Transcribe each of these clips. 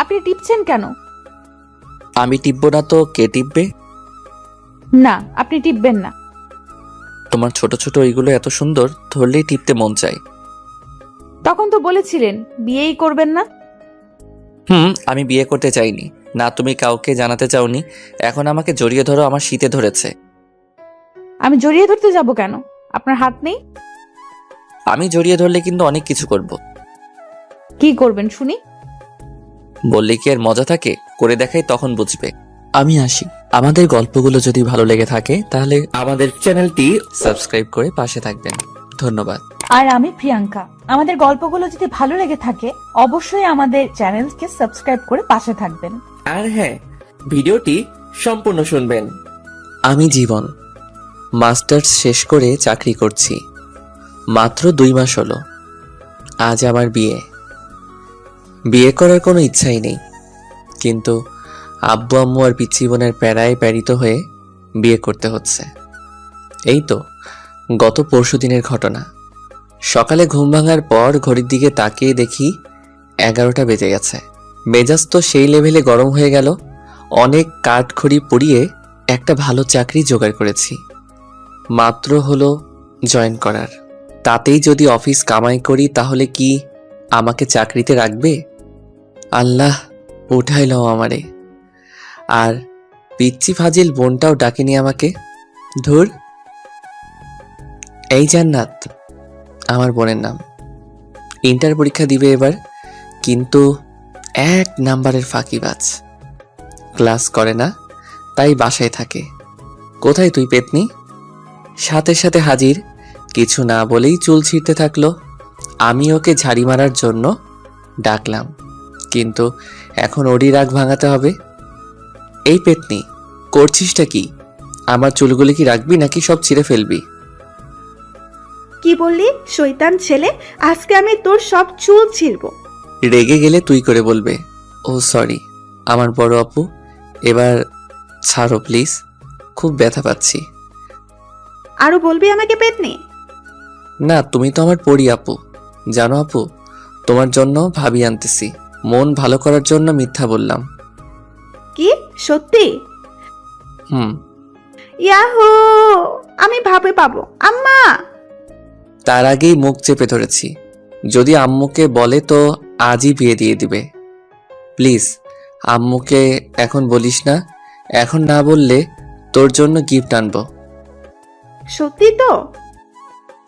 আপনি টিপছেন কেন? আমি টিপবো না তো কে টিপবে? না, আপনি টিপবেন না। তোমার ছোট ছোট ওইগুলো এত সুন্দর, ধরলেই টিপতে মন চায়। তখন তো বলেছিলেন বিয়েই করবেন না। আমি বিয়ে করতে চাইনি না, তুমি কাউকে জানাতে চাওনি। এখন আমাকে জড়িয়ে ধরো, আমার শীতে ধরেছে। আমি জড়িয়ে ধরতে যাব কেন? আপনার হাত নেই? আমি জড়িয়ে ধরলে কিন্তু অনেক কিছু করব। কি করবেন শুনি? বললে কি আর মজা থাকে? করে দেখাই, তখন বুঝবে। আমি আসি। আমাদের গল্পগুলো যদি ভালো লেগে থাকে তাহলে আমাদের চ্যানেলটি সাবস্ক্রাইব করে পাশে থাকবেন। ধন্যবাদ। আর আমি প্রিয়াঙ্কা। আমাদের গল্পগুলো যদি ভালো লেগে থাকে অবশ্যই আমাদের চ্যানেলকে সাবস্ক্রাইব করে পাশে থাকবেন। আর হ্যাঁ, ভিডিওটি সম্পূর্ণ শুনবেন। আমি জীবন, মাস্টার্স শেষ করে চাকরি করছি। মাত্র 2 মাস হলো। আজ আমার বিয়ে। বিয়ে করার কোনো ইচ্ছাই নেই, কিন্তু আব্বু আম্মু আর পিচ্চি বোনের প্যারায় প্যারিত হয়ে বিয়ে করতে হচ্ছে। এই তো গত পরশুদিনের ঘটনা। সকালে ঘুম ভাঙার পর ঘড়ির দিকে তাকিয়ে দেখি 11টা বেজে গেছে। মেজাজ তো সেই লেভেলে গরম হয়ে গেল। অনেক কাঠখড়ি পুড়িয়ে একটা ভালো চাকরি জোগাড় করেছি। মাত্র হলো জয়েন করার। তাতেই যদি অফিস কামাই করি তাহলে কি আমাকে চাকরিতে রাখবে? আল্লাহ উঠাইল আমারে। আর পিচ্চি ফাজিল বোনটাও ডাকেনি আমাকে। ধুর। এই জান্নাত আমার বোনের নাম। ইন্টার পরীক্ষা দিবে এবার, কিন্তু 1 নাম্বারের ফাঁকিবাজ। ক্লাস করে না, তাই বাসায় থাকে। কোথায় তুই পেতনি? সাথে সাথে হাজির। কিছু না বলেই চুল ছিঁড়তে থাকলো। আমি ওকে ঝাড়ি মারার জন্য ডাকলাম, কিন্তু এখন ওরই রাগ ভাঙাতে হবে। এই পেতনি, করছিসটা কি? আমার চুলগুলি কি রাখবি নাকি সব ছিঁড়ে ফেলবি? কি বললি শয়তান ছেলে? আজকে আমি তোর সব চুল ছিঁড়বো। রেগে গেলে তুই করে বলবে। ও সরি আমার বড় আপু, এবার ছাড়ো প্লিজ, খুব ব্যথা পাচ্ছি। আরো বলবি আমাকে পেতনি? না, তুমি তো আমার পরি আপু। জানো আপু, তোমার জন্য ভাবি আনতেছি। মন ভালো করার জন্য মিথ্যা বললাম। কি সত্যি? হুম। ইয়াহু, আমি ভাবে পাবো আম্মা। তার আগেই মুখ চেপে ধরেছি। যদি আম্মুকে বলে তো আজই বিয়ে দিয়ে দিবে। প্লিজ আম্মুকে এখন বলিস না। এখন না বললে তোর জন্য গিফট আনবো। সত্যি তো?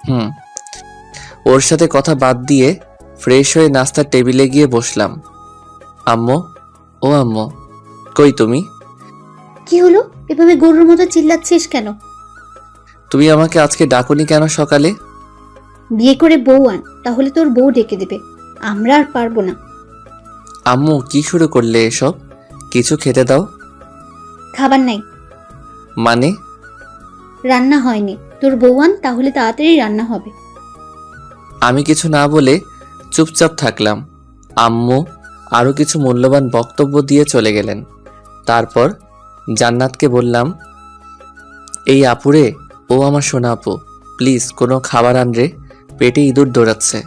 হুম। ওর সাথে কথা বাদ দিয়ে ফ্রেশ হয়ে নাস্তার টেবিলে গিয়ে বসলাম। আম্মু, ও আম্মু, কই তুমি? কি হলো? এভাবে গরুর মতো চিল্লাচ্ছিস কেন? তুমি আমাকে আজকে ডাকুনি কেন সকালে? বিয়ে করে বউ আন, তাহলে তোর বউ ডেকে দেবে। আমরা আর পারবো না। আম্মু কি শুরু করলে এসব? কিছু খেতে দাও। খাবার নাই। মানে? রান্না হয়নি, তোর বউ আন, তাহলে তাড়াতাড়ি রান্না হবে। আমি কিছু না বলে চুপচাপ থাকলাম। আম্মু আরো কিছু মূল্যবান বক্তব্য দিয়ে চলে গেলেন। তারপর জান্নাতকে বললাম, এই আপুরে, ও আমার সোনা আপু, প্লিজ কোনো খাবার আন রে, পেটে ইঁদুর দৌড়াচ্ছে।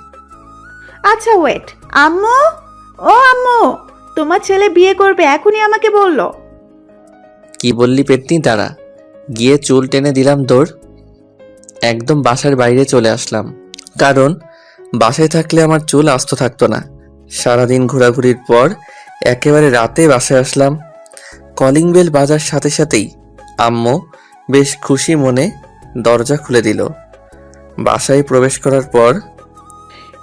আচ্ছা ওয়েট। আম্মু, ও আম্মু, তোমার ছেলে বিয়ে করবে এখনই আমাকে বললো। কি বললি পেতনি? দাঁড়া। গিয়ে চুল টেনে দিলাম দৌড়। একদম বাসার বাইরে চলে আসলাম, কারণ বাসায় থাকলে আমার চুল আস্ত থাকতো না। সারাদিন ঘোরাঘুরির পর একেবারে রাতে বাসায় আসলাম। কলিং বেল বাজার সাথে সাথেই আম্মু বেশ খুশি মনে দরজা খুলে দিল। বাসায় প্রবেশ করার পর,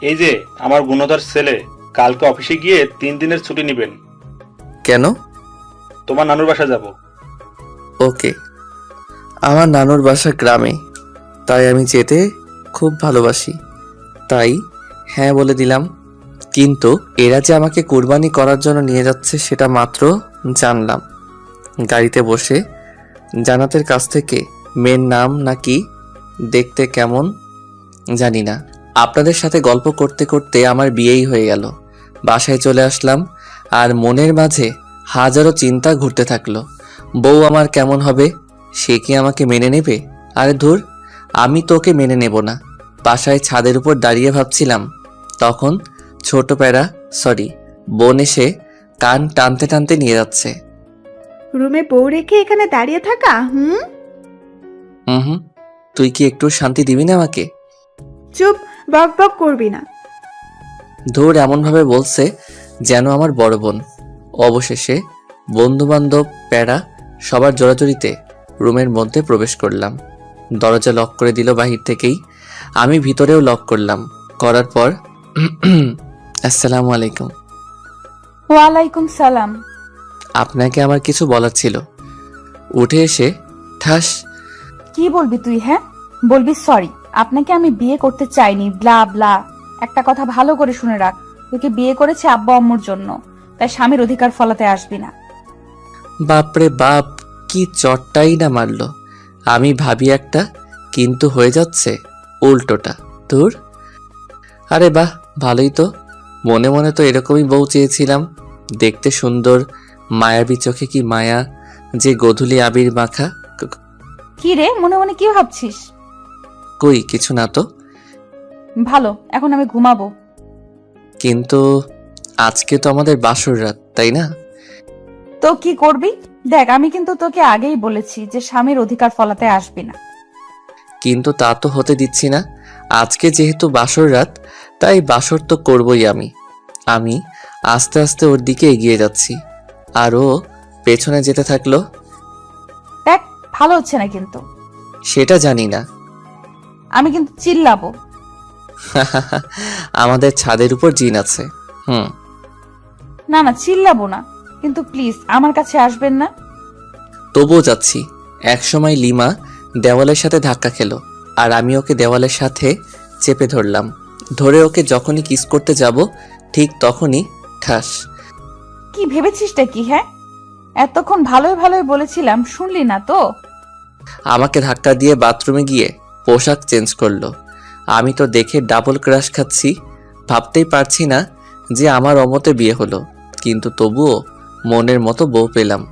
এই যে আমার গুণধর ছেলে, কালকে অফিসে গিয়ে 3 দিনের ছুটি নেবেন। কেন? তোমার নানুর বাসা যাব। ওকে। আমার নানুর বাসা গ্রামে, তাই আমি যেতে খুব ভালোবাসি, তাই হ্যাঁ বলে দিলাম। কিন্তু এরা যে আমাকে কুরবানি করার জন্য নিয়ে যাচ্ছে সেটা মাত্র জানলাম। গাড়িতে বসে জান্নাতের কাছ থেকে মেয়ের নাম নাকি দেখতে কেমন জানি না, আপনাদের সাথে গল্প করতে করতে আমার বিয়েই হয়ে গেল। বাসায় চলে আসলাম আর মনের মাঝে হাজারো চিন্তা ঘুরতে থাকলো। বউ আমার কেমন হবে? সে কি আমাকে মেনে নেবে? আরে ধুর, আমি তোকে মেনে নেব না। বাসায় ছাদের উপর দাঁড়িয়ে ভাবছিলাম, তখন ছোট প্যারা বোন এসে কান টানতে টানতে নিয়ে যাচ্ছে। রুমে বউ রেখে এখানে দাঁড়িয়ে থাকা? হুম, হুম, তুই কি একটু শান্তি দিবি না আমাকে? চুপ, বক বক করবি না। ধুর, এমনভাবে বলছে যেন আমার বড় বোন। অবশেষে বন্ধু বান্ধব প্যারা সবার জোরাজুরিতে রুমের মধ্যে প্রবেশ করলাম। দরজা লক করে দিল বাহির থেকেই। আমি ভিতরেও লক করলাম। করার পর আসসালামু আলাইকুম। ওয়ালাইকুম সালাম। আপনাকে আমার কিছু বলার ছিল। উঠে এসে ঠাস। কি বলবি তুই? হ্যাঁ, বলবি সরি, আপনাকে আমি বিয়ে করতে চাইনি, ব্লা ব্লা। একটা কথা ভালো করে শুনে রাখ, তোকে বিয়ে করেছে আব্বা আম্মুর জন্য, তাই স্বামীর অধিকার ফলাতে আসবি না। বাপরে বাপ, কি চটটাই না মারলো। আমি ভাবি একটা, কিন্তু হয়ে যাচ্ছে উল্টোটা। তোর আরে বাহ, ভালোই তো। মনে মনে তো এরকমই বউ চেয়েছিলাম, দেখতে সুন্দর, মায়াবী চোখে কি মায়া, যে গোধূলি আবির মাখা। কি রে, মনে মনে কি ভাবছিস? কই কিছু না তো। ভালো, এখন আমি ঘুমাবো। কিন্তু আজকে তো আমাদের বাসর রাত, তাই না? তো কি করবি? দেখ, আমি কিন্তু তোকে আগেই বলেছি যে স্বামীর অধিকার ফলাতে আসবি না। কিন্তু তা তো হতে দিচ্ছি না। আজকে যেহেতু বাসর রাত, তাই বাসর তো করবই আমি। আমি আস্তে আস্তে ওর দিকে এগিয়ে যাচ্ছি, আর ও পেছনে যেতে থাকলো। দেখ, ভালো হচ্ছে না কিন্তু। সেটা জানি না। আমি কিন্তু চিল্লাবো। আমাদের ছাদের উপর জিন আছে। হুম। না না, চিল্লাবো না, কিন্তু প্লিজ আমার কাছে আসবেন না। তবুও যাচ্ছি। একসময় লিমা দেওয়ালের সাথে ধাক্কা খেলো, আর আমি ওকে দেওয়ালের সাথে চেপে ধরলাম। ধরে ওকে যখনই কিস করতে যাব, ঠিক তখনই ঠাস। কি ভেবেছিসটা কি? হ্যাঁ, এতক্ষণ ভালোই ভালোই বলেছিলাম, শুনলি না তো? আমাকে ধাক্কা দিয়ে বাথরুমে গিয়ে পোশাক চেঞ্জ করলো। আমি তো দেখে ডাবল ক্রাশ খাচ্ছি। ভাবতেই পারছি না যে আমার অমতে বিয়ে হলো, কিন্তু তবুও মনের মতো বউ পেলাম।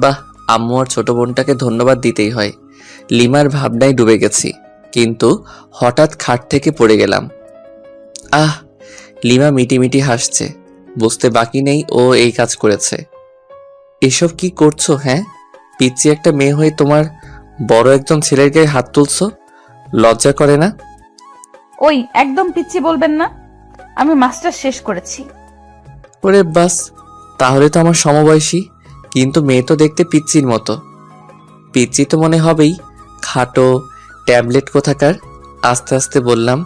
বাহ, আম্মু আর ছোট বোনটাকে ধন্যবাদ দিতেই হয়। লিমার ভাবনায় ডুবে গেছি, কিন্তু হঠাৎ খাট থেকে পড়ে গেলাম। আহ! লিমা মিটিমিটি হাসছে। বুঝতে বাকি নেই ও এই কাজ করেছে। এসব কি করছো? হ্যাঁ, পিচ্চি একটা মেয়ে হয়ে তোমার বড় একজন ছেলের গায়ে হাত তুলছো, লজ্জা করে না? ওই, একদম পিচ্চি বলবেন না। আমি মাস্টার শেষ করেছি। ওরে বাস, তাহলে তো আমার সমবয়সী, কিন্তু মেয়ে তো দেখতে পিচ্চির মতো। পিচ্চি তো মনে হবেই, খাটো ট্যাবলেট কোথাকার। আস্তে আস্তে বললাম।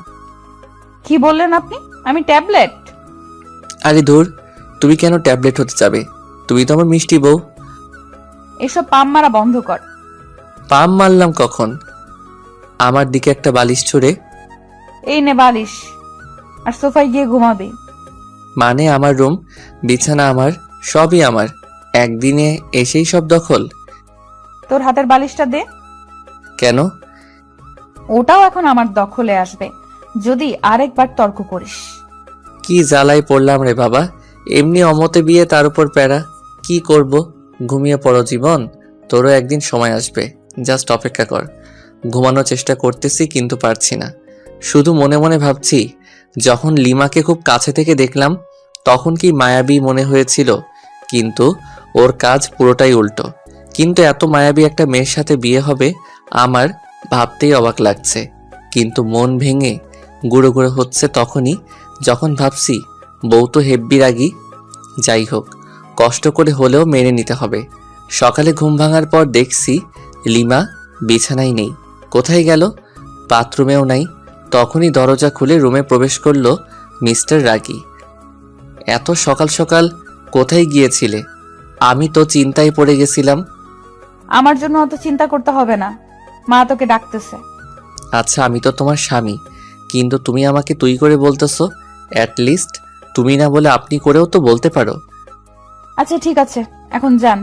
কি বললেন আপনি? আমি ট্যাবলেট? আরে ধুর, তুমি কেন ট্যাবলেট হতে যাবে? তুমি তো আমার মিষ্টি বউ। এসব পাম মারা বন্ধ কর। পাম মারলাম কখন? আমার দিকে একটা বালিশ ছুঁড়ে। এই নে বালিশ, আর সোফায় গিয়ে ঘুমাবি। মানে আমার রুম, বিছানা আমার, সবই আমার। একদিনে এসেই সব দখল? তোর হাতের বালিশটা দে। কেন? ওটাও এখন আমার দখলে আসবে যদি আরেকবার তর্ক করিস। কি জ্বালায় পড়লাম রে বাবা। এমনি অমতে বিয়ে, তার উপর প্যারা। কি করব? ঘুমিয়ে পড়ো জীবন, তোরও একদিন সময় আসবে। জাস্ট অপেক্ষা কর। ঘুমানোর চেষ্টা করতেছি, কিন্তু পারছি না। শুধু মনে মনে ভাবছি, যখন লিমাকে খুব কাছে থেকে দেখলাম তখন কি মায়াবী মনে হয়েছিল, কিন্তু ওর কাজ পুরোটাই উল্টো। কিন্তু এত মায়াবী একটা মেয়ের সাথে বিয়ে হবে আমার ভাবতেই অবাক লাগছে। কিন্তু মন ভেঙে গুঁড়ো গুঁড়ো হচ্ছে তখনই, যখন ভাবছি বউ তো হেব্বি রাগী। যাই হোক, কষ্ট করে হলেও মেনে নিতে হবে। সকালে ঘুম ভাঙার পর দেখছি লিমা বিছানায় নেই। কোথায় গেল? বাথরুমেও নাই। তখনই দরজা খুলে রুমে প্রবেশ করলো মিস্টার রাগী। এত সকাল সকাল কোথায় গিয়েছিলে? আমি তো চিন্তায় পড়ে গেছিলাম। আমার জন্য অত চিন্তা করতে হবে না, মা তোকে ডাকতেছে। আচ্ছা, আমি তো তোমার স্বামী, কিন্তু তুমি আমাকে তুই করে বলতেছো। অ্যাটলিস্ট তুমি না বলে আপনি করেও তো বলতে পারো। আচ্ছা ঠিক আছে, এখন যান।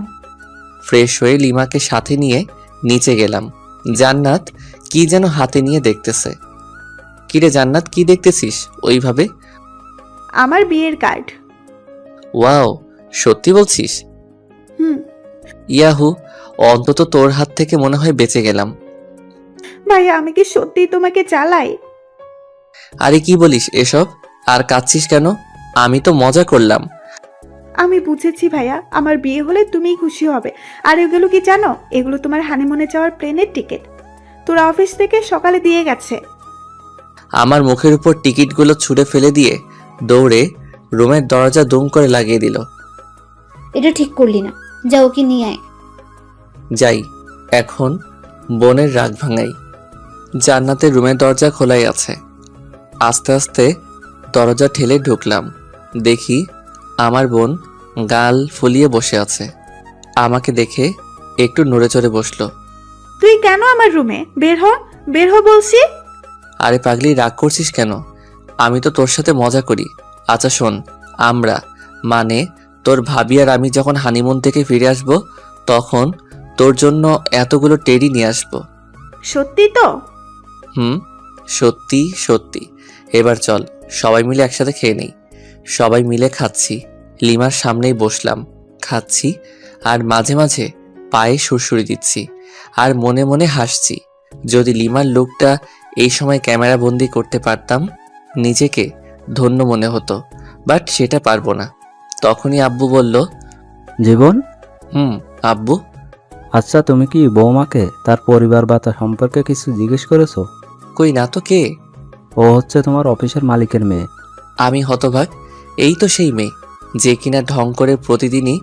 ফ্রেশ হয়ে লিমাকে সাথে নিয়ে নিচে গেলাম। জান্নাত কি যেন হাতে নিয়ে দেখতেছে। কিরে জান্নাত, কি দেখতেছিস ওইভাবে? আমার বিয়ের কার্ড। ওয়াও, সত্যি বলছিস? হুম। ইয়াহু, অন্তত তোর হাত থেকে মনে হয় বেঁচে গেলাম। ভাইয়া, আমি কি সত্যিই তোমাকে চালাই? আরে কি বলিস এসব? আর কাঁদছিস কেন? আমি তো মজা করলাম। আমি বুঝেছি ভাইয়া, আমার বিয়ে হলে তুমিই খুশি হবে। আর এগুলো কি জানো? এগুলো তোমার হানিমুনে যাওয়ার প্লেনের টিকিট। তোর অফিস থেকে সকালে দিয়ে গেছে। আমার মুখের উপর টিকিটগুলো ছুঁড়ে ফেলে দিয়ে দৌড়ে রুমের দরজা দুম করে লাগিয়ে দিল। এটা ঠিক করলি না, যা ওকে নিয়ে আয়। যাই, এখন বোনের রাগ ভাঙাই। জান্নাতের রুমের দরজা খোলাই আছে। আস্তে আস্তে দরজা ঠেলে ঢুকলাম। দেখি আমার বোন গাল ফুলিয়ে বসে আছে। আমাকে দেখে একটু নড়ে চড়ে বসলো। তুই কেন আমার রুমে? বের হ, বের হ বলছি। আরে পাগলি, রাগ করছিস কেন? আমি তো তোর সাথে মজা করি। আচ্ছা শোন, আমরা মানে তোর ভাবি আর আমি যখন হানিমুন থেকে ফিরে আসব, তখন তোর জন্য এতগুলো টেডি নিয়ে আসবো। সত্যি তো? সত্যি সত্যি। এবার চল সবাই মিলে একসাথে খেয়ে নেই। সবাই মিলে খাচ্ছি, লিমার সামনেই বসলাম, খাচ্ছি আর মাঝে মাঝে পায়ে সুরসুরি দিচ্ছি আর মনে মনে হাসছি। যদি লিমার লুকটা এই সময় ক্যামেরা বন্দি করতে পারতাম, নিজেকে ধন্য মনে হতো, বাট সেটা পারবো না। তখনই আব্বু বলল, জীবন, আব্বু। আচ্ছা তুমি কি বৌমাকে তার পরিবার বা তার সম্পর্কে কিছু জিজ্ঞেস করেছো? কই না তো, কে? ও হচ্ছে তোমার অফিসের মালিকের মেয়ে। আমি হতভাগ। এই তো সেই মেয়ে যে কিনা ঢং করে প্রতিদিনই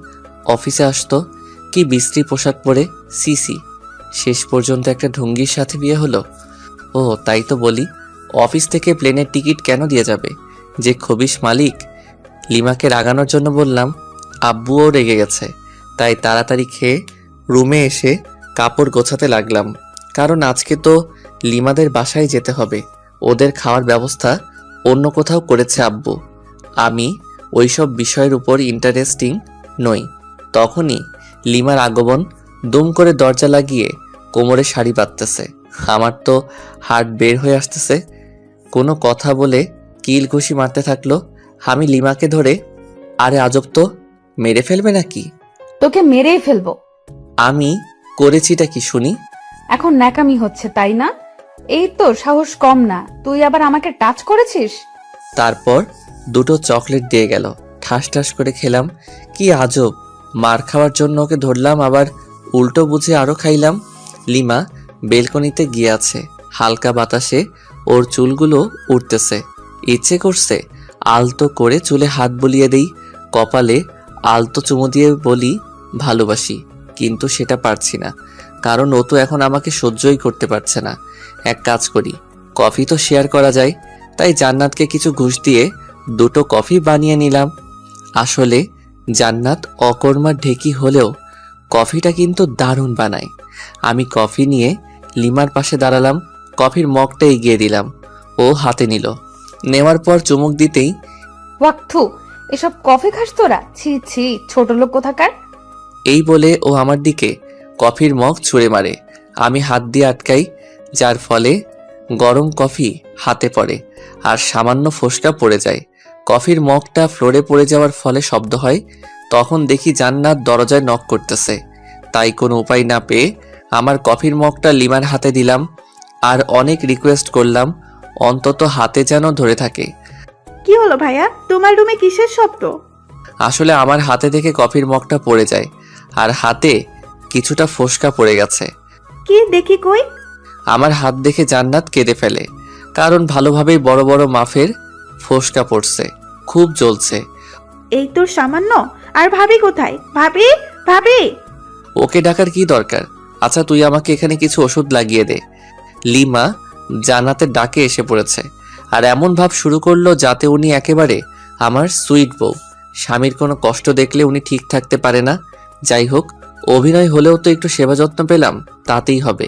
অফিসে আসতো। কি বিশ্রী পোশাক পরে, সিসি। শেষ পর্যন্ত একটা ঢুঙ্গির সাথে বিয়ে হলো। ও তাই তো বলি, অফিস থেকে প্লেনের টিকিট কেন দিয়ে যাবে যে খবিশ মালিক? লিমাকে রাগানোর জন্য বললাম। আব্বুও রেগে গেছে, তাই তাড়াতাড়ি খেয়ে রুমে এসে কাপড় গোছাতে লাগলাম। কারণ আজকে তো লিমাদের বাসায় যেতে হবে। ওদের খাওয়ার ব্যবস্থা অন্য কোথাও করেছে আব্বু। আমি ওইসব বিষয়ের উপর ইন্টারেস্টিং নই। তখনই লিমার আগমন। দুম করে দরজা লাগিয়ে কোমরে শাড়ি বাঁধতেছে। আমার তো হার্ট বের হয়ে আসতেছে। কোনো কথা বলে কিল ঘুষি মারতে থাকলো। আমি লিমাকে ধরে, আরে আজব তো, মেরে ফেলবে নাকি? তোকে মেরেই ফেলবো। আমি করেছিটা কি শুনি? এখন ন্যাকামি হচ্ছে তাই না? এই তো সাহস কম না, তুই আবার আমাকে টাচ করেছিস। তারপর দুটো চকলেট দিয়ে গেল, ঠাস ঠাস করে খেলাম। কি আজব, মার খাওয়ার জন্য ওকে ধরলাম, আবার উল্টো বুঝে আরো খাইলাম। লিমা বেলকনিতে গিয়ে আছে, হালকা বাতাসে ওর চুলগুলো উঠতেছে। ইচ্ছে করছে আলতো করে চুলে হাত বুলিয়ে দেই, কপালে আলতো চুমু দিয়ে বলি ভালোবাসি, কিন্তু সেটা পারছি না, কারণ ও তো এখন আমাকে সহ্যই করতে পারছে না। এক কাজ করি, কফি তো শেয়ার করা যায়, তাই জান্নাতকে কিছু ঘুষ দিয়ে দুটো কফি বানিয়ে নিলাম। আসলে জান্নাত অকর্মার ঢেকি হলেও কফিটা কিন্তু দারুণ বানায়। আমি কফি নিয়ে লিমার পাশে দাঁড়ালাম, কফির মগটা এগিয়ে দিলাম। ও হাতে নিল, নেওয়ার পর চুমুক দিতেই, ওয়াক্থু, এসব কফি খাস তোরা? ছি ছি, ছোট লোক কোথাকার। এই বলে ও আমার দিকে কফির মগ ছুঁড়ে মারে। আমি হাত দিয়ে আটকাই, যার ফলে গরম কফি হাতে পড়ে আর সামান্য ফোসকা পড়ে যায়। কফির মগটা ফ্লোরে পড়ে যাওয়ার ফলে শব্দ হয়। তখন দেখি জান্নাত দরজায় নক করতেছে। তাই কোনো উপায় না পেয়ে আমার কফির মগটা লিমার হাতে দিলাম আর অনেক রিকোয়েস্ট করলাম অন্তত হাতে যেন ধরে থাকে। কি হলো ভাইয়া, তোমার রুমে কিসের শব্দ? আসলে আমার হাতে থেকে কফির মগটা পড়ে যায় আর হাতে কিছুটা ফোসকা পড়ে গেছে। কি দেখি কই? আমার হাত দেখে জান্নাত কেঁদে ফেলে, কারণ ভালোভাবেই বড় বড় মাফের ফোসকা পড়ছে, খুব জ্বলছে। এই তো সামান্য। আর ভাবি কোথায়? ভাবি, ভাবি। ওকে ডাকার কি দরকার? আচ্ছা তুই আমাকে এখানে কিছু ওষুধ লাগিয়ে দে। লিমা জান্নাতের ডাকে এসে পড়েছে আর এমন ভাব শুরু করলো যাতে উনি একেবারে আমার সুইট বউ। স্বামীর কোনো কষ্ট দেখলে উনি ঠিক থাকতে পারে না। যাই হোক, অভিনয় হলেও তো একটু সেবা যত্ন পেলাম, তাতেই হবে।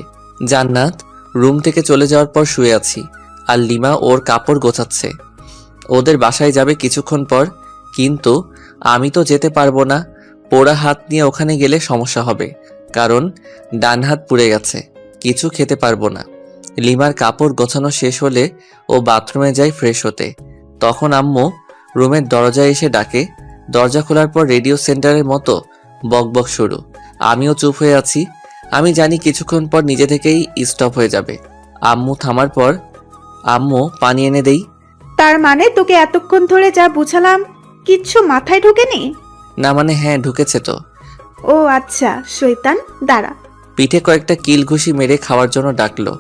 জান্নাত রুম থেকে চলে যাওয়ার পর শুয়ে আছি আর লিমা ওর কাপড় গোছাচ্ছে। ওদের বাসায় যাবে কিছুক্ষণ পর, কিন্তু আমি তো যেতে পারবো না। পোড়া হাত নিয়ে ওখানে গেলে সমস্যা হবে, কারণ ডান হাত পুড়ে গেছে, কিছু খেতে পারবো না। লিমার কাপড় গোছানো শেষ হলে ও বাথরুমে যায় ফ্রেশ হতে। তখন আম্মু রুমের দরজায় এসে ডাকে। দরজা খোলার পর রেডিও সেন্টারের মতো বকবক শুরু। আমিও চুপ হয়ে আছি। আমি জানি কিছুক্ষণ পর নিজে থেকেই স্টপ হয়ে যাবে। আম্মু থামার পর আম্মু পানি এনে দেই। তার মানে তোকে এতক্ষণ ধরে যা বুঝালাম কিচ্ছু মাথায় ঢোকেনি? না মানে হ্যাঁ, ঢুকেছে তো। ও আচ্ছা, শয়তান, দাঁড়া। পিঠে কয়েকটা কিল ঘুষি মেরে খাওয়ার জন্য ডাকলো।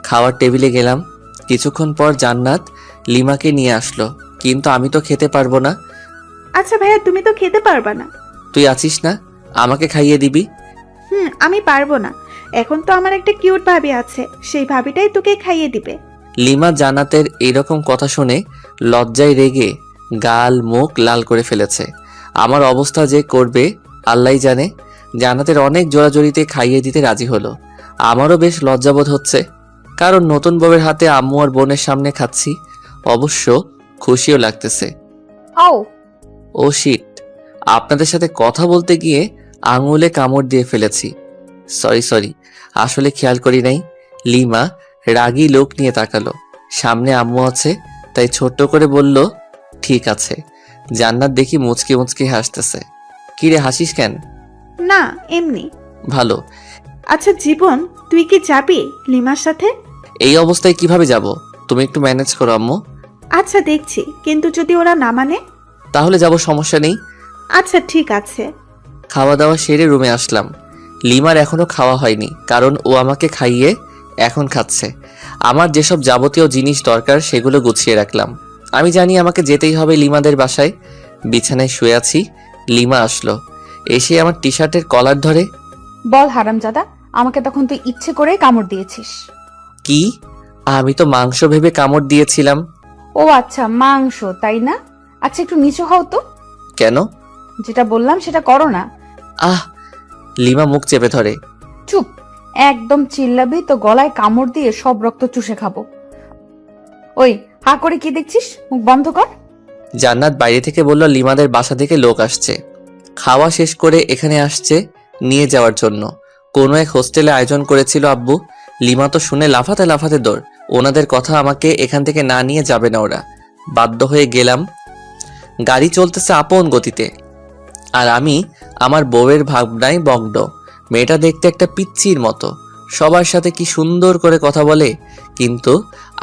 খাওয়ার টেবিলে গেলাম। কিছুক্ষণ পর জান্নাত লিমাকে নিয়ে আসলো, কিন্তু আমি তো খেতে পারবো না। আচ্ছা ভাইয়া, তুমি তো খেতে পারবা না। তুই আছিস না, আমাকে খাইয়ে দিবি। আমি পারবো না। এখন তো আমার একটা কিউট ভাবি আছে, সেই ভাবিটাই তোকে খাইয়ে দিবে। লিমা জান্নাতের এইরকম কথা শুনে লজ্জায় রেগে গাল মুখ লাল করে ফেলেছে। আমার অবস্থা যে করবে আল্লাহই জানে। জান্নাতের অনেক জোরাজোরিতে খাইয়ে দিতে রাজি হলো। আমারও বেশ লজ্জাবোধ হচ্ছে, কারণ নতুন বউয়ের হাতে আম্মু আর বোনের সামনে খাচ্ছি। অবশ্য খুশিও লাগতেছে। আও, ও শিট, আপনাদের সাথে কথা বলতে গিয়ে আঙুলে কামড় দিয়ে ফেলেছি। সরি, আসলে খেয়াল করি নাই। লিমা রাগী লোক নিয়ে তাকালো। সামনে আম্মু আছে, তাই ছোট্ট করে বলল, ঠিক আছে। জান্নাত দেখি মুচকি মুচকি হাসতেছে। কিরে, হাসিস কেন? না, এমনি। ভালো। আচ্ছা জীবন, তুই কি যাবি লিমার সাথে? এই অবস্থায় কিভাবে যাব? তুমি একটু ম্যানেজ করো আম্মু। আচ্ছা দেখছি, কিন্তু যদি ওরা না মানে? তাহলে যাব, সমস্যা নেই। আচ্ছা ঠিক আছে। খাওয়া দাওয়া সেরে রুমে আসলাম। লিমার এখনো খাওয়া হয়নি, কারণ ও আমাকে খাইয়ে এখন খাচ্ছে। আমার যেসব যাবতীয় জিনিস দরকার সেগুলো গুছিয়ে রাখলাম। আমি জানি আমাকে যেতেই হবে লিমাদের বাসায়। বিছানায় শুয়ে আছি, লিমা আসলো। এসে আমার টি শার্টের কলার ধরে। বল হারামজাদা, আমাকে তখন তুই ইচ্ছে করে কামড় দিয়েছিস। কি? আমি তো মাংস ভেবে কামড় দিয়েছিলাম। ও আচ্ছা, মাংস তাই না? আচ্ছা একটু নিচু হও তো। কেন? যেটা বললাম সেটা করো না। আহ! লিমা মুখ চেপে ধরে। চুপ, একদম চিল্লাবি তো গলায় কামড় দিয়ে সব রক্ত চুষে খাবো। ওই, হা করে কি দেখছিস? মুখ বন্ধ কর। জান্নাত বাইরে থেকে বলল লিমাদের বাসা থেকে লোক আসছে, খাওয়া শেষ করে এখানে আসছে নিয়ে যাওয়ার জন্য। কোনো এক হোস্টেলে আয়োজন করেছিল আব্বু। লিমা তো শুনে লাফাতে লাফাতে দৌড়। ওনাদের কথা আমাকে এখান থেকে না নিয়ে যাবে না ওরা। বাধ্য হয়ে গেলাম। গাড়ি চলতেছে আপন গতিতে, আর আমি আমার বউয়ের ভাবনায় মগ্ন। মেয়েটা দেখতে একটা পিচ্চির মতো, সবার সাথে কি সুন্দর করে কথা বলে, কিন্তু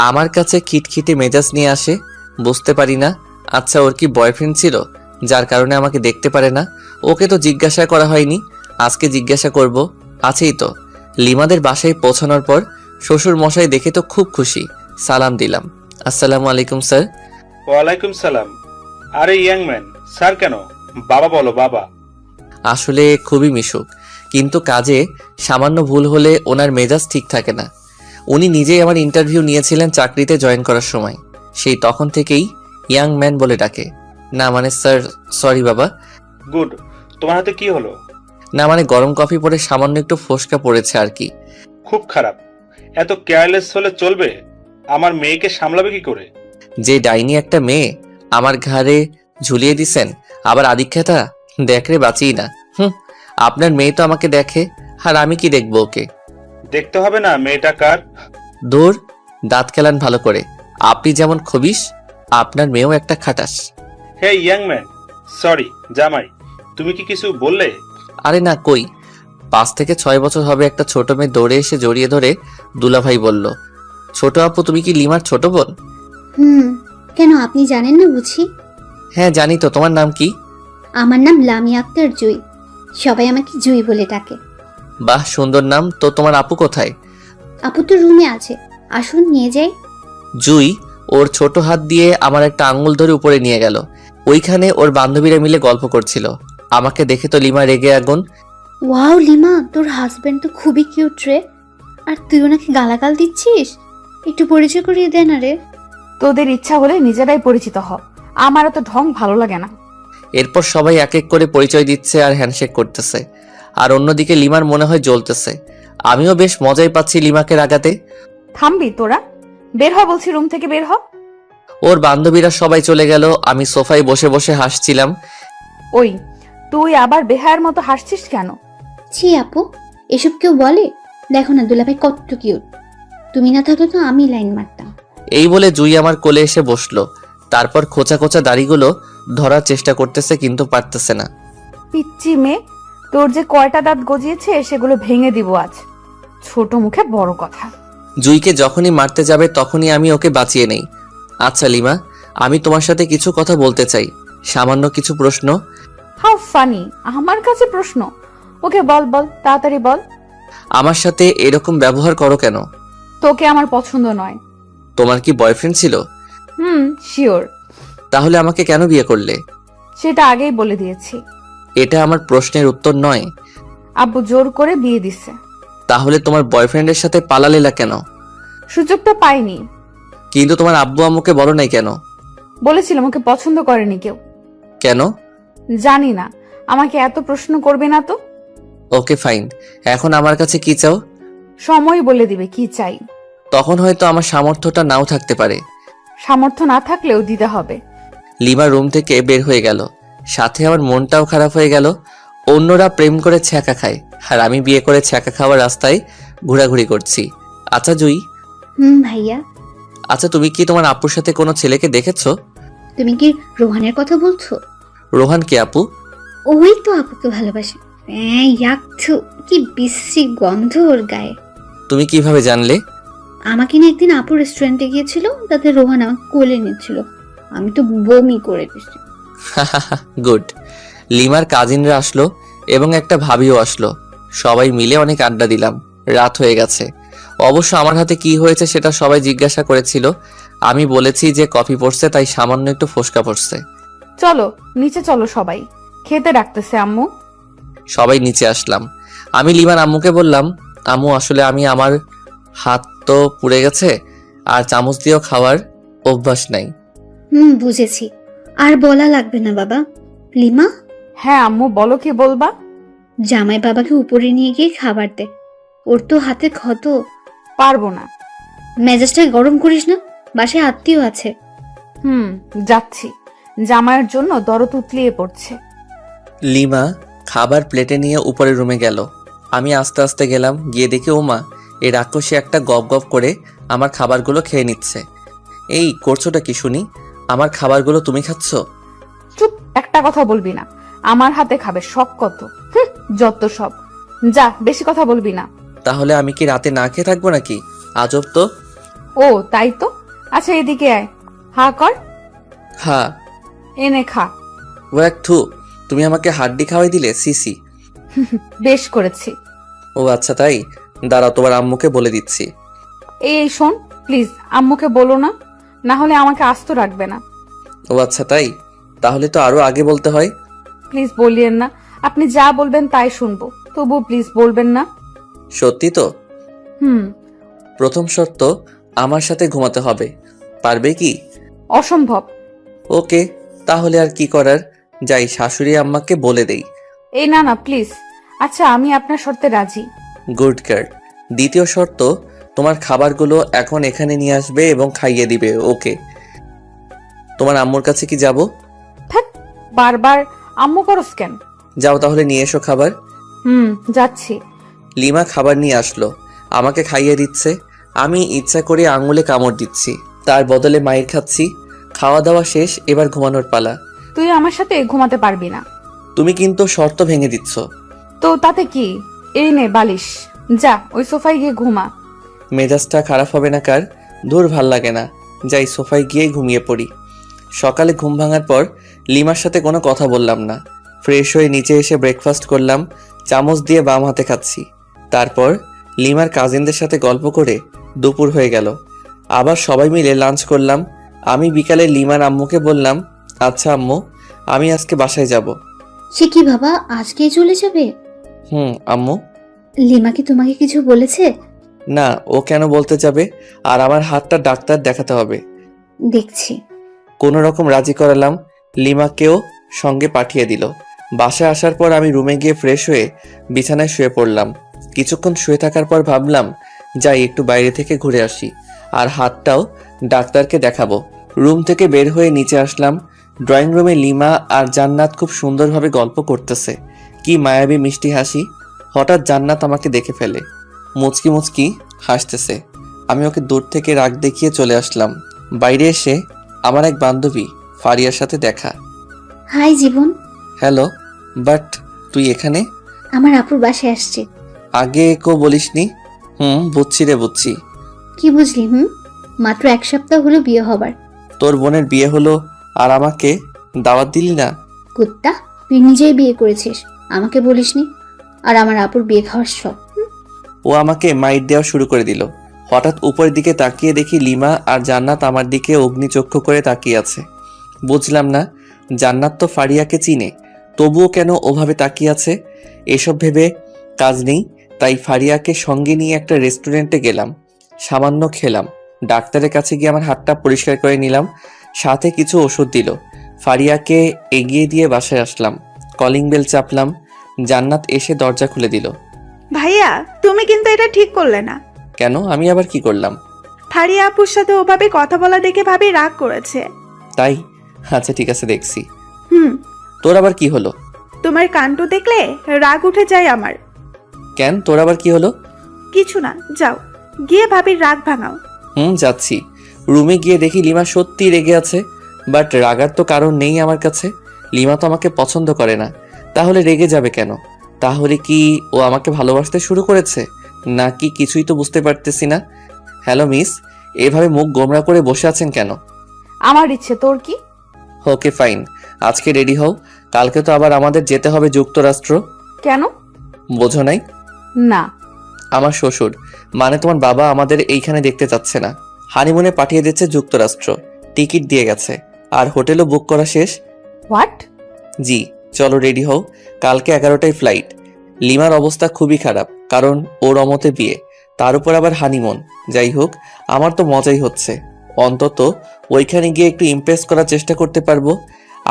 আমার কাছে খিটখিটে মেজাজ নিয়ে আসে। বুঝতে পারি না, আচ্ছা ওর কি বয়ফ্রেন্ড ছিল যার কারণে আমাকে দেখতে পারে না? ওকে তো জিজ্ঞাসা করা হয়নি, আজকে জিজ্ঞাসা করব। আছেই তো। লিমাদের বাসায় পৌঁছানোর পর শ্বশুর মশাই দেখে তো খুব খুশি। সালাম দিলাম। আসসালামু আলাইকুম স্যার। ওয়ালাইকুম সালাম। আরে ইয়াং ম্যান, স্যার কেন? বাবা বলো, বাবা। আসলে খুবই মিশুক, কিন্তু কাজে সামান্য ভুল হলে ওনার মেজাজ ঠিক থাকে না। উনি নিজেই আমার ইন্টারভিউ নিয়েছিলেন চাকরিতে জয়েন করার সময়। সেই তখন থেকেই ইয়াং ম্যান বলে ডাকে। না মানে স্যার, সরি বাবা। গুড। তোমার হাতে কি হলো? না মানে গরম কফি পরে সামান্য একটু ফোসকা পড়েছে আর কি। খুব খারাপ। এত কেয়ারলেস হলে চলবে? আমার মেয়েকে সামলাবে কি করে? যে ডাইনি একটা মেয়ে আমার ঘাড়ে ঝুলিয়ে দিছেন, আবার আদিক্ষেতা। দেখরে বাঁচিই না। আপনার মেয়ে তো আমাকে দেখে, আর আমি কি দেখবো ওকে? দেখতে হবে না মেয়েটা কার। দূর, দাঁত খেলান ভালো করে। আপনি যেমন খবিস, আপনার মেয়েও একটা খাটাস। হে ইয়াং ম্যান, সরি জামাই, তুমি কি কিছু বললে? আরে না, কই। 5 থেকে 6 বছর হবে একটা ছোট মেয়ে দৌড়ে এসে জড়িয়ে ধরে দুলাভাই বলল, ছোট আপু তুমি কি লিমার ছোট বোন? কেন আপনি জানেন না বুঝি? হ্যাঁ জানি তো, তোমার নাম কি? আমার নাম লামিয়া আক্তার জুই, সবাই আমাকে জুই বলে ডাকে। বাহ, সুন্দর নাম তো। তোমার আপু কোথায়? আপু তো রুমে আছে, আসুন নিয়ে যাই। জুই ওর ছোট হাত দিয়ে আমার একটা আঙ্গুল ধরে উপরে নিয়ে গেল। ওইখানে ওর বান্ধবীরা মিলে গল্প করছিল। আমাকে দেখে তো লিমা রেগে আগুন। ওয়াও লিমা, তোর হাজবেন্ড তো খুবই কিউট রে, আর তুই ওনাকে গালাগাল দিচ্ছিস? একটু পরিচয় করিয়ে দে না রে। তোদের ইচ্ছা হলে নিজেরাই পরিচিত হ, আমার তো ঢং ভালো লাগে না। এরপর সবাই এক এক করে পরিচয় দিচ্ছে আর হ্যান্ডশেক করতেছে, আর অন্যদিকে লিমার মনে হয় জ্বলতেছে। আমিও বেশ মজাই পাচ্ছি লিমাকে রাগাতে। থামবি তোরা? বের হ বলছি, রুম থেকে বের হ। ওর বান্ধবীরা সবাই চলে গেল, আমি সোফায় বসে বসে হাসছিলাম। ওই, তুই আবার বেহায়ার মতো হাসছিস কেন? ছি আপু, এসব কেউ বলে? দেখো না দুলাভাই কত কিউট, তুমি না থাকলে তো আমি লাইন মারতাম। এই বলে জুই আমার কোলে এসে বসলো। তারপর খোঁচা খোঁচা দাড়িগুলো ধরার চেষ্টা করতেছে, কিন্তু পারতেছে না। পিচ্চি মেয়ে, তোর যে কয়টা দাঁত গজিয়েছে সেগুলো ভেঙে দিব আজ। ছোট মুখে বড় কথা। জুইকে যখনই মারতে যাবে তখনই আমি ওকে বাঁচিয়ে নেই। আচ্ছা লিমা, আমি তোমার সাথে কিছু কথা বলতে চাই, সামান্য কিছু প্রশ্ন। হাউ ফানি, আমার কাছে প্রশ্ন? ওকে বল বল, তাড়াতাড়ি বল। আমার সাথে এরকম ব্যবহার করো কেন? তোকে আমার পছন্দ নয়। তোমার কি বয়ফ্রেন্ড ছিল? শিওর। তাহলে আমাকে কেন বিয়ে করলে? সেটা আগেই বলে দিয়েছি। এটা আমার প্রশ্নের উত্তর নয়। আব্বু জোর করে বিয়ে দিছে। তাহলে তোমার বয়ফ্রেন্ডের সাথে পালালেলা কেন? সুযোগটা পাইনি। কিন্তু তোমার আব্বু আম্মুকে বলো নাই কেন? বলেছিলাম ওকে পছন্দ করেনি কেউ। কেন? জানি না, আমাকে এত প্রশ্ন করবে না তো। ওকে ফাইন, এখন আমার কাছে কি চাও? সময় বলে দিবে কি চাই। তখন হয়তো আমার সামর্থ্যটা নাও থাকতে পারে। সামর্থ্য না থাকলেও দিতে হবে। লিমা রুম থেকে বের হয়ে গেল, সাথে আমার মনটাও খারাপ হয়ে গেল। অন্যরা প্রেম করে ছ্যাঁকা খায়, আর আমি বিয়ে করে ছ্যাঁকা খাওয়ার রাস্তায় ঘোরাঘুরি করছি। আচ্ছা জুই, ভাইয়া, আচ্ছা তুমি কি তোমার আপুর সাথে কোনো ছেলেকে দেখেছো? তুমি কি রোহানের কথা বলছো? রোহান কে আপু? ওই তো আপুকে ভালোবাসে। ইয়াকছু, কি বিশ্রী গন্ধ ওর গায়ে। তুমি কিভাবে জানলে? আমাকে নিয়ে একদিন আপু রেস্টুরেন্টে গিয়েছিল, তাতে রোহান আমাকে কোলে নিচ্ছিল, আমি তো বমি করে দিচ্ছি। গুড। লিমার কাজিনরা আসলো এবং একটা ভাবিও আসলো। সবাই মিলে অনেক আড্ডা দিলাম। রাত হয়ে গেছে। অবশ্য আমার হাতে কি হয়েছে সেটা সবাই জিজ্ঞাসা করেছিল। আমি বলেছি যে কফি পড়ছে, তাই সামান্য একটু ফোসকা পড়ছে। চলো নিচে চলো, সবাই খেতে ডাকতেছে আম্মু। সবাই নিচে আসলাম। আমি লিমার আম্মুকে বললাম, আম্মু আসলে আমার হাত তো পুড়ে গেছে, আর চামচ দিয়েও খাওয়ার অভ্যাস নাই। বুঝেছি, আর বলা লাগবে না বাবা। লিমা, হ্যাঁ আম্মু, বলো কি বলবা? জামাই বাবাকে উপরে নিয়ে গিয়ে খাবার দে, ওর তো হাতে ক্ষত। পারবো না। মেজাজটা গরম করিস না, বাসায় আত্মীয় আছে। যাচ্ছি। জামাইয়ের জন্য দরদ উতলিয়ে পড়ছে। লিমা খাবার প্লেটে নিয়ে উপরের রুমে গেল। আমি আস্তে আস্তে গেলাম, গিয়ে দেখি ওমা, এই রাক্ষসী একটা গপ গপ করে আমার খাবারগুলো খেয়ে নিচ্ছে। এই করছোটা কি শুনি? আমার খাবারগুলো তুমি খাচ্ছ? চুপ, একটা কথা বলবি না। আমার হাতে খাবে, শখ কত। যত সব। যা, বেশি কথা বলবি না। তাহলে আমি কি রাতে না খেয়ে থাকবো নাকি? আজব তো। ও তাই তো। আচ্ছা এদিকে আয়, হা কর। হ্যাঁ। এনে খা। ও এক থু, তুমি আমাকে হাড্ডি খাওয়াই দিলে, সিসি। বেশ করেছি। ও আচ্ছা তাই, দাঁড়াও তোমার আম্মুকে বলে দিচ্ছি। এই শোন, প্লিজ আম্মুকে বলো না, না হলে আমাকে আস্ত রাখবে না। ও আচ্ছা তাই, তাহলে তো আরো আগে বলতে হয়। প্লিজ বলিয়েন না, আপনি যা বলবেন তাই শুনবো, তবু প্লিজ বলবেন না। সত্যি তো? হুম। প্রথম শর্ত, আমার সাথে ঘুমাতে হবে। পারবে কি? অসম্ভব। ওকে, তাহলে আর কি করার, যাই শাশুড়ি আম্মাকে বলে দেই। এই না না প্লিজ। আচ্ছা আমি আপনার শর্তে রাজি। Good girl. দ্বিতীয় শর্ত, তোমার খাবারগুলো এখন এখানে নিয়ে আসবে এবং খাইয়ে দিবে। ওকে। তোমার আম্মুর কাছে কি যাব? থাক, বারবার আম্মু করস কেন? যাও তাহলে নিয়ে এসো খাবার। যাচ্ছি। লিমা খাবার নিয়ে আসলো, আমাকে খাইয়ে দিচ্ছে। আমি ইচ্ছা করে আঙুলে কামড় দিচ্ছি, তার বদলে মায়ের খাচ্ছি। খাওয়া দাওয়া শেষ, এবার ঘুমানোর পালা। তুই আমার সাথে ঘুমাতে পারবি না। তুমি কিন্তু শর্ত ভেঙে দিচ্ছ। তো তাতে কি, এই নে বালিশ, যা ওই সোফায় গিয়ে ঘুমা। মেজাজটা খারাপ হবে না কার? দূর ভাল লাগে না, যাই সোফায় গিয়ে ঘুমিয়ে পড়ি। সকালে ঘুম ভাঙার পর লিমার সাথে কোনো কথা বললাম না। ফ্রেশ হয়ে নিচে এসে ব্রেকফাস্ট করলাম, চামচ দিয়ে বাম হাতে খাচ্ছি। তারপর লিমার কাজিনদের সাথে গল্প করে দুপুর হয়ে গেল। আবার সবাই মিলে লাঞ্চ করলাম। আমি বিকালে লিমার আম্মুকে বললাম, আচ্ছা আম্মু, আমি আজকে বাসায় যাব। সে কি বাবা, আজকেই চলে যাবে? আম্মু। লিমা কি তোমাকে কিছু বলেছে? না, ও কেন বলতে যাবে? আর আমার হাতটা ডাক্তার দেখাতে হবে। দেখছি। কোনো রকম রাজি করালাম, লিমাকেও সঙ্গে পাঠিয়ে দিল। বাসায় আসার পর আমি রুমে গিয়ে ফ্রেশ হয়ে বিছানায় শুয়ে পড়লাম। কিছুক্ষণ শুয়ে থাকার পর ভাবলাম, যাই একটু বাইরে থেকে ঘুরে আসি, আর হাতটাও ডাক্তারকে দেখাবো। রুম থেকে বের হয়ে নিচে আসলাম। ড্রয়িং রুমে লিমা আর জান্নাত খুব সুন্দরভাবে গল্প করতেছে। কি মায়াবী মিষ্টি হাসি। হঠাৎ জান্নাত আমাকে দেখে ফেলে, মুচকি মুচকি হাসতেছে। আমি ওকে দূর থেকে রাগ দেখিয়ে চলে আসলাম। বাইরে এসে আমার এক বান্ধবী ফারিয়ার সাথে দেখা। High Jibon. হ্যালো, বাট তুই এখানে? আমার আপুর বাসায় আসছে। আগে বলিসনি। বুঝছি রে, বুঝছি। কি বুঝলি? মাত্র 1 সপ্তাহ হলো বিয়ে হবার। তোর বোনের বিয়ে হলো আর আমাকে দাওয়াত দিলি না? কুত্তা, তুই নিজেই বিয়ে করেছিস, আমাকে বলিসনি। আর আমার আপুর বিয়ে খাওয়ার শখ। ও আমাকে মাইট দেওয়া শুরু করে দিল। হঠাৎ উপরের দিকে তাকিয়ে দেখি লিমা আর জান্নাত আমার দিকে অগ্নিচক্ষু করে তাকিয়ে আছে। বুঝলাম না, জান্নাত তো ফারিয়াকে চিনে, তবুও কেন ওভাবে তাকিয়ে আছে। এসব ভেবে কাজ নেই, তাই ফারিয়াকে সঙ্গে নিয়ে একটা রেস্টুরেন্টে গেলাম। সামান্য খেলাম, ডাক্তারের কাছে গিয়ে আমার হাতটা পরিষ্কার করে নিলাম, সাথে কিছু ওষুধ দিল। ফারিয়াকে এগিয়ে দিয়ে বাসায় আসলাম, কলিং বেল চাপলাম। জান্নাত এসে দরজা খুলে দিল। ভাইয়া, তুমি কিন্তু এটা ঠিক করলে না। কেন? আমি আবার কি করলাম? ফারিয়া আপুর সাথে ওভাবে কথা বলা দেখে ভাবি রাগ করেছে। তাই? আচ্ছা ঠিক আছে, দেখছি। হুম। তোর আবার কি হলো? তোমার কাণ্ড দেখলে রাগ উঠে যায় আমার। কেন, তোর আবার কি হলো? কিছু না, যাও গিয়ে ভাবির রাগ ভাঙাও। যাচ্ছি। রুমে গিয়ে দেখি লিমা সত্যি রেগে আছে, বাট রাগার তো কারণ নেই আমার কাছে। লিমা তো আমাকে পছন্দ করে না, তাহলে রেগে যাবে কেন? তাহলে কি ও আমাকে ভালোবাসতে শুরু করেছে, নাকি কিছুই তো বুঝতে পারতেছি না। হ্যালো মিস, এভাবে মুখ গোমরা করে বসে আছেন কেন? আমার ইচ্ছে, তোর কি? ওকে ফাইন, আজকে রেডি হও, কালকে তো আবার আমাদের যেতে হবে যুক্তরাষ্ট্র। কেন? বোঝো নাই? না। আমার শ্বশুর, মানে তোমার বাবা, আমাদের এইখানে দেখতে চাচ্ছে না। হানিমুনে পাঠিয়ে দিচ্ছে যুক্তরাষ্ট্র, টিকিট দিয়ে গেছে, আর হোটেলও বুক করা শেষ। হোয়াট? জি, চলো রেডি হও, কালকে 11টায় ফ্লাইট। লিমার অবস্থা খুবই খারাপ, কারণ ওর অমতে বিয়ে, তার উপর আবার হানিমুন। যাই হোক, আমার তো মজাই হচ্ছে, অন্তত ওইখানে গিয়ে একটু ইমপ্রেস করার চেষ্টা করতে পারবো।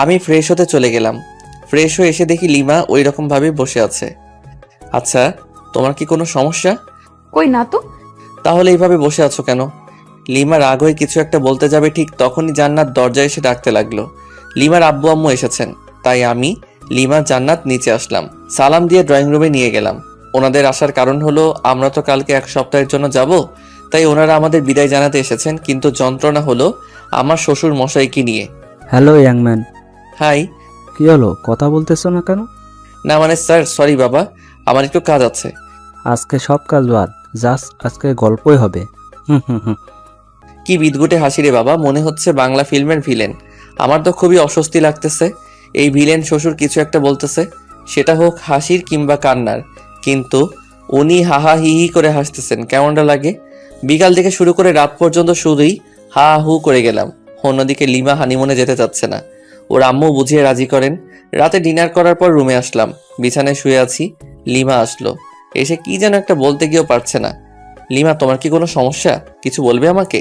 আমি ফ্রেশ হতে চলে গেলাম। ফ্রেশ হয়ে এসে দেখি লিমা ওই রকম ভাবে বসে আছে। আচ্ছা, তোমার কি কোনো সমস্যা? কই না তো। তাহলে এইভাবে বসে আছো কেন? লিমা রাগ হয়ে কিছু একটা বলতে যাবে, ঠিক তখনই জান্নাত দরজায় এসে ডাকতে লাগলো। লিমার আব্বু আম্মু এসেছেন, তাই আমি, লিমা, জান্নাত নিচে আসলাম। সালাম দিয়ে ড্রয়িং রুমে নিয়ে গেলাম। ওনাদের আসার কারণ হলো আমরা তো কালকে 1 সপ্তাহের জন্য যাব, তাই ওনারা আমাদের বিদায় জানাতে এসেছেন। কিন্তু যন্ত্রণা হলো আমার শ্বশুর মশাইকে নিয়ে। হ্যালো ইয়াংম্যান। হাই। কি হলো, কথা বলতেছো না কেন? না মানে স্যার, সরি বাবা, আমার একটু কাজ আছে। আজকে সব কাজ বাদ, জাস্ট আজকে গল্পই হবে। হুম হুম হুম। কি বিদঘুটে হাসি রে বাবা, মনে হচ্ছে বাংলা ফিল্মের ভিলেন। আমার তো খুবই অস্বস্তি লাগতেছে। এই ভিলেন শ্বশুর কিছু একটা বলতেছে, সেটা হোক হাসির কিংবা কান্নার, কিন্তু উনি হাহা হি হি করে হাসতেছেন, কেমনটা লাগে? বিকাল থেকে শুরু করে রাত পর্যন্ত শুধুই হা হু করে গেলাম। অন্যদিকে লিমা হানিমুনে যেতে চাচ্ছে না, ওর আম্মু বুঝিয়ে রাজি করেন। রাতে ডিনার করার পর রুমে আসলাম, বিছানায় শুয়ে আছি। লিমা আসলো, এসে কি যেন একটা বলতে গিয়েও পারছে না। লিমা, তোমার কি কোনো সমস্যা? কিছু বলবে আমাকে?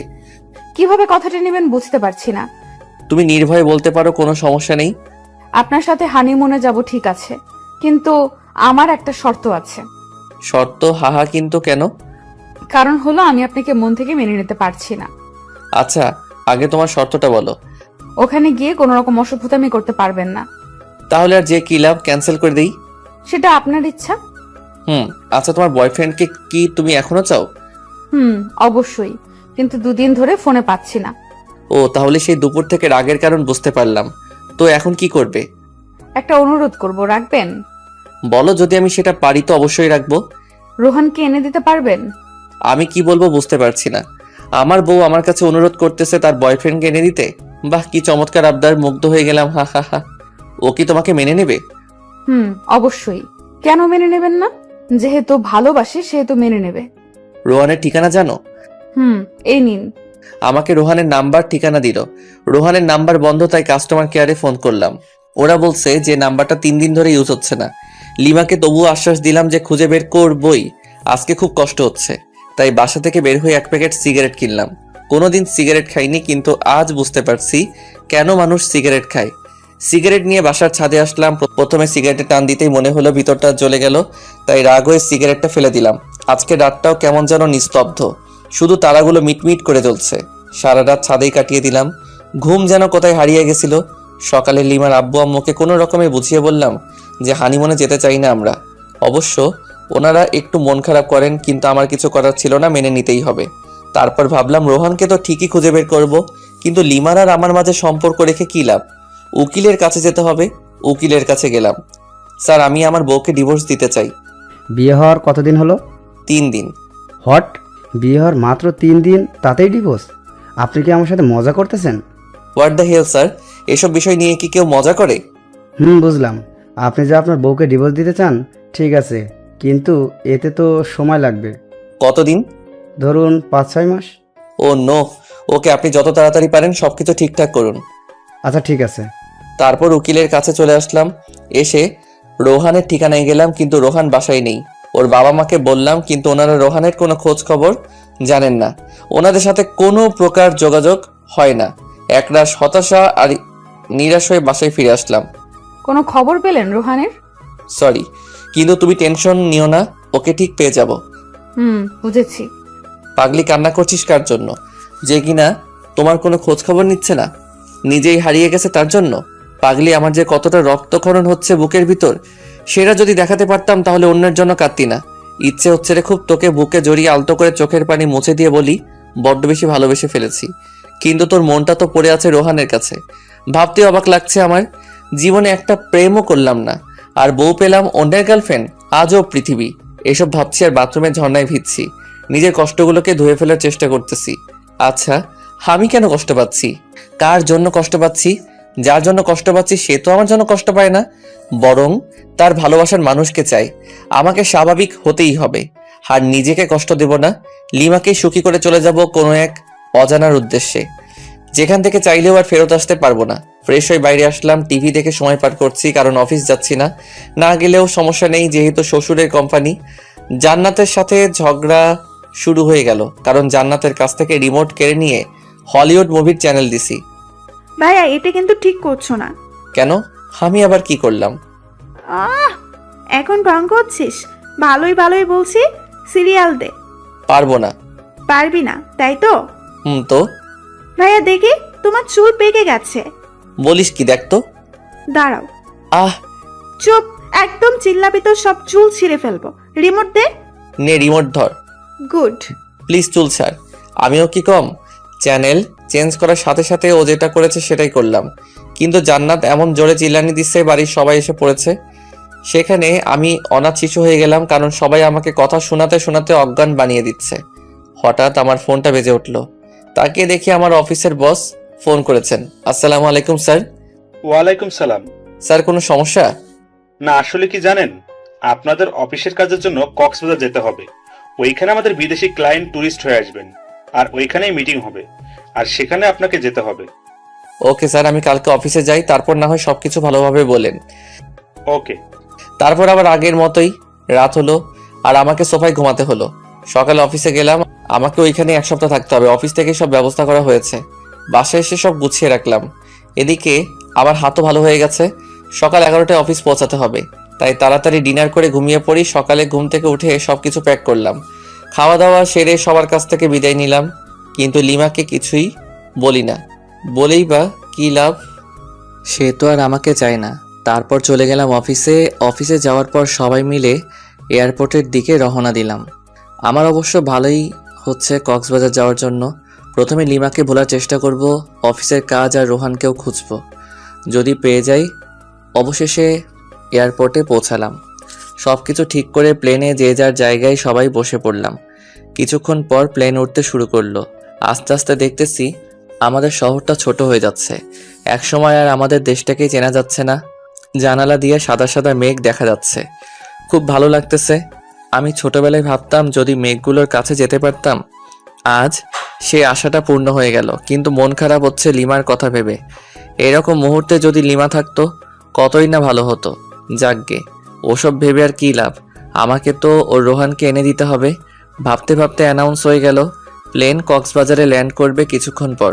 কিভাবে কথাটা নেবেন বুঝতে পারছি না। তুমি নির্ভয়ে বলতে পারো, কোনো সমস্যা নেই। আপনার সাথে হানিমুনে যাব ঠিক আছে, কিন্তু আমার একটা শর্ত আছে। শর্ত? হাহা, কিন্তু কেন? কারণ হলো আমি আপনাকে মন থেকে মেনে নিতে পারছি না। আচ্ছা, আগে তোমার শর্তটা বলো। ওখানে গিয়ে কোনো রকম অসভ্যতামি করতে পারবেন না। তাহলে আর যে কি লাভ, ক্যান্সেল করে দেই। সেটা আপনার ইচ্ছা। আচ্ছা, তোমার বয়ফ্রেন্ডকে কি তুমি এখনো চাও? অবশ্যই, কিন্তু 2 দিন ধরে ফোনে পাচ্ছি না। ও, তাহলে সেই দুপুর থেকে রাগের কারণ বুঝতে পারলাম। তো এখন কি করবে? একটা অনুরোধ করব, রাখবেন? বলো, যদি আমি সেটা পারি তো অবশ্যই রাখবো। রোহানকে এনে দিতে পারবেন? আমি কি বলবো বুঝতে পারছি না। আমার বউ আমার কাছে অনুরোধ করতেছে তার বয়ফ্রেন্ডকে এনে দিতে। বাহ, কি চমৎকার আবদার, মুগ্ধ হয়ে গেলাম। হা হা হা। ও কি তোমাকে মেনে নেবে? অবশ্যই। কেন মেনে নেবেন না? যেহেতু ভালোবাসে সেহেতু মেনে নেবে। রোহানের ঠিকানা জানো? এই নিন। আমাকে রোহানের নাম্বার ঠিকানা দিল। রোহানের নাম্বার বন্ধ, তাই কাস্টমার কেয়ারে ফোন করলাম। ওরা বলছে যে নাম্বারটা 3 দিন ধরে ইউজ হচ্ছে না। লিমাকে তবুও আশ্বাস দিলাম যে খুঁজে বের করবই। আজকে খুব কষ্ট হচ্ছে, তাই বাসা থেকে বের হয়ে 1 প্যাকেট সিগারেট কিনলাম। কোনোদিন সিগারেট খাইনি, কিন্তু আজ বুঝতে পারছি কেন মানুষ সিগারেট খায়। সিগারেট নিয়ে বাসার ছাদে আসলাম। প্রথমে সিগারেটে টান দিতেই মনে হলো ভিতরটা জ্বলে গেল, তাই রাগ হয়ে সিগারেটটা ফেলে দিলাম। আজকে রাতটাও কেমন যেন নিস্তব্ধ, শুধু তারাগুলো মিটমিট করে জ্বলছে। সারা রাত ছাদেই কাটিয়ে দিলাম, ঘুম যেন কোথায় হারিয়ে গেছিল। সকালে লিমার আব্বু আম্মুকে কোনো রকমে বুঝিয়ে বললাম যে হানিমুনে যেতে চাই না আমরা। অবশ্য ওনারা একটু মন খারাপ করেন, কিন্তু আমার কিছু করার ছিল না, মেনে নিতেই হবে। তারপর ভাবলাম রোহানকে তো ঠিকই খুঁজে বের করব, কিন্তু লিমার আর আমার মাঝে সম্পর্ক রেখে কি লাভ? উকিলের কাছে যেতে হবে। উকিলের কাছে গেলাম। স্যার, আমি আমার বউকে ডিভোর্স দিতে চাই। বিয়ে হওয়ার কতদিন হলো? 3 দিন। হট, বিয়ে হওয়ার মাত্র 3 দিন তাতেই ডিভোর্স? আপনি কি আমার সাথে মজা করতেছেন? হোয়াট দ্য হেল স্যার, এসব বিষয় নিয়ে কি কেউ মজা করে? বুঝলাম। আপনি যে আপনার বউকে ডিভোর্স দিতে চান ঠিক আছে, কিন্তু এতে তো সময় লাগবে। কতদিন? ধরুন 5-6 মাস। ও নো, ওকে আপনি যত তাড়াতাড়ি পারেন সবকিছু ঠিকঠাক করুন। আচ্ছা ঠিক আছে। তারপর উকিলের কাছে চলে আসলাম। এসে রোহানের ঠিকানায় গেলাম, কিন্তু রোহান বাসায় নেই। ওর বাবা মাকে বললাম, কিন্তু ওনারা রোহানের কোনো খোঁজ খবর জানেন না। ওনাদের সাথে কোনো প্রকার যোগাযোগ হয় না। একরাশ হতাশা আর নিরাশ হয়ে বাসায় ফিরে আসলাম। কোনো খবর পেলেন রোহানের? সরি, কিন্তু তুমি টেনশন নিও না, ওকে ঠিক পেয়ে যাব। বুঝেছি। পাগলি, কান্না করছিস কার জন্য? যে কিনা তোমার কোনো খোঁজ খবর নিচ্ছে না, নিজেই হারিয়ে গেছে তার জন্য? পাগলি, আমার যে কতটা রক্তক্ষরণ হচ্ছে বুকের ভিতর, সেটা যদি দেখাতে পারতাম তাহলে অন্যের জন্য কাঁদতি না। ইচ্ছে হচ্ছে রে খুব তোকে বুকে জড়িয়ে আলতো করে চোখের পানি মুছে দিয়ে বলি, বড্ড বেশি ভালোবেসে ফেলেছি। কিন্তু তোর মনটা তো পড়ে আছে রোহানের কাছে। ভাবতে অবাক লাগছে আমার, জীবনে একটা প্রেমও করলাম না, আর বউ পেলাম অন্যের গার্লফ্রেন্ড। আজব পৃথিবী। এসব ভাবছি আর বাথরুমে ঝর্ণায় ভিজছি। নিজের কষ্টগুলোকে ধুয়ে ফেলার চেষ্টা করতেছি। আচ্ছা, আমি কেন কষ্ট পাচ্ছি? কার জন্য কষ্ট পাচ্ছি? যার জন্য কষ্ট পাচ্ছি সে তো আমার জন্য কষ্ট পায় না, বরং তার ভালোবাসার মানুষকে চাই। আমাকে স্বাভাবিক হতেই হবে, আর নিজেকে কষ্ট দেব না। লিমাকে সুখী করে চলে যাব কোনো এক অজানার উদ্দেশ্যে, যেখান থেকে চাইলেও আর ফেরত আসতে পারবো না। ফ্রেশ হয়ে বাইরে আসলাম, টিভি দেখে সময় পার করছি, কারণ অফিস যাচ্ছি না। না গেলেও সমস্যা নেই, যেহেতু শ্বশুরের কোম্পানি। জান্নাতের সাথে ঝগড়া শুরু হয়ে গেল, কারণ জান্নাতের কাছ থেকে রিমোট কেড়ে নিয়ে হলিউড মুভির চ্যানেল দিছি। ভাইয়া এটা কিন্তু ঠিক করছো না। কেন? আমি আবার কি করলাম? আহ এখন ঢং করছিস? ভালোই ভালোই বলছি, সিরিয়াল দে। পারবো না। পারবি না তাই তো? তো ভাইয়া দেখি তোমার চুল পেকে গেছে। বলিস কি? দেখ তো। দাঁড়াও। আহ, চুপ, একদম চিল্লাবি তো সব চুল ছিঁড়ে ফেলবো। রিমোট দে। নে রিমোট ধর। গুড। প্লিজ চুল ছাড়। আমিও কি কম? চ্যানেল চেঞ্জ করার সাথে সাথে ও যেটা করেছে সেটাই করলাম, কিন্তু জান্নাত এমন জোরে চিল্লানি দিচ্ছে বাড়ির সবাই এসে পড়েছে। সেখানে আমি অনাথ শিশু হয়ে গেলাম, কারণ সবাই আমাকে কথা শোনাতে শোনাতে অজ্ঞান বানিয়ে দিচ্ছে। হঠাৎ আমার ফোনটা বেজে উঠলো। তাকে দেখি আমার অফিসের বস ফোন করেছেন। আসসালামু আলাইকুম স্যার। ওয়ালাইকুম সালাম। স্যার, কোনো সমস্যা? না, আসলে কি জানেন, আপনাদের অফিসের কাজের জন্য কক্সবাজার যেতে হবে। ওইখানে আমাদের বিদেশি ক্লায়েন্ট ট্যুরিস্ট হয়ে আসবেন, আর ওইখানেই মিটিং হবে, আর সেখানে আপনাকে যেতে হবে। ওকে স্যার, আমি কালকে অফিসে যাই, তারপর না হয় সবকিছু ভালোভাবে বলেন। ওকে। তারপর আবার আগের মতোই রাত হলো, আর আমাকে সোফায় ঘুমাতে হলো। সকালে অফিসে গেলাম, আমাকে ওইখানে 1 সপ্তাহ থাকতে হবে। অফিস থেকে সব ব্যবস্থা করা হয়েছে, বাসায় এসে সব গুছিয়ে রাখলাম। এদিকে আমার হাতও ভালো হয়ে গেছে। সকাল 11টায় অফিস পৌঁছাতে হবে, তাই তাড়াতাড়ি ডিনার করে ঘুমিয়ে পড়ি। সকালে ঘুম থেকে উঠে সবকিছু প্যাক করলাম, খাওয়া দাওয়া সেরে সবার কাছ থেকে বিদায় নিলাম। কিন্তু লিমাকে কিছুই বলি না, বলেই বা কি লাভ? সে তো আর আমাকে চায় না। তারপর চলে গেলাম অফিসে। অফিসে যাওয়ার পর সবাই মিলে এয়ারপোর্টের দিকে রওনা দিলাম। আমার অবশ্য ভালোই হচ্ছে কক্সবাজার যাওয়ার জন্য। প্রথমে লিমাকে ভোলার চেষ্টা করব, অফিসের কাজ আর রোহানকেও খুঁজব, যদি পেয়ে যাই। অবশেষে এয়ারপোর্টে পৌঁছালাম। সব কিছু ঠিক করে প্লেনে যে যার জায়গায় সবাই বসে পড়লাম। কিছুক্ষণ পর প্লেন উঠতে শুরু করলো। আস্তে আস্তে দেখতেছি আমাদের শহরটা ছোট হয়ে যাচ্ছে। একসময় আর আমাদের দেশটাকেই চেনা যাচ্ছে না। জানালা দিয়ে সাদা সাদা মেঘ দেখা যাচ্ছে, খুব ভালো লাগতেছে। আমি ছোটবেলায় ভাবতাম যদি মেঘগুলোর কাছে যেতে পারতাম। আজ সে আশাটা পূর্ণ হয়ে গেল, কিন্তু মন খারাপ হচ্ছে লিমার কথা ভেবে। এরকম মুহূর্তে যদি লিমা থাকতো কতই না ভালো হতো। যাকগে, ওসব ভেবে আর কি লাভ, আমাকে তো ওর রোহানকে এনে দিতে হবে। ভাবতে ভাবতে অ্যানাউন্স হয়ে গেল প্লেন কক্সবাজারে ল্যান্ড করবে কিছুক্ষণ পর।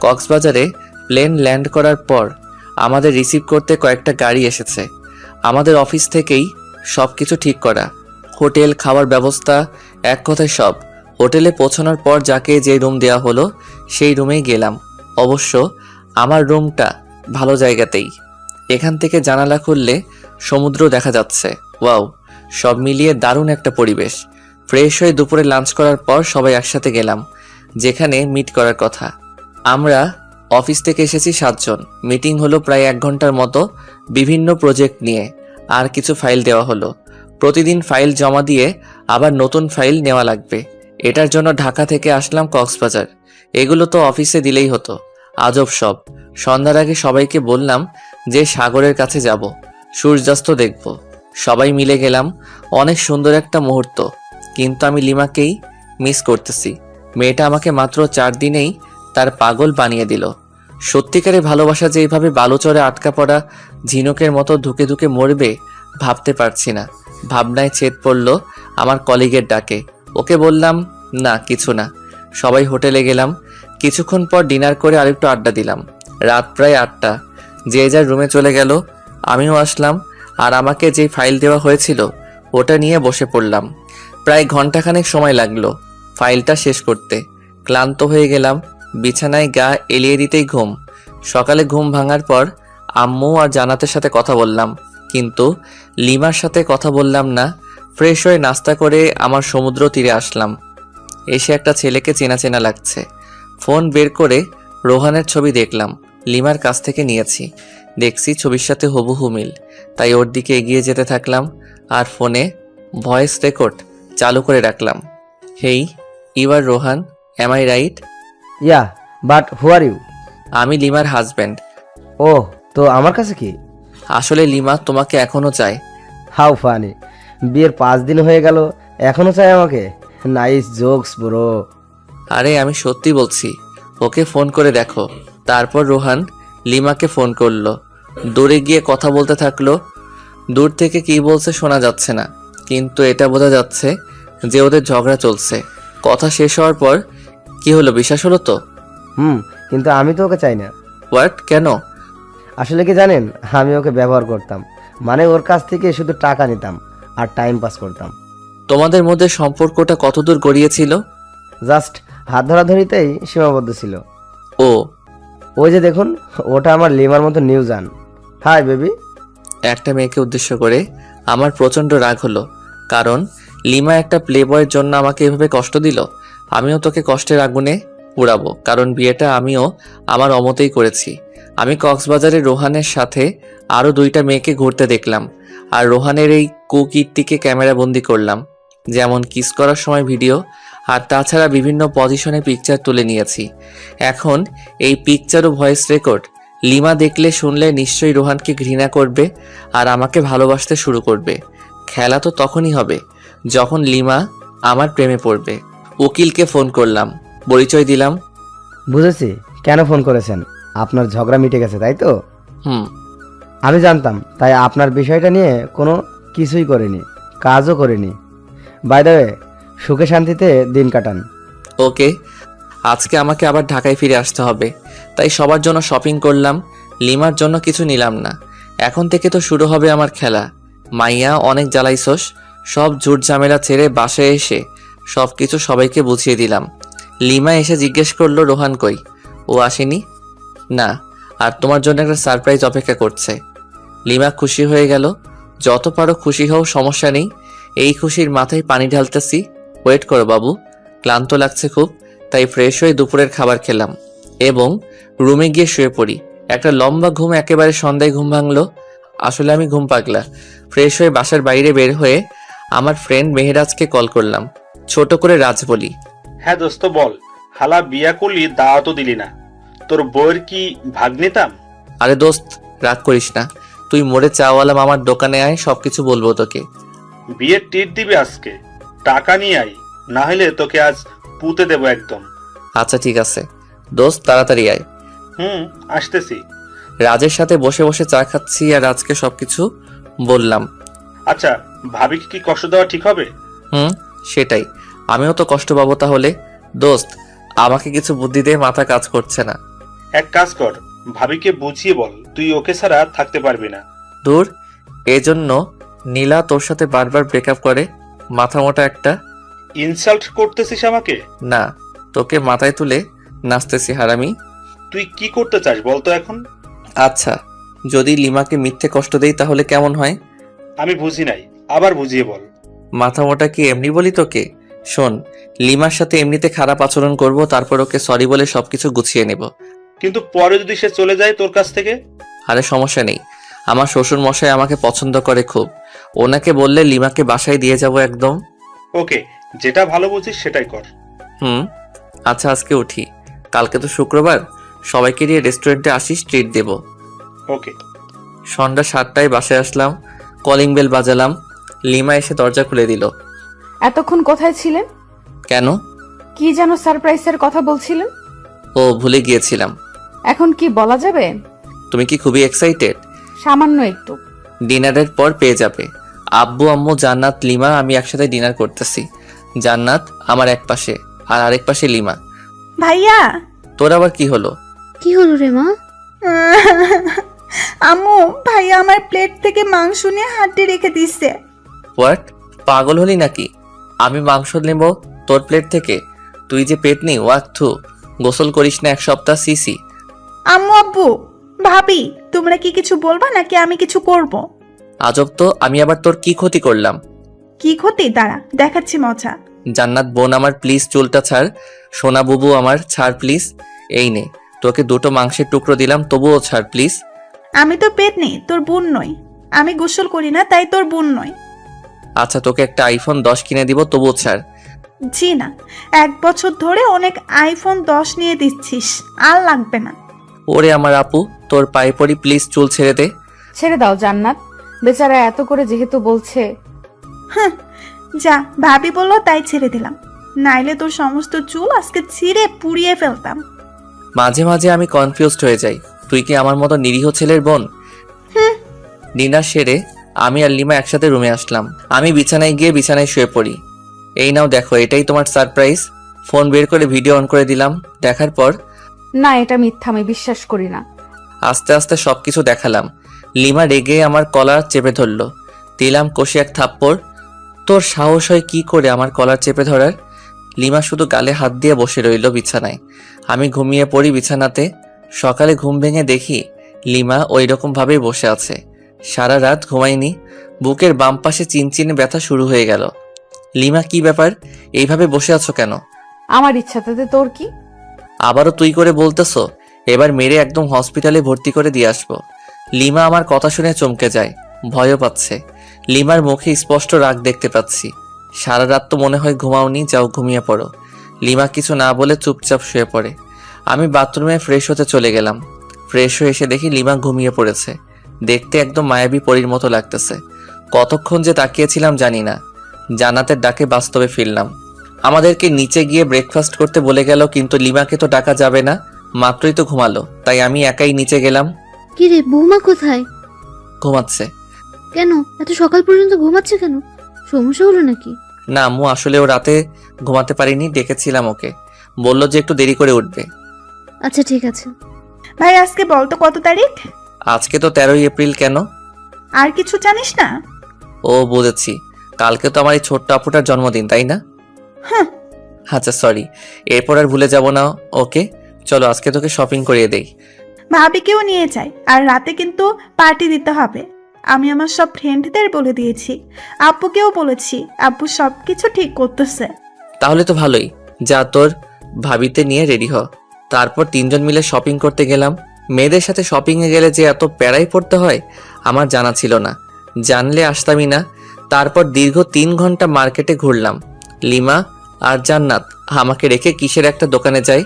কক্সবাজারে প্লেন ল্যান্ড করার পর আমাদের রিসিভ করতে কয়েকটা গাড়ি এসেছে। আমাদের অফিস থেকেই সব কিছু ঠিক করা, হোটেল, খাওয়ার ব্যবস্থা, এক কথায় সব। হোটেলে পৌঁছানোর পর যাকে যে রুম দেওয়া হলো সেই রুমেই গেলাম। অবশ্য আমার রুমটা ভালো জায়গাতেই, এখান থেকে জানালা খুললে সমুদ্র দেখা যাচ্ছে। ওয়াও, সব মিলিয়ে দারুণ একটা পরিবেশ। ফ্রেশ হয়ে দুপুরে লাঞ্চ করার পর সবাই একসাথে গেলাম যেখানে মিট করার কথা। আমরা অফিস থেকে এসেছি 7 জন। মিটিং হলো প্রায় 1 ঘন্টার মতো, বিভিন্ন প্রজেক্ট নিয়ে। আর কিছু ফাইল দেওয়া হলো, প্রতিদিন ফাইল জমা দিয়ে আবার নতুন ফাইল নেওয়া লাগবে। এটার জন্য ঢাকা থেকে আসলাম কক্সবাজার। এগুলো তো অফিসে দিলেই হতো। আজব সব। সন্ধ্যার আগে সবাইকে বললাম যে সাগরের কাছে যাব। সূর্যাস্ত দেখব। সবাই মিলে গেলাম, অনেক সুন্দর একটা মুহূর্ত। কিন্তু আমি লিমাকেই মিস করতেছি। মেয়েটা আমাকে মাত্র 4 দিনেই তার পাগল বানিয়ে দিল। সত্যিকারে ভালোবাসা যে এইভাবে বালুচরে আটকা পড়া ঝিনুকের মতো ধুকে ধুকে মরবে ভাবতে পারছি না। ভাবনায় ছেদ পড়ল আমার কলিগের ডাকে। ওকে বললাম, না কিছু না। সবাই হোটেলে গেলাম। কিছুক্ষণ পর ডিনার করে আরেকটু আড্ডা দিলাম। রাত প্রায় 8টা। যে যার রুমে চলে গেল, আমিও আসলাম। আর আমাকে যে ফাইল দেওয়া হয়েছিল ওটা নিয়ে বসে পড়লাম। প্রায় ঘন্টাখানেক সময় লাগলো ফাইলটা শেষ করতে। ক্লান্ত হয়ে গেলাম। বিছানায় গা এলিয়ে দিতেই ঘুম। সকালে ঘুম ভাঙার পর আম্মু আর জান্নাতের সাথে কথা বললাম, কিন্তু লিমার সাথে কথা বললাম না। ফ্রেশ হয়ে নাস্তা করে আমার সমুদ্র তীরে আসলাম। এসে একটা ছেলেকে চেনা চেনা লাগছে। ফোন বের করে রোহানের ছবি দেখলাম। লিমার কাছ থেকে নিয়েছি। দেখছি ছবির সাথে হুবহু মিল, তাই ওর দিকে এগিয়ে যেতে থাকলাম আর ফোনে ভয়েস রেকর্ড চালু করে রাখলাম। Hey, you are Rohan, am I right? Yeah, but who are you? আমি লিমার হাজব্যান্ড। ও, তো আমার কাছে কি? আসলে লিমা তোমাকে এখনো চায়। How funny! বিয়ের 5 দিন হয়ে গেল, এখনো চাই আমাকে? Nice jokes bro. আরে আমি সত্যি বলছি, ওকে ফোন করে দেখো। তারপর রোহান লিমাকে ফোন করলো। দূরে গিয়ে কথা বলতে থাকলো। দূর থেকে কি বলছে শোনা যাচ্ছে না, কিন্তু এটা বোঝা যাচ্ছে যে ওদের ঝগড়া চলছে। কথা শেষ হওয়ার পর, কি হলো, বিশ্বাস হলো তো? কিন্তু আমি তো ওকে চাই না। হোয়াট, কেন? আসলে কি জানেন, আমি ওকে ব্যবহার করতাম। মানে ওর কাছ থেকে শুধু টাকা নিতাম আর টাইম পাস করতাম। তোমাদের মধ্যে সম্পর্কটা কতদূর গড়িয়েছিল? জাস্ট হাত ধরাধরিতেই সীমাবদ্ধ ছিল। ও, ওই যে দেখুন, ওটা আমার লিমার মতো নিউজান। Hi baby. একটা মেয়েকে উদ্দেশ্য করে আমার প্রচণ্ড রাগ হলো, কারণ লিমা একটা প্লে বয়ের জন্য আমাকে এভাবে কষ্ট দিল। আমিও তোকে কষ্টের আগুনে পুড়াবো, কারণ বিয়েটা আমিও আমার অমতেই করেছি। আমি কক্সবাজারে রোহানের সাথে আরও 2টা মেয়েকে ঘুরতে দেখলাম, আর রোহানের এই কুকীর্তিকে ক্যামেরা বন্দি করলাম। যেমন কিস করার সময় ভিডিও, আর তাছাড়া বিভিন্ন পজিশনে পিকচার তুলে নিয়েছি। এখন এই পিকচার ও ভয়েস রেকর্ড লিমা দেখলে শুনলে নিশ্চয়ই রোহানকে ঘৃণা করবে আর আমাকে ভালোবাসতে শুরু করবে। খেলা তো তখনই হবে যখন লিমা আমার প্রেমে পড়বে। উকিলকে ফোন করলাম, পরিচয় দিলাম। বুঝেছি কেন ফোন করেছেন। আপনার ঝগড়া মিটে গেছে, তাই তো? হুম। আমি জানতাম, তাই আপনার বিষয়টা নিয়ে কোনো কিছুই করিনি, কাজও করিনি। বাই দ্য ওয়ে, সুখে শান্তিতে দিন কাটান। ওকে, আজকে আমাকে আবার ঢাকায় ফিরে আসতে হবে, তাই সবার জন্য শপিং করলাম। লিমার জন্য কিছু নিলাম না। এখন থেকে তো শুরু হবে আমার খেলা। মাইয়া, অনেক জ্বালাইছস। সব ঝুট ঝামেলা ছেড়ে বাসায় এসে সব কিছু সবাইকে বুঝিয়ে দিলাম। লিমা এসে জিজ্ঞেস করলো, রোহান কই? ও আসেনি? না, আর তোমার জন্য একটা সারপ্রাইজ অপেক্ষা করছে। লিমা খুশি হয়ে গেল। যত পারো খুশি হও, সমস্যা নেই। এই খুশির মাথায় পানি ঢালতেছি। ওয়েট করো বাবু, ক্লান্ত লাগছে খুব, তাই ফ্রেশ হয়ে দুপুরের খাবার খেলাম এবং রুমে গিয়ে শুয়ে পড়ি। একটা লম্বা ঘুম, একেবারে সন্ধ্যায় ঘুম ভাঙলো। আসলে আমি ঘুম পাগলা। ফ্রেশ হয়ে বাসার বাইরে বের হয়ে আমার ফ্রেন্ড মেহেরাজকে কল করলাম। ছোট করে রাজ বলি, হ্যাঁ দোস্ত বল, হালা বিয়া করলি দাওয়াতও দিলি না, তোর বউয়ের কি ভাগ নিতাম? আরে দোস্ত রাগ করিস না, তুই মোড়ে চাওয়ালাম আমার দোকানে আয়, সবকিছু বলবো তোকে। বিয়ের টিট দিবি আজকে, টাকা নিয়ে আই, না হলে তোকে আজ পুঁতে দেবো একদম। আচ্ছা ঠিক আছে দোস্ত, তাড়াতাড়ি আয়। আসতেছি। রাজের সাথে বসে বসে চা খাচ্ছি আর রাজকে সবকিছু বললাম। আচ্ছা, ভাবিকে কি কষ্ট দেওয়া ঠিক হবে? সেটাই, আমিও তো কষ্ট পাবো তাহলে। দোস্ত আমাকে কিছু বুদ্ধি দিয়ে মাথা কাজ করছে না। এক কাজ কর, ভাবিকে বুঝিয়ে বল তুই ওকে ছাড়া থাকতে পারবি না। দূর, এজন্য নীলা তোর সাথে বারবার ব্রেকআপ করে? মাথা মোটা একটা। ইনসাল্ট করতেছিস আমাকে? না, তোকে মাথায় তুলে নাচতেছি হারামি। তুই কি করতে চাস বলতো এখন? আচ্ছা, যদি লিমাকে মিথ্যে কষ্ট দেই তাহলে কেমন হয়? আমি বুঝি নাই, আবার বুঝিয়ে বল। মাথা মোটা কি এমনি বলি তোকে? শোন, লিমার সাথে এমনিতে খারাপ আচরণ করব, তারপর ওকে সরি বলে সবকিছু গুছিয়ে নেব। কিন্তু পরে যদি সে চলে যায় তোর কাছ থেকে? আরে সমস্যা নেই, আমার শ্বশুর মশাই আমাকে পছন্দ করে খুব। ওনাকে বললে লিমাকে বাসায় দিয়ে যাব একদম। ওকে, যেটা ভালো বুঝিস সেটাই কর। আচ্ছা আজকে উঠি, কালকে তো শুক্রবার, সবাইকে নিয়ে রেস্টুরেন্টে আসিস, ট্রিট দেব। ওকে। সন্ধ্যা 7টায় বাসায় আসলাম, কলিং বেল বাজালাম। লিমা এসে দরজা খুলে দিল। এতক্ষণ কোথায় ছিলেন? কেন? কি যেন সারপ্রাইজের কথা বলছিলেন? ও ভুলে গিয়েছিলাম। এখন কি বলা যাবে? তুমি কি খুবই এক্সাইটেড? সামান্য একটু। ডিনারের পর পেয়ে যাবে। আব্বু, আম্মু, জান্নাত, লিমা, আমি একসাথে ডিনার করতেছি। জান্নাত আমার এক পাশে আর আরেক পাশে লিমা। ভাইয়া তোর আবার কি হলো? কি হলো রে মা? আম্মু, ভাইয়া আমার প্লেট থেকে মাংস নিয়ে হাতে রেখে দিচ্ছে। হোয়াট? পাগল হলি নাকি? আমি মাংস নেব তোর প্লেট থেকে? তুই যে পেট নি, ওয়াক থু। গোসল করিস না 1 সপ্তাহ, সিসি। আম্মু, আব্বু, ভাবি, তোমরা কি কিছু বলবা নাকি আমি কিছু করব? আজব তো, আমি আবার তোর কি ক্ষতি করলাম? কি ক্ষতি? দাঁড়া, দেখাচ্ছি মজা। জান্নাত বোন আমার, প্লিজ চুলটা ছাড়। সোনা বুবু আমার, ছাড় প্লিজ। এই নে, তোকে 2টো মাংসের টুকরো দিলাম, তবুও ছাড় প্লিজ। আমি তো পেট নেই, তোর বোন নই। আমি গোসল করি না, তাই তোর বোন নই। আচ্ছা, তোকে একটা আইফোন 10 কিনে দিব, তবুও ছাড়। জি না, 1 বছর ধরে অনেক আইফোন 10 নিয়ে দিচ্ছিস, আর লাগবে না। ওরে আমার আপু, তোর পায়ে পড়ি, প্লিজ চুল ছেড়ে দে। ছেড়ে দাও জান্নাত, বেচারা এত করে যেহেতু বলছে। যা, ভাবি বললো তাই ছেড়ে দিলাম, নাইলে তোর সমস্ত চুল আজকে ছিঁড়ে পুড়িয়ে ফেলতাম। মাঝে মাঝে আমি কনফিউজড হয়ে যাই, তুই কি আমার মতো নিরীহ ছেলের বোন? ডিনার সেরে আমি আর লিমা একসাথে রুমে আসলাম। আমি বিছানায় গিয়ে বিছানায় শুয়ে পড়ি। এই নাও দেখো, এটাই তোমার সারপ্রাইজ। ফোন বের করে ভিডিও অন করে দিলাম। দেখার পর না, এটা মিথ্যা, আমি বিশ্বাস করি না। আস্তে আস্তে সবকিছু দেখালাম। লিমা রেগে আমার কলার চেপে ধরলো। দিলাম কষে এক থাপ্পড়। তোর সাহস হয় কি করে আমার কলার চেপে ধরার? লিমা শুধু গালে হাত দিয়ে বসে রইল বিছানায়। আমি ঘুমিয়ে পড়ি বিছানাতে। সকালে ঘুম ভেঙে দেখি লিমা ওই রকম ভাবেই বসে আছে। সারা রাত ঘুমাইনি। বুকের বাম পাশে চিনচিনে ব্যথা শুরু হয়ে গেল। লিমা, কি ব্যাপার? এইভাবে বসে আছো কেন? আমার ইচ্ছা, তাতে তোর কি? আবারও তুই করে বলতেছো? এবার মেরে একদম হসপিটালে ভর্তি করে দিয়ে আসবো। লিমা আমার কথা শুনে চমকে যায়, ভয়ও পাচ্ছে। লিমার মুখে স্পষ্ট রাগ দেখতে পাচ্ছি। সারা রাত তো মনে হয় ঘুমাওনি, যাও ঘুমিয়ে পড়ো। লিমা কিছু না বলে চুপচাপ শুয়ে পড়ে। আমি বাথরুমে ফ্রেশ হতে চলে গেলাম। ফ্রেশ হয়ে এসে দেখি লিমা ঘুমিয়ে পড়েছে। দেখতে একদম মায়াবী পরীর মতো লাগতেছে। কতক্ষণ যে তাকিয়েছিলাম জানি না। জান্নাতের ডাকে বাস্তবে ফিরলাম। আমাদেরকে নিচে গিয়ে ব্রেকফাস্ট করতে বলে গেল, কিন্তু লিমাকে তো ডাকা যাবে না, মাত্রই তো ঘুমালো। তাই আমি একাই নিচে গেলাম। কি রে, বৌমা কোথায়? ঘুমাচ্ছে। কেন এত সকাল পর্যন্ত ঘুমাচ্ছে কেন? সমস্যা হলো নাকি? না আম্মু, আসলে ও রাতে ঘুমাতে পারিনি, ডেকেছিলাম ওকে। বললো যে একটু দেরি করে উঠবে। আচ্ছা ঠিক আছে। ভাই, আজকে বলতো কত তারিখ? আজকে তো 13ই এপ্রিল। কেন? আর কিছু জানিস না? ও বুঝেছি, কালকে তো আমার এই ছোট্ট আপুটার জন্মদিন, তাই না? হ্যাঁ। আচ্ছা সরি, এরপর আর ভুলে যাব না। ওকে চলো, আজকে তোকে শপিং করিয়ে দেই। ভাবিকেও নিয়ে যাই, আর রাতে কিন্তু পার্টি দিতে হবে। আমি আমার সব ফ্রেন্ডদের বলে দিয়েছি, আব্বুকেও বলেছি। আব্বু সবকিছু ঠিক করতেছে। তাহলে তো ভালোই। যা, তোর ভাবিতে নিয়ে রেডি হ। তারপর 3জন মিলে শপিং করতে গেলাম। মেয়েদের সাথে শপিংয়ে গেলে যে এত প্যারাই পড়তে হয় আমার জানা ছিল না। জানলে আসতামই না। তারপর দীর্ঘ 3 ঘন্টা মার্কেটে ঘুরলাম। লিমা আর জান্নাত আমাকে রেখে কিসের একটা দোকানে যায়।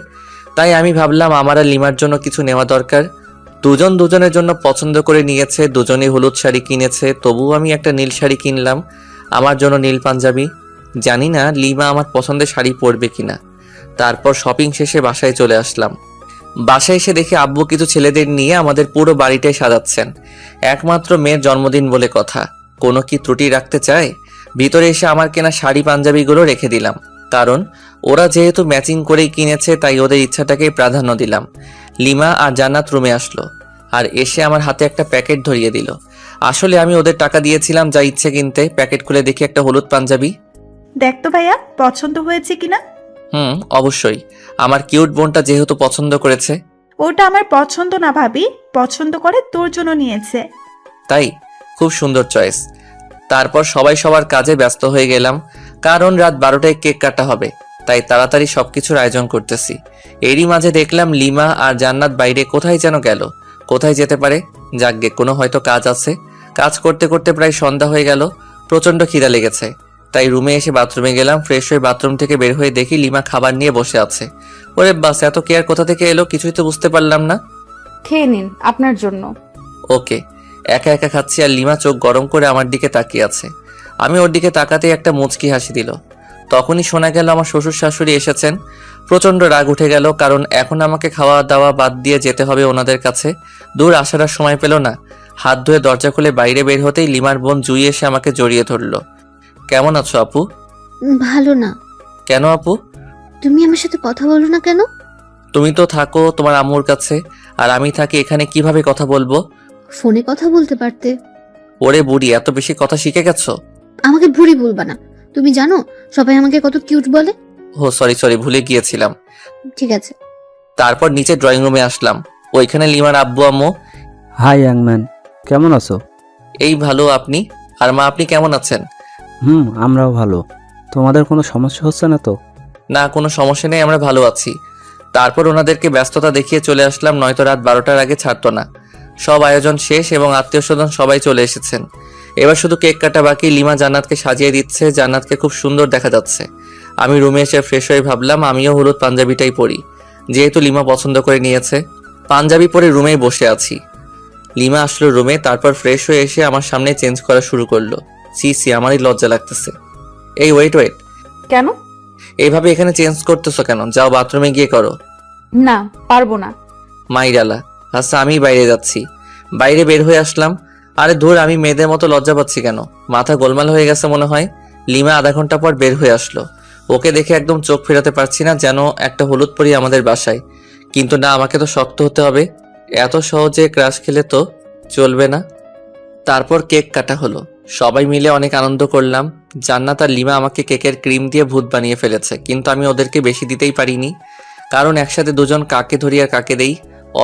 তাই আমি ভাবলাম আমার আর লিমার জন্য কিছু নেওয়া দরকার। দুজন দুজনের জন্য পছন্দ করে নিয়েছে। দুজনেই হলুদ শাড়ি কিনেছে, তবুও আমি একটা নীল শাড়ি কিনলাম। আমার জন্য নীল পাঞ্জাবি। জানি না লিমা আমার পছন্দের শাড়ি পরবে কিনা। তারপর শপিং শেষে বাসায় চলে আসলাম। বাসায় এসে দেখি আব্বু কিছু ছেলেদের নিয়ে আমাদের পুরো বাড়িটাই সাজাচ্ছেন। একমাত্র মেয়ের জন্মদিন বলে কথা, কোনো কি ত্রুটি রাখতে চায়? ভিতরে এসে আমার কেনা শাড়ি পাঞ্জাবিগুলো রেখে দিলাম, কারণ ওরা যেহেতু ম্যাচিং করেই কিনেছে তাই ওদের ইচ্ছাটাকেই প্রাধান্য দিলাম। লিমা আর জান্নাত রুমে আসলো আর এসে আমার হাতে একটা প্যাকেট ধরিয়ে দিল। আসলে আমি ওদের টাকা দিয়েছিলাম যা ইচ্ছে কিনতে। প্যাকেট খুলে দেখি একটা হলুদ পাঞ্জাবি। দেখ তো ভাইয়া, পছন্দ হয়েছে কিনা? অবশ্যই, আমার কিউট বোনটা যেহেতু পছন্দ করেছে। ওটা আমার পছন্দ না ভাবি, পছন্দ করে তোর জন্য নিয়েছে। তাই? খুব সুন্দর চয়েস। তারপর সবাই সবার কাজে ব্যস্ত হয়ে গেলাম, কারণ রাত 12টায় কেক কাটা হবে। তাই তাড়াতাড়ি সবকিছুর আয়োজন করতেছি। এরই মাঝে দেখলাম লিমা আর জান্নাত বাইরে কোথায় যেন গেল। কোথায় যেতে পারে? যাকগে, কোনো হয়তো কাজ আছে। কাজ করতে করতে প্রায় সন্ধ্যা হয়ে গেল। প্রচন্ড খিদা লেগেছে, তাই রুমে এসে বাথরুমে গেলাম। ফ্রেশ হয়ে বাথরুম থেকে বের হয়ে দেখি লিমা খাবার নিয়ে বসে আছে। ওরে বাস, এত কেয়ার কোথা থেকে এলো কিছুই তো বুঝতে পারলাম না। খেয়ে নিন, আপনার জন্য। ওকে, একা একা খাচ্ছি আর লিমা চোখ গরম করে আমার দিকে তাকিয়ে আছে। আমি ওর দিকে তাকাতেই একটা মুচকি হাসি দিল। তখনই শোনা গেল আমার শ্বশুর শাশুড়ি এসেছেন। প্রচণ্ড রাগ উঠে গেল, কারণ এখন আমাকে খাওয়া দাওয়া বাদ দিয়ে যেতে হবে ওনাদের কাছে। দূর আসার আর সময় পেল না। হাত ধুয়ে দরজা খুলে বাইরে বের হতেই লিমার বোন জুই এসে আমাকে জড়িয়ে ধরলো। কেমন আছো আপু? ভালো না। কেন আপু? তুমি আমার সাথে কথা বলো না কেন? তুমি তো থাকো তোমার আম্মুর কাছে, আর আমি থাকি এখানে, কিভাবে কথা বলবো? ফোনে কথা বলতে পারতে। ওরে বুড়ি, এত বেশি কথা শিখে গেছো? আমাকে বুড়ি বলবা না। তুমি জানো সবাই আমাকে কত কিউট বলে? ও সরি, ভুলে গিয়েছিলাম। ঠিক আছে। তারপর নিচে ড্রয়িং রুমে আসলাম। ওইখানে লিমার আব্বু আম্মু। হাই ইয়াংম্যান, কেমন আছো? এই ভালো, আপনি? আর মা, আপনি কেমন আছেন? আমরাও ভালো। তোমাদের কোনো সমস্যা হচ্ছে না তো? না, কোনো সমস্যা নেই, আমরা ভালো আছি। তারপর ওনাদেরকে ব্যস্ততা দেখিয়ে চলে আসলাম, নয়তো রাত 12টার আগে ছাড়তো না। সব আয়োজন শেষ এবং আত্মীয় স্বজন সবাই চলে এসেছেন। এবার শুধু কেক কাটা বাকি। লিমা জান্নাতকে সাজিয়ে দিচ্ছে, জান্নাতকে খুব সুন্দর দেখা যাচ্ছে। আমি রুমে এসে ফ্রেশ হয়ে ভাবলাম আমিও হলুদ পাঞ্জাবিটাই পরি, যেহেতু লিমা পছন্দ করে নিয়েছে। পাঞ্জাবি পরে রুমেই বসে আছি। লিমা আসলো রুমে, তারপর ফ্রেশ হয়ে এসে আমার সামনে চেঞ্জ করা শুরু করলো। সি আমারই লজ্জা লাগতেছে। এই ওয়েট, কেন? এইভাবে এখানে চেঞ্জ করতেছো কেন? যাও বাথরুমে গিয়ে করো। না, পারবো না। মাইরালা, আচ্ছা আমি বাইরে যাচ্ছি। বাইরে বের হয়ে আসলাম। আরে ধুর, আমি মেয়েদের মতো লজ্জা পাচ্ছি কেন? মাথা গোলমাল হয়ে গেছে মনে হয়। লিমা আধা ঘন্টা পর বের হয়ে আসলো। ওকে দেখে একদম চোখ ফেরাতে পারছি না, যেন একটা হলুদ পরি আমাদের বাসায়। কিন্তু না, আমাকে তো শক্ত হতে হবে। এত সহজে ক্রাশ খেলে তো চলবে না। তারপর কেক কাটা হলো। সবাই মিলে অনেক আনন্দ করলাম। জান্নাত আর লিমা আমাকে কেকের ক্রিম দিয়ে ভূত বানিয়ে ফেলেছে, কিন্তু আমি ওদেরকে বেশি দিতেই পারিনি, কারণ একসাথে দুজন কাকে ধরি আর কাকে দেই।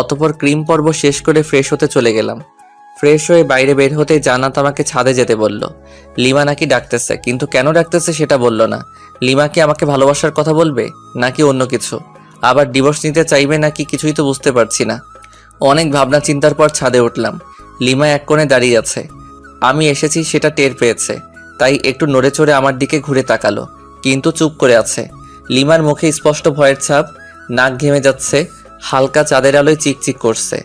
অতপর ক্রিম পর্ব শেষ করে ফ্রেশ হতে চলে গেলাম। ফ্রেশ হয়ে বাইরে বের হতেই জান্নাত আমাকে ছাদে যেতে বলল। লিমা নাকি ডাকতেছে, কিন্তু কেন ডাকতেছে সেটা বলল না। লিমা কি আমাকে ভালোবাসার কথা বলবে, নাকি অন্য কিছু? আবার ডিভোর্স নিতে চাইবে নাকি, কিছুই তো বুঝতে পারছি না। অনেক ভাবনা চিন্তার পর ছাদে উঠলাম। লিমা এক কোণে দাঁড়িয়ে আছে। আমি এসেছি সেটা টের পেয়েছে, তাই একটু নড়ে চড়ে আমার দিকে ঘুরে তাকালো, কিন্তু চুপ করে আছে। লিমার মুখে স্পষ্ট ভয়ের ছাপ, নাক ঘেমে যাচ্ছে, হালকা চাঁদের আলোয় চিকচিক করছে।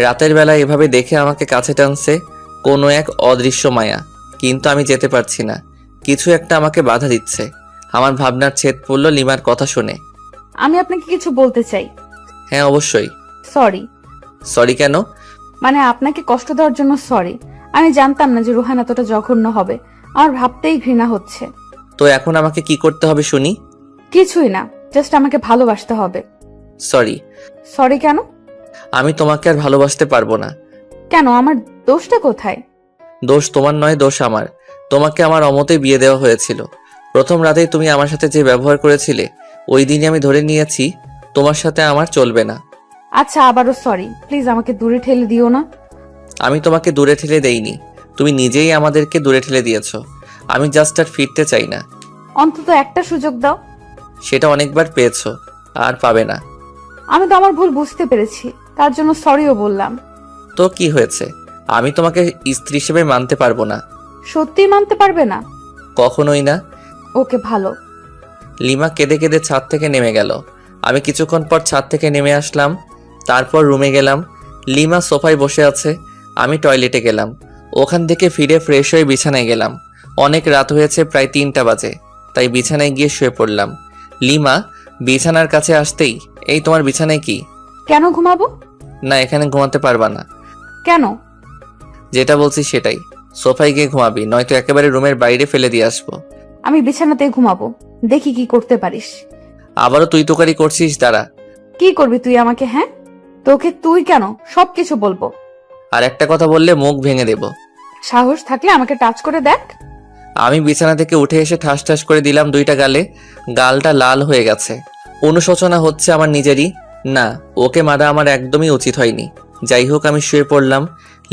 রাতের বেলা এভাবে দেখে আমাকে কাছে টানছে কোনো এক অদৃশ্য মায়া, কিন্তু আমি যেতে পারছি না। কিছু একটা আমাকে বাধা দিচ্ছে। আমার ভাবনার ছেদ পড়ল লিমার কথা শুনে। আমি আপনাকে কিছু বলতে চাই। হ্যাঁ অবশ্যই। সরি। সরি কেন? মানে আপনাকে কষ্ট দেওয়ার জন্য সরি। আমি জানতাম না যে রুহান এতটা জঘন্য হবে। আমার ভাবতেই ঘৃণা হচ্ছে। তো এখন আমাকে কি করতে হবে শুনি? কিছুই না, জাস্ট আমাকে ভালোবাসতে হবে। সরি। সরি কেন? আমি তোমাকে আর ভালোবাসতে পারবো না। কেন? আমার দোষটা কোথায়? দোষ তোমার নয়, দোষ আমার। তোমাকে আমার অমতেই বিয়ে দেওয়া হয়েছিল। প্রথম রাতেই তুমি আমার সাথে যে ব্যবহার করেছিলে, ওই দিনই আমি ধরে নিয়েছি তোমার সাথে আমার চলবে না। আচ্ছা, আবারও সরি। প্লিজ আমাকে দূরে ঠেলে দিও না। আমি তোমাকে দূরে ঠেলে দেইনি, তুমি নিজেই আমাদেরকে দূরে ঠেলে দিয়েছো। আমি জাস্ট আর ফিরতে চাই না। অন্তত একটা সুযোগ দাও। সেটা অনেকবার পেয়েছো, আর পাবে না। আমি তো আমার ভুল বুঝতে পেরেছি, তার জন্য সরিও বললাম। তো কি হয়েছে? আমি তোমাকে স্ত্রী হিসেবে মানতে পারবো না। সত্যিই মানতে পারবে না? কখনোই না। ওকে, ভালো। লিমা কেঁদে কেঁদে ছাদ থেকে নেমে গেল। আমি কিছুক্ষণ পর ছাদ থেকে নেমে আসলাম। তারপর রুমে গেলাম। লিমা সোফায় বসে আছে, আমি টয়লেটে গেলাম। ওখান থেকে ফিরে ফ্রেশ হয়ে বিছানায় গেলাম। অনেক রাত হয়েছে, প্রায় 3টা বাজে, তাই বিছানায় গিয়ে শুয়ে পড়লাম। লিমা বিছানার কাছে আসতেই, এই তোমার বিছানায় কি? কেন ঘুমাবো? না, এখানে ঘুমাতে পারবা না। কেন? যেটা বলছি সেটাই, সোফায় গিয়ে ঘুমাবি, নয়তো একেবারে রুমের বাইরে ফেলে দিয়ে আসবো। আমি বিছানাতেই ঘুমাবো, দেখি কি করতে পারিস। আবারও তুই তোকারি করছিস, দাঁড়া। কি করবি তুই আমাকে? হ্যাঁ, তোকে তুই কেন, সবকিছু বলবো। আর একটা কথা বললে মুখ ভেঙে দেব। সাহস থাকলে আমাকে টাচ করে দেখ। আমি বিছানা থেকে উঠে এসে ঠাস ঠাস করে দিলাম 2টা গালে। গালটা লাল হয়ে গেছে। অনুশোচনা হচ্ছে আমার নিজেরই। না, ওকে মারা আমার একদমই উচিত হয়নি। যাই হোক, আমি শুয়ে পড়লাম।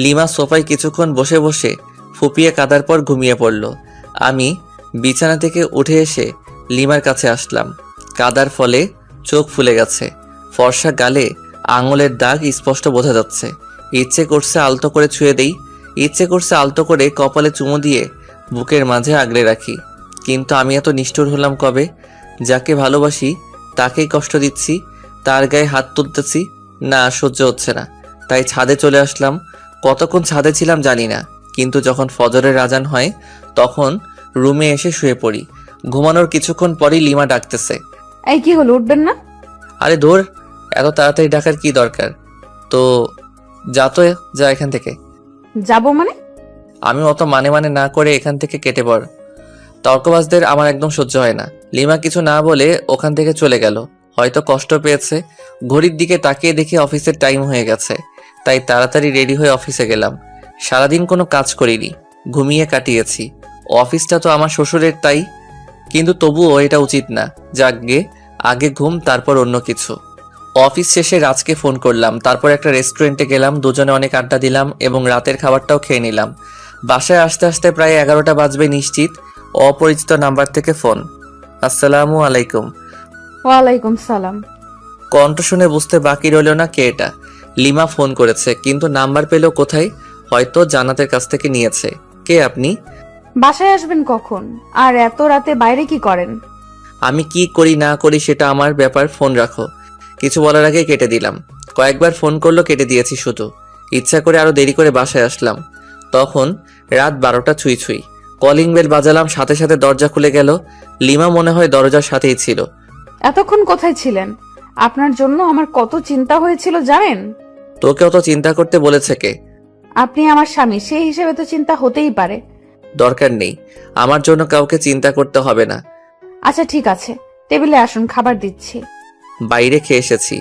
লিমা সোফায় কিছুক্ষণ বসে বসে ফুপিয়ে কাঁদার পর ঘুমিয়ে পড়ল। আমি বিছানা থেকে উঠে এসে লিমার কাছে আসলাম। কাদার ফলে চোখ ফুলে গেছে, ফর্সা গালে আঙুলের দাগ স্পষ্ট বোঝা যাচ্ছে। ইচ্ছে করছে আলতো করে ছুঁয়ে দেই, ইচ্ছে করছে আলতো করে কপালে চুমু দিয়ে বুকের মাঝে আগলে রাখি। কিন্তু আমি এত নিষ্ঠুর হলাম কবে? যাকে ভালোবাসি তাকেই কষ্ট দিচ্ছি, তার গায়ে হাত তুলতেছি। না, সহ্য হচ্ছে না, তাই ছাদে চলে আসলাম। কতক্ষণ ছাদে ছিলাম জানি না, কিন্তু যখন ফজরের আজান হয় তখন রুমে এসে শুয়ে পড়ি। ঘুমানোর কিছুক্ষণ পরই লিমা ডাকতেছে। এই কি হলো, উঠবেন না? আরে ধুর, এত তাড়াতাড়ি ডাকার কি দরকার? তো যা এখান থেকে। যাবো মানে? আমি অত মানে না করে এখান থেকে কেটে পড়। তর্কবাজদের আমার একদম সহ্য হয় না। লিমা কিছু না বলে ওখান থেকে চলে গেল। হয়তো কষ্ট পেয়েছে। ঘড়ির দিকে তাকিয়ে দেখি অফিসের টাইম হয়ে গেছে, তাই তাড়াতাড়ি রেডি হয়ে অফিসে গেলাম। সারাদিন কোনো কাজ করিনি, ঘুমিয়ে কাটিয়েছি। অফিসটা তো আমার শ্বশুরের, তাই কিন্তু তবুও এটা উচিত না। যাকগে, আগে ঘুম তারপর অন্য কিছু। অফিস শেষে রাজকে ফোন করলাম, তারপর একটা রেস্টুরেন্টে গেলাম, দুজনে অনেক আড্ডা দিলাম এবং রাতের খাবারটাও খেয়ে নিলাম। বাসায় আসতে আসতে প্রায় 11টা বাজবে নিশ্চিত। অপরিচিত নাম্বার থেকে ফোন। আসসালামু আলাইকুম। ওয়ালাইকুম সালাম। কণ্ঠ শুনে বুঝতে বাকি রইল না কে এটা। লিমা ফোন করেছে, কিন্তু নাম্বার পেল কোথায়? হয়তো জান্নাতের কাছ থেকে নিয়েছে। কে আপনি? বাসায় আসবেন কখন? আর এত রাতে বাইরে কি করেন? আমি কি করি না করি সেটা আমার ব্যাপার, ফোন রাখো। কিছু বলার আগে কেটে দিলাম। কয়েকবার ফোন করলো, কেটে দিয়েছি শুধু। ইচ্ছা করে আরো দেরি করে বাসায় আসলাম। তখন রাত 12টা ছুঁই ছুঁই। কলিং বেল বাজালাম, সাথে সাথে দরজা খুলে গেল। লিমা মনে হয় দরজার সাথেই ছিল। এতক্ষণ কোথায় ছিলেন? আপনার জন্য আমার কত চিন্তা হয়েছিল জানেন? তোকে অত চিন্তা করতে বলেছে কে? আপনি আমার স্বামী, সেই হিসেবে তো চিন্তা হতেই পারে। দরকার নেই, আমার জন্য কাউকে চিন্তা করতে হবে না। আচ্ছা ঠিক আছে, টেবিলে আসুন, খাবার দিচ্ছি। বাইরে খেয়ে এসেছি।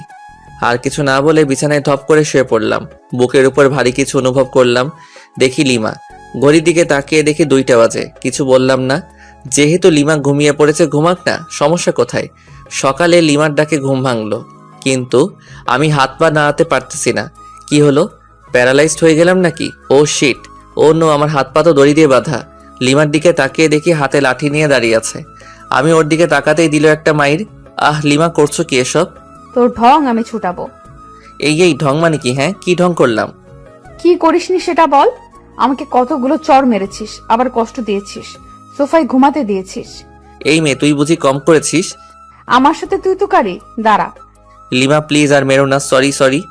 আর কিছু না বলে বিছানায় ধপ করে শুয়ে পড়লাম। বুকের উপর ভারী কিছু অনুভব করলাম। দেখি লিমা। ঘড়ির দিকে তাকিয়ে দেখি 2টা বাজে। কিছু বললাম না। যেহেতু লিমা ঘুমিয়ে পড়েছে, ঘুমাক না, সমস্যা কোথায়? সকালে লিমার ডাকে ঘুম ভাঙলো, কিন্তু আমি হাত পা নাড়াতে পারতেছি না। কি হলো? প্যারালাইজড হয়ে গেলাম নাকি? ও শিট, ও নো, আমার হাত পা তো দড়ি দিয়ে বাঁধা। লিমার দিকে তাকিয়ে দেখি হাতে লাঠি নিয়ে দাঁড়িয়ে আছে। আমি ওর দিকে তাকাতেই দিল একটা মাইর। আহ লিমা, করছো কি এসব? তোর ঢং আমি ছুটাবো। এই ঢং মানে কি? হ্যাঁ, কি ঢং করলাম? কি করিসনি সেটা বল। আমাকে কতগুলো চড় মেরেছিস, আবার কষ্ট দিয়েছিস, সোফায় ঘুমাতে দিয়েছিস। এই মেয়ে, তুই বুঝি কম করেছিস? আমার সাথে তুই তো কারি। দাঁড়া। লিমা প্লিজ আর মেরো না। সরি,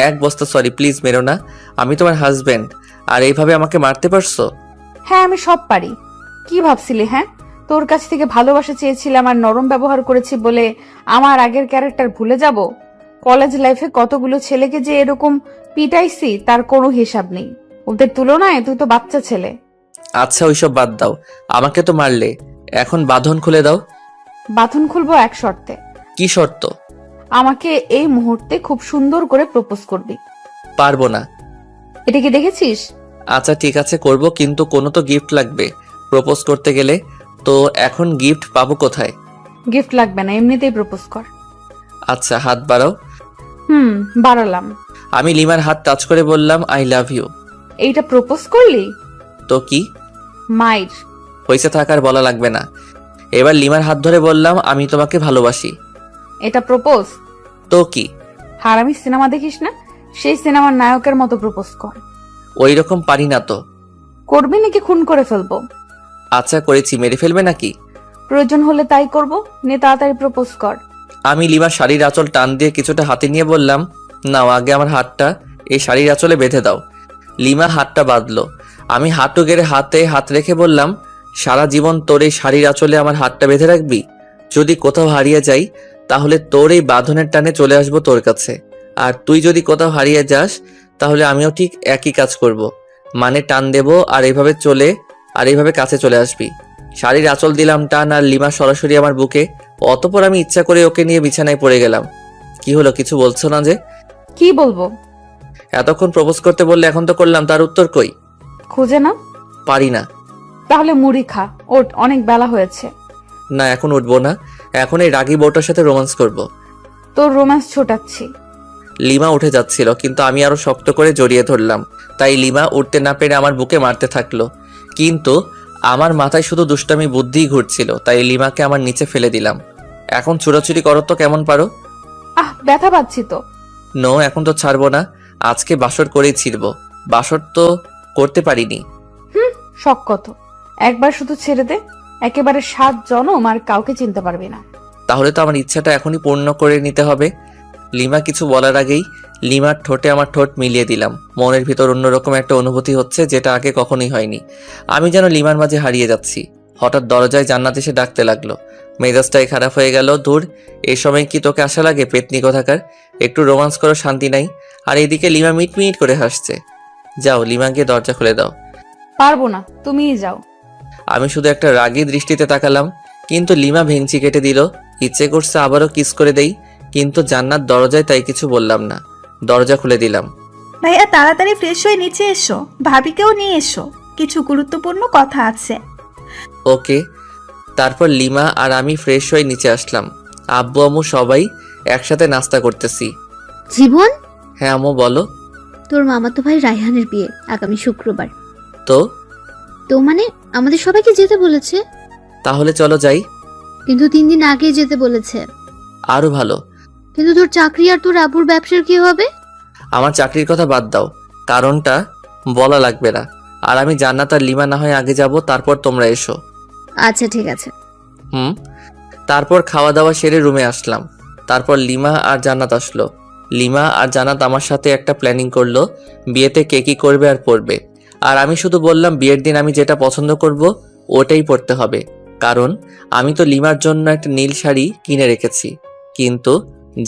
এক বস্তা সরি, প্লিজ মেরো না। আমি তোমার হাজবেন্ড, আর এইভাবে আমাকে মারতে পারছো? হ্যাঁ, আমি সব পারি। কি ভাবছিলি? হ্যাঁ, তোর কাছ থেকে ভালোবাসা চেয়েছিলাম আর নরম ব্যবহার করেছি বলে আমার আগের ক্যারেক্টার ভুলে যাব? কলেজ লাইফে কতগুলো ছেলেকে যে এরকম পিটাইছি তার কোনো হিসাব নেই। ওদের তুলনায় তুই তো বাচ্চা ছেলে। আচ্ছা, ওইসব বাদ দাও। আমাকে তো মারলে, এখন বাঁধন খুলে দাও। বাঁধন খুলবো এক শর্তে। কি শর্ত? আমাকে এই মুহূর্তে খুব সুন্দর করে প্রপোজ করবি। পারবো না। এটা কি দেখেছিস? আচ্ছা ঠিক আছে, করব, কিন্তু কোনো তো গিফট লাগবে প্রপোজ করতে গেলে। তো এখন গিফট পাবো কোথায়? গিফট লাগবে না, এমনিতেই প্রপোজ কর। আচ্ছা, হাত বাড়াও। বাড়ালাম। আমি লিমার হাত টাচ করে বললাম আই লাভ ইউ। এইটা প্রপোজ করলি? তো কি মাইর। হয়েছে, থাকার বলা লাগবে না। এবার লিমার হাত ধরে বললাম আমি তোমাকে ভালোবাসি। এটা প্রপোজ? তো কি? হারামি সিনেমা দেখিস না? সেই সিনেমার নায়কের মতো প্রপোজ কর। ওই রকম পারি না তো। করবি নাকি খুন করে ফেলবো? আচ্ছা করেছি, মেরে ফেলবে নাকি? প্রয়োজন হলে তাই করব। নে তাড়াতাড়ি প্রপোজ কর। আমি লিমার শাড়ির আঁচল টান দিয়ে কিছুটা হাতে নিয়ে বললাম, নাও আগে আমার হাতটা এই শাড়ির আঁচলে বেঁধে দাও। লিমা হাতটা বাঁধলো। আমি হাঁটু গেড়ে হাতে হাত রেখে বললাম, সারা জীবন তোর এই শাড়ির আঁচলে আমার হাতটা বেঁধে রাখবি? যদি কোথাও হারিয়ে যাই তাহলে তোর এই বাঁধনের টানে চলে আসবো তোর কাছে, আর তুই যদি কোথাও হারিয়ে যাস তাহলে আমিও ঠিক একই কাজ করব। মানে টান দেব আর এইভাবে কাছে চলে আসবি। শাড়ির আঁচল দিলাম টান, আর লিমা সরাসরি আমার বুকে। অতঃপর আমি ইচ্ছা করে ওকে নিয়ে বিছানায় পড়ে গেলাম। কি হলো, কিছু বলছো না যে? কি বলবো? এতক্ষণ প্রপোজ করতে বললে, এখন তো করলাম, তার উত্তর কই? খুঁজে না? পারি না। তাহলে মুড়ি খা, ওঠ, অনেক বেলা হয়েছে। না, এখন উঠবো না। এখন এই রাগী বউটার সাথে রোমান্স করব। তোর রোম্যান্স ছোটাচ্ছি। লিমা উঠে যাচ্ছিল, কিন্তু আমি আরো শক্ত করে জড়িয়ে ধরলাম। তাই লিমা উঠতে না পেরে আমার বুকে মারতে থাকলো, কিন্তু আমার মাথায় শুধু দুষ্টামি বুদ্ধিই ঘুরছিল। তাই লিমাকে আমার নিচে ফেলে দিলাম। এখন চুরাচুরি করো তো, কেমন পারো? ব্যথা পাচ্ছি তো। নো, এখন তো ছাড়বো না। আজকে বাসর করেই ছিড়বো। বাসর তো করতে পারিনি। শখ কত, একবার শুধু ছেড়ে দে, একেবারে 7 জনম আর কাউকে চিনতে পারবি না। তাহলে তো আমার ইচ্ছাটা এখনই পূর্ণ করে নিতে হবে। লিমা কিছু বলার আগেই লিমার ঠোঁটে আমার ঠোঁট মিলিয়ে দিলাম। মনের ভিতর অন্যরকম একটা অনুভূতি হচ্ছে, যেটা আগে কখনোই হয়নি। আমি যেন লিমার মাঝে হারিয়ে যাচ্ছি। হঠাৎ দরজায় জান্নাত এসে ডাকতে লাগলো। মেজাজটাই খারাপ হয়ে গেল। দূর, এই সময় কি তোকে আশা লাগে পেতনি কোথাকার? একটু রোমান্স করো, শান্তি নাই। আর এদিকে লিমা মিটমিট করে হাসছে। যাও, লিমা গিয়ে দরজা খুলে দাও। পারবো না, তুমিই যাও। আমি শুধু একটা রাগী দৃষ্টিতে তাকালাম, কিন্তু লিমা ভেঙচি কেটে দিল। ইচ্ছে করছে আবারও কিস করে দেই, কিন্তু জান্নাত দরজায়, তাই কিছু বললাম না। দরজা খুলে দিলাম। ভাইয়া তাড়াতাড়ি ফ্রেশ হয়ে নিচে এসো, ভাবিকেও নিয়ে এসো, কিছু গুরুত্বপূর্ণ কথা আছে। ওকে। তারপর লিমা আর আমি ফ্রেশ হয়ে নিচে আসলাম। আব্বু আম্মু সবাই একসাথে নাস্তা করতেছি। জীবন, হ্যাঁ আম্মু বলো। তোর মামাতো ভাই রায়হানের বিয়ে আগামী শুক্রবার। তো তো মানে আমাদের সবাইকে যেতে বলেছে, তাহলে চলো যাই। কিন্তু 3 দিন আগে যেতে বলেছে। আরো ভালো। কিন্তু তোর চাকরি আর তোর আবুর ব্যবসার কি হবে? আমার চাকরির কথা বাদ দাও, কারণটা বলা লাগবে না। আর আমি জান্নাত আর লিমা না হয় আগে যাব, তারপর তোমরা এসো। আচ্ছা ঠিক আছে। তারপর খাওয়া দাওয়া সেরে রুমে আসলাম। তারপর লিমা আর জান্নাত আসলো। লিমা আর জান্নাত আমার সাথে একটা প্ল্যানিং করলো, বিয়েতে কে কি করবে আর পরবে। আর আমি শুধু বললাম বিয়ের দিন আমি যেটা পছন্দ করব ওটাই পরতে হবে, কারণ আমি তো লিমার জন্য একটা নীল শাড়ি কিনে রেখেছি। কিন্তু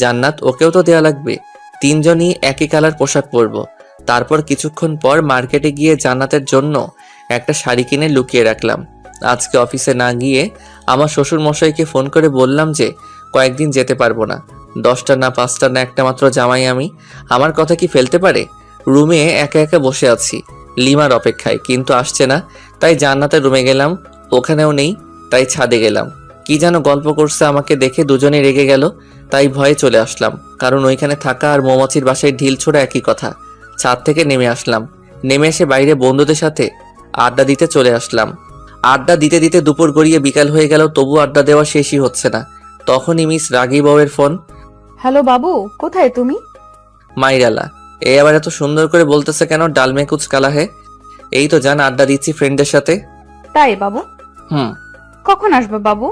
জান্নাত, ওকেও তো দেয়া লাগবে। 3 জনই একই কালার পোশাক পরবো। তারপর কিছুক্ষণ পর মার্কেটে গিয়ে জান্নাতের জন্য একটা শাড়ি কিনে লুকিয়ে রাখলাম। আজকে অফিসে না গিয়ে আমার শ্বশুর মশাইকে ফোন করে বললাম যে কয়েকদিন যেতে পারবো না। 10টা না 5টা না একটা মাত্র জামাই আমি, আমার কথা কি ফেলতে পারে? রুমে একা একা বসে আছি লিমার অপেক্ষায়, কিন্তু আসছে না। তাই জান্নাতের রুমে গেলাম, ওখানেও নেই। তাই ছাদে গেলাম, কি যেন গল্প করছে। আমাকে দেখে দুজনেই রেগে গেল, তাই ভয়ে চলে আসলাম, কারণ ওইখানে থাকা আর মৌমাছির বাসায় ঢিল ছোড়া একই কথা। ছাদ থেকে নেমে আসলাম, নেমে এসে বাইরে বন্ধুদের সাথে আড্ডা দিতে চলে আসলাম। আড্ডা দিতে দিতে দুপুর গড়িয়ে বিকাল হয়ে গেল, তবু আড্ডা দেওয়া শেষই হচ্ছে না। তখনই মিস রাগী বউয়ের ফোন। হ্যালো বাবু, কোথায় তুমি? মাইরালা, এই আবার এত সুন্দর করে বলতেছে কেন? ডালমে কুচ কালা হে। এই তো জান, আড্ডা দিচ্ছি ফ্রেন্ডদের সাথে। তাই বাবু? হুম। কখন আসবে বাবু?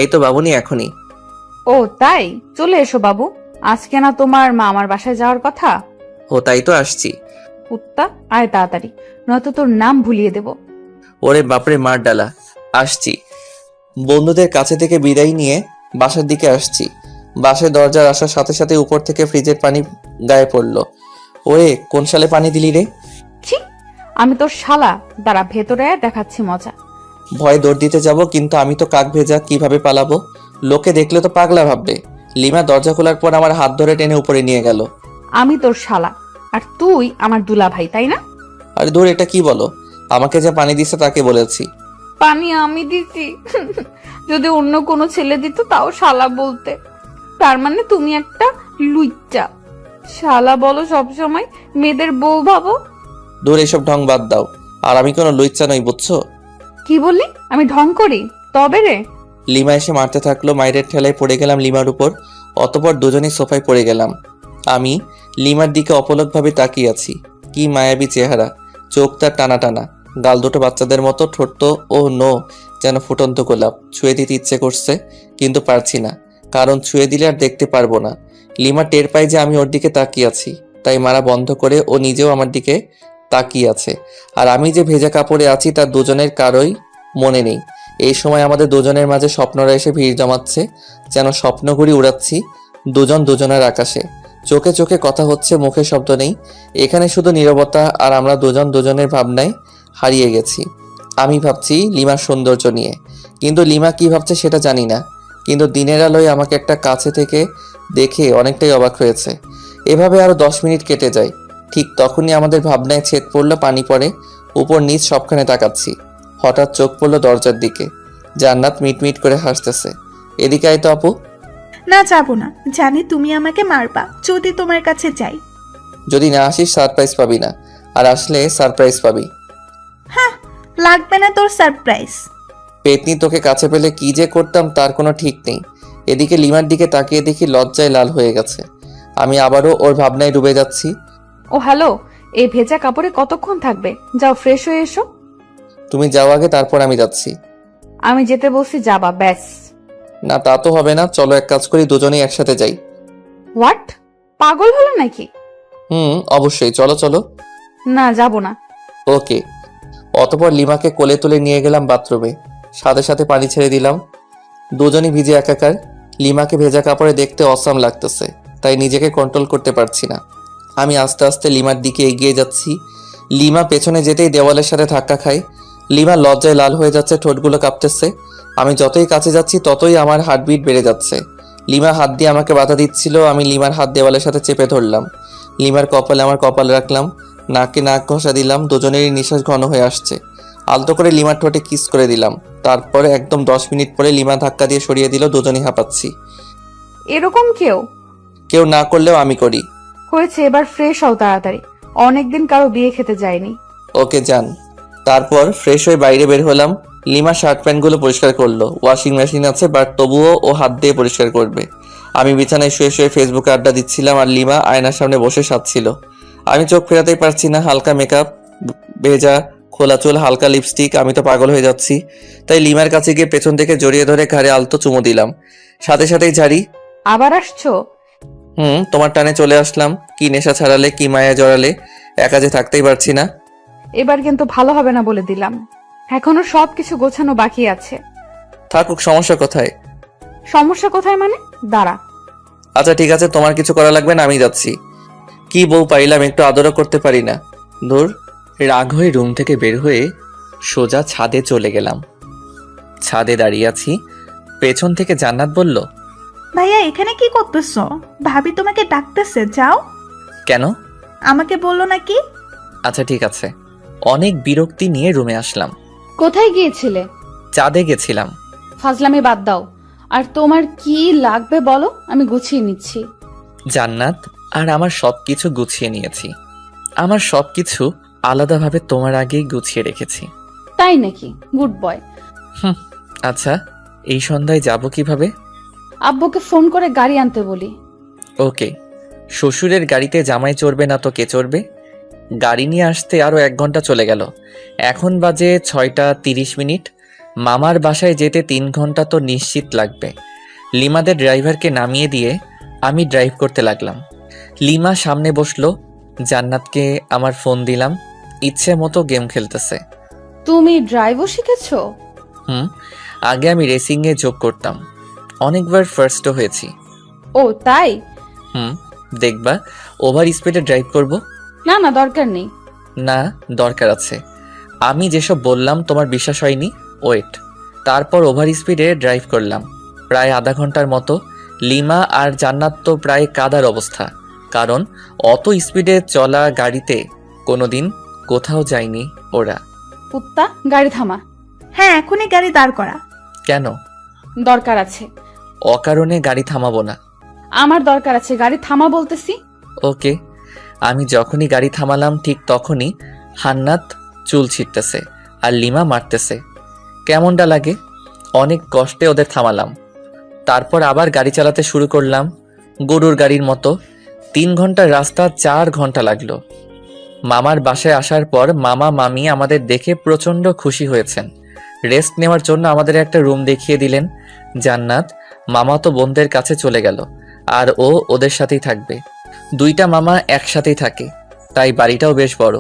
এই তো বাবুনি, এখনই। ও তাই, চলে এসো বাবু। আজকে না তোমার মামার বাসায় যাওয়ার কথা? ও তাই তো আসছি। কুত্তা, আয় তাড়াতাড়ি, নয়তো তোর নাম ভুলিয়ে দেব। ওরে বাপরে, মার ডালা। আসছি। বন্ধুদের কাছে থেকে বিদায় নিয়ে বাসার দিকে আসছি। বাসায় দরজার আসার সাথে সাথে উপর থেকে ফ্রিজের পানি গায়ে পড়লো। ওরে, কোন সালে পানি দিলি রে? ছি, আমি তোর শালা, দাঁড়া ভেতরে আয়, দেখাচ্ছি মজা। ভয়ে দৌড় দিতে যাব, কিন্তু আমি তো কাক ভেজা, কিভাবে পালাবো? লোকে দেখলে তো পাগলা ভাববে। লিমা দরজা খোলার পর আমার হাত ধরে টেনে উপরে নিয়ে গেল। আমি তোর শালা, আর তুই আমার দুলা ভাই, তাই না? আরে দূর, এটা কি বলো? আমাকে যা পানি দিছে তাকে বলেছি। পানি আমি দিছি? যদি অন্য কোনো ছেলে দিত তাও শালা বলতে। তার মানে তুমি একটা লুইচ্চা। শালা বলো সবসময়, মেয়েদের বউ ভাবো। দূর, এসব ঢং বাদ দাও। আর আমি কোনো লুচ্চা নই, বুঝছো? কি বললি? আমি ঢং করি? তবে রে। লিমা এসে মারতে থাকলো। মায়ের ঠেলায় পড়ে গেলাম লিমার উপর। অতপর দুজনেই সোফায় পড়ে গেলাম। আমি লিমার দিকে অপলকভাবে তাকিয়ে আছি। কি মায়াবী চেহারা, চোখ তার টানা টানা, গাল দুটো বাচ্চাদের মতো, ঠোঁট তো ও নো, যেন ফুটন্ত গোলাপ। ছুঁয়ে দিতে ইচ্ছে করছে, কিন্তু পারছি না, কারণ ছুঁয়ে দিলে আর দেখতে পারবো না। লিমা টের পায় যে আমি ওর দিকে তাকিয়ে আছি, তাই মারা বন্ধ করে ও নিজেও আমার দিকে তাকিয়ে আছে। আর আমি যে ভেজা কাপড়ে আছি তার দুজনের কারোই মনে নেই। এই সময় আমাদের দুজনের মাঝে স্বপ্নরা এসে ভিড় জমাচ্ছে, যেন স্বপ্নঘুড়ি উড়াচ্ছি দুজন দুজনের আকাশে। চোখে চোখে কথা হচ্ছে, মুখে শব্দ নেই। এখানে শুধু নীরবতা, আর আমরা দুজন দুজনের ভাবনায় হারিয়ে গেছি। আমি ভাবছি লিমার সৌন্দর্য নিয়ে, কিন্তু লিমা কি ভাবছে সেটা জানি না। কিন্তু দিনের আলোয় আমাকে একটা কাছে থেকে দেখে অনেকটাই অবাক হয়েছে। এভাবে আরো 10 মিনিট কেটে যায়। ঠিক তখনই আমাদের ভাবনায় ছেদ পড়লো, পানি পড়ে। উপর নিচ সবখানে তাকাচ্ছি। হঠাৎ চোখ পড়লো দরজার দিকে। জান্নাত মিটমিট করে হাসতেছে। এদিকে আয় তো আপু। না, যাবো না, জানি তুমি আমাকে মারবা যদি তোমার কাছে যাই। যদি না আসিস সারপ্রাইজ পাবি না, আর আসলে সারপ্রাইজ পাবি। হ্যাঁ, লাগবে না তোর সারপ্রাইজ। পেতনি, তোকে কাছে পেলে কি যে করতাম তার কোনো ঠিক নেই। এদিকে লিমার দিকে তাকিয়ে দেখি লজ্জায় লাল হয়ে গেছে। আমি আবারও ওর ভাবনায় ডুবে যাচ্ছি। ও হ্যালো, এই ভেজা কাপড়ে কতক্ষণ থাকবে? যাও ফ্রেশ হয়ে এসো। তুমি যাও আগে, তারপর আমি যাচ্ছি। আমি যেতে বলছি, যাবা ব্যাস। না, তা তো হবে না। চলো এক কাজ করি, দুজনেই একসাথে যাই। হোয়াট? পাগল হলো নাকি? অবশ্যই, চলো চলো। না, যাব না। ওকে। অতপর লিমাকে কোলে তুলে নিয়ে গেলাম বাথরুমে, সাথে সাথে পানি ছেড়ে দিলাম। দুজনই ভিজে একাকার। লিমাকে ভেজা কাপড়ে দেখতে অসাম লাগতেছে, তাই নিজেকে কন্ট্রোল করতে পারছি না। আমি আস্তে আস্তে লিমার দিকে এগিয়ে যাচ্ছি। লিমা পেছনে যেতেই দেওয়ালের সাথে ধাক্কা খায়। লিমা লজ্জায় লাল হয়ে যাচ্ছে, ঠোঁটগুলো কাঁপতেছে। আমি যতই কাছে যাচ্ছি ততই আমার হার্টবিট বেড়ে যাচ্ছে। লিমা হাত দিয়ে আমাকে বাধা দিচ্ছিল, আমি লিমার হাত দেওয়ালের সাথে চেপে ধরলাম। লিমার কপালে আমার কপাল রাখলাম, নাকে নাক ঘষা দিলাম। দুজনেরই নিঃশ্বাস ঘন হয়ে আসছে। আলতো করে লিমার ঠোঁটে কিস করে দিলাম। তারপরে একদম 10 মিনিট পরে লিমা ধাক্কা দিয়ে সরিয়ে দিল। দুজনেই হাঁপাচ্ছি। এরকম কেউ না করলেও আমি করি। হয়েছে, এবার ফ্রেশ হও তাড়াতাড়ি। অনেকদিন কারো বিয়ে খেতে যায়নি। ওকে যান। তারপর ফ্রেশ হয়ে বাইরে বের হলাম। লিমা শার্ট প্যান্টগুলো পরিষ্কার করলো। ওয়াশিং মেশিন আছে, বাট তবুও ও হাত দিয়ে পরিষ্কার করবে। আমি বিছানায় শুয়ে শুয়ে ফেসবুকে আড্ডা দিচ্ছিলাম, আর লিমা আয়নার সামনে বসে সাজছিল। আমি চোখ ফেরাতেই পারছি না। হালকা মেকআপ, ভেজা খোলা চুল, হালকা লিপস্টিক। আমি তো পাগল হয়ে যাচ্ছি। তাই লিমার কাছে গিয়ে পেছন থেকে জড়িয়ে ধরে ঘাড়ে আলতো চুমু দিলাম, সাথে সাথেই ঝাড়ি। আবার আসছো? তোমার টানে চলে আসলাম। কি নেশা ছাড়ালে, কি মায়া জড়ালে, একা যে থাকতেই পারছি না। এবার কিন্তু ভালো হবে না বলে দিলাম। এখনো সবকিছু গোছানো বাকি আছে। থাকুক, সমস্যা কোথায়? সমস্যা কোথায় মানে? দাঁড়া। আচ্ছা ঠিক আছে, তোমার কিছু করা লাগবে না, আমি যাচ্ছি। কি বউ পাইলাম, একটু আদরও করতে পারি না। দূর। রাগ হয়ে রুম থেকে বের হয়ে সোজা ছাদে চলে গেলাম। ছাদে দাঁড়িয়ে আছি, পেছন থেকে জান্নাত বলল, ভাইয়া এখানে কি করতেছো? ভাবি তোমাকে ডাকতেছে, যাও। কেন? আমাকে বললো নাকি? আচ্ছা ঠিক আছে। অনেক বিরক্তি নিয়ে রুমে আসলাম। কোথায় গিয়েছিলে? চাঁদে গেছিলাম। ফাজলামি বাদ দাও। আর তোমার কি লাগবে বলো, আমি গুছিয়ে নিচ্ছি। জান্নাত, আর আমার সবকিছু গুছিয়ে নিয়েছি। আমার সবকিছু আলাদাভাবে তোমার আগেই গুছিয়ে রেখেছি। তাই নাকি? Good boy. আচ্ছা, এই সন্ধ্যায় যাব কিভাবে? আব্বুকে ফোন করে গাড়ি আনতে বলি। ওকে। শ্বশুরের গাড়িতে জামাই চড়বে না তো কে চড়বে? গাড়ি নিয়ে আসতে আরও 1 ঘন্টা চলে গেল। এখন বাজে 6:30। মামার বাসায় যেতে 3 ঘন্টা তো নিশ্চিত লাগবে। লিমাদের ড্রাইভারকে নামিয়ে দিয়ে আমি ড্রাইভ করতে লাগলাম। লিমা সামনে বসলো। জান্নাতকে আমার ফোন দিলাম। ইচ্ছে মতো গেম খেলতেছে। তুমি ড্রাইভও শিখেছো? আগে আমি রেসিংয়ে যোগ করতাম, অনেকবার ফার্স্টও হয়েছি। ও তাই? দেখবা ওভার স্পিডে ড্রাইভ করব? না না, দরকার নেই। না, দরকার আছে। আমি যেসব বললাম তোমার বিশ্বাস হয়নি। ওয়েট। তারপর ওভার স্পিডে ড্রাইভ করলাম প্রায় আধা ঘন্টার মতো। লিমা আর জান্নাত তো প্রায় কাদার অবস্থা, কারণ অত স্পিডে চলা গাড়িতে কোনোদিন কোথাও যায়নি ওরা। কুত্তা, গাড়ি থামা। হ্যাঁ, এখনই গাড়ি দাঁড় করা। কেন? দরকার আছে। অকারণে গাড়ি থামাবো না। আমার দরকার আছে, গাড়ি থামা বলতেছি। ওকে। আমি যখনই গাড়ি থামালাম ঠিক তখনই হান্নাত চুল ছিটতেছে আর লিমা মারতেছে। কেমনটা লাগে? অনেক কষ্টে ওদের থামালাম। তারপর আবার গাড়ি চালাতে শুরু করলাম গরুর গাড়ির মতো। 3 ঘন্টার রাস্তা 4 ঘন্টা লাগলো। মামার বাসায় আসার পর মামা মামি আমাদের দেখে প্রচণ্ড খুশি হয়েছেন। রেস্ট নেওয়ার জন্য আমাদের একটা রুম দেখিয়ে দিলেন। জান্নাত মামা তো বোনদের কাছে চলে গেল, আর ও ওদের সাথেই থাকবে। 2টা মামা একসাথেই থাকে, তাই বাড়িটাও বেশ বড়।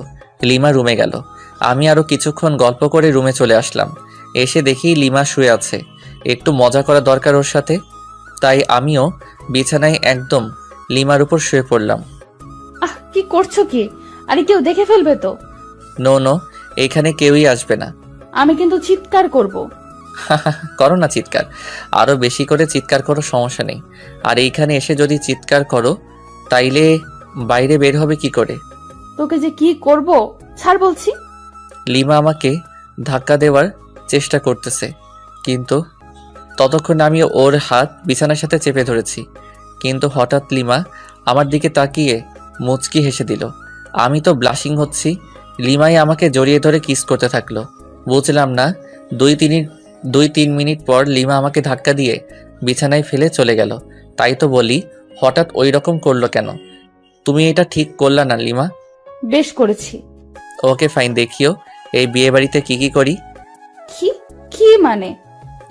লিমা রুমে গেল। আমি আরও কিছুক্ষণ গল্প করে রুমে চলে আসলাম। এসে দেখি লিমা শুয়ে আছে। একটু মজা করা দরকার ওর সাথে, তাই আমিও বিছানায় একদম লিমার উপর শুয়ে পড়লাম। কি করছো কি? আরে কেউ দেখে ফেলবে তো। নো, এখানে কেউই আসবে না। আমি কিন্তু চিৎকার করব। করো না চিৎকার, আরো বেশি করে চিৎকার করো, সমস্যা নেই। আর এইখানে এসে যদি চিৎকার করো তাইলে বাইরে বের হবে কি করে? তোকে যে কি করব, ছাড় বলছি। লিমা আমাকে ধাক্কা দেওয়ার চেষ্টা করতেছে, কিন্তু ততক্ষণ আমি ওর হাত বিছানার সাথে চেপে ধরেছি। কিন্তু হঠাৎ লিমা আমার দিকে তাকিয়ে মুচকি হেসে দিল। আমি তো ব্লাশিং হচ্ছি। লিমাই আমাকে জড়িয়ে ধরে কিস করতে থাকলো। বুঝলাম না, 2-3 মিনিট পর লিমা আমাকে ধাক্কা দিয়ে বিছানায় ফেলে চলে গেল। তাই তো বলি, হঠাৎ ওই রকম করলো কেন? তুমি এটা ঠিক করলা না লিমা। বেশ করেছি। ওকে ফাইন, দেখিও এই বিয়ে বাড়িতে কি কি করি। কি কি মানে?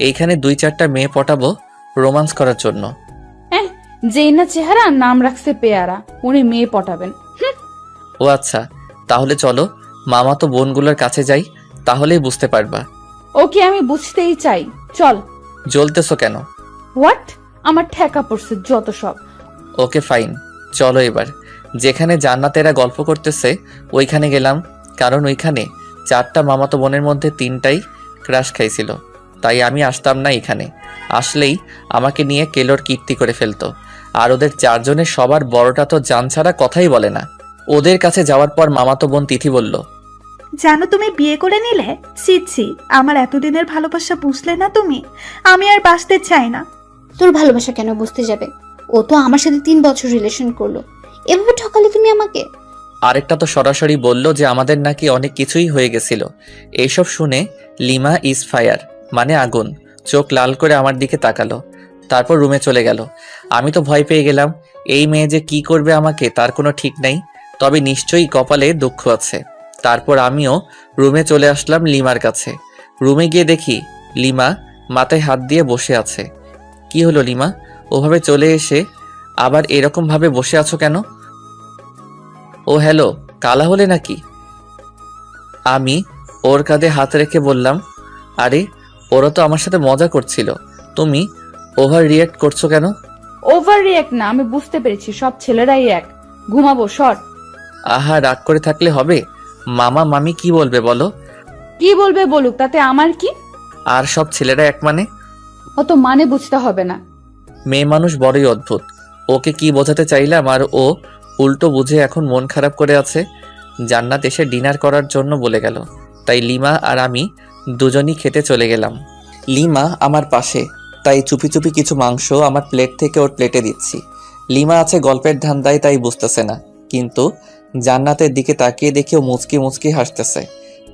এইখানে 2-4টা মেয়ে পটাবো রোমান্স করার জন্য। যেই না চেহারা নাম রাখছে পেয়ারা, উনি মেয়ে পটাবেন। ও আচ্ছা, তাহলে চলো মামাতো বোনগুলোর কাছে যাই, তাহলেই বুঝতে পারবা। ওকে আমি বুঝতেই চাই, চল। জ্বলতেছো কেন? হোয়াট? আমার ঠেকা পড়ছে যত সব। ওকে ফাইন, চলো এবার যেখানে জান্নাতেরা গল্প করতেছে ওইখানে গেলাম, কারণ ওইখানে 4টা মামাতো বোনের মধ্যে 3টাই ক্রাশ খাইছিল, তাই আমি আসতাম না এখানে। আসলেই আমাকে নিয়ে কেলোর কীর্তি করে ফেলতো। আর ওদের 4 জনের সবার বড়টা তো জান ছাড়া কথাই বলে না। ওদের কাছে যাওয়ার পর মামাতো বোন তিথি বলল, জানো তুমি বিয়ে করে নিলে? ছি ছি, আমার এতদিনের ভালোবাসা বুঝলে না তুমি? আমি আর বাঁচতে চাই না। তোর ভালোবাসা কেন বুঝতে যাবে? ও তো আমার সাথে 3 বছর রিলেশন করলো, এভাবে ঠকালে তুমি আমাকে? আরেকটা তো সরাসরি বলল যে আমাদের নাকি অনেক কিছুই হয়ে গেছিল। এইসব শুনে লিমা ইজ ফায়ার মানে আগুন, চোখ লাল করে আমার দিকে তাকালো, তারপর রুমে চলে গেল। আমি তো ভয় পেয়ে গেলাম, এই মেয়ে যে কি করবে আমাকে তার কোনো ঠিক নাই, তবে নিশ্চয়ই কপালে দুঃখ আছে। তারপর আমিও রুমে চলে আসলাম লিমার কাছে। রুমে গিয়ে দেখি লিমা মাথায় হাত দিয়ে বসে আছে। কি হলো লিমা, ওভাবে চলে এসে আবার এরকম ভাবে বসে আছো কেন? ও হ্যালো, কালা হলে নাকি? আমি ওর কাঁধে হাত রেখে বললাম, আরে ওরা তো আমার সাথে মজা করছিল, তুমি ওভার রিয়েক্ট করছো কেন? ওভার রিয়েক্ট না, আমি বুঝতে পেরেছি, সব ছেলেরাই এক। ঘুমাবো, সর। আহা, রাগ করে থাকলে হবে? মামা মামি কি বলবে বলো? কি বলবে বলুক, তাতে আমার কি? আর সব ছেলেরা এক মানে? অত মানে বুঝতে হবে না। মেয়ে মানুষ বড়ই অদ্ভুত। ওকে কি বোঝাতে চাইলাম আর ও উল্টো বুঝে এখন মন খারাপ করে আছে। জান্নাত এসে ডিনার করার জন্য বলে গেল, তাই লিমা আর আমি দুজনই খেতে চলে গেলাম। লিমা আমার পাশে, তাই চুপি চুপি কিছু মাংস আমার প্লেট থেকে ওর প্লেটে দিচ্ছি। লিমা আছে গল্পের ধান্দায়, তাই বুঝতেছে না, কিন্তু জান্নাতের দিকে তাকিয়ে দেখেও মুচকি মুচকি হাসতেছে।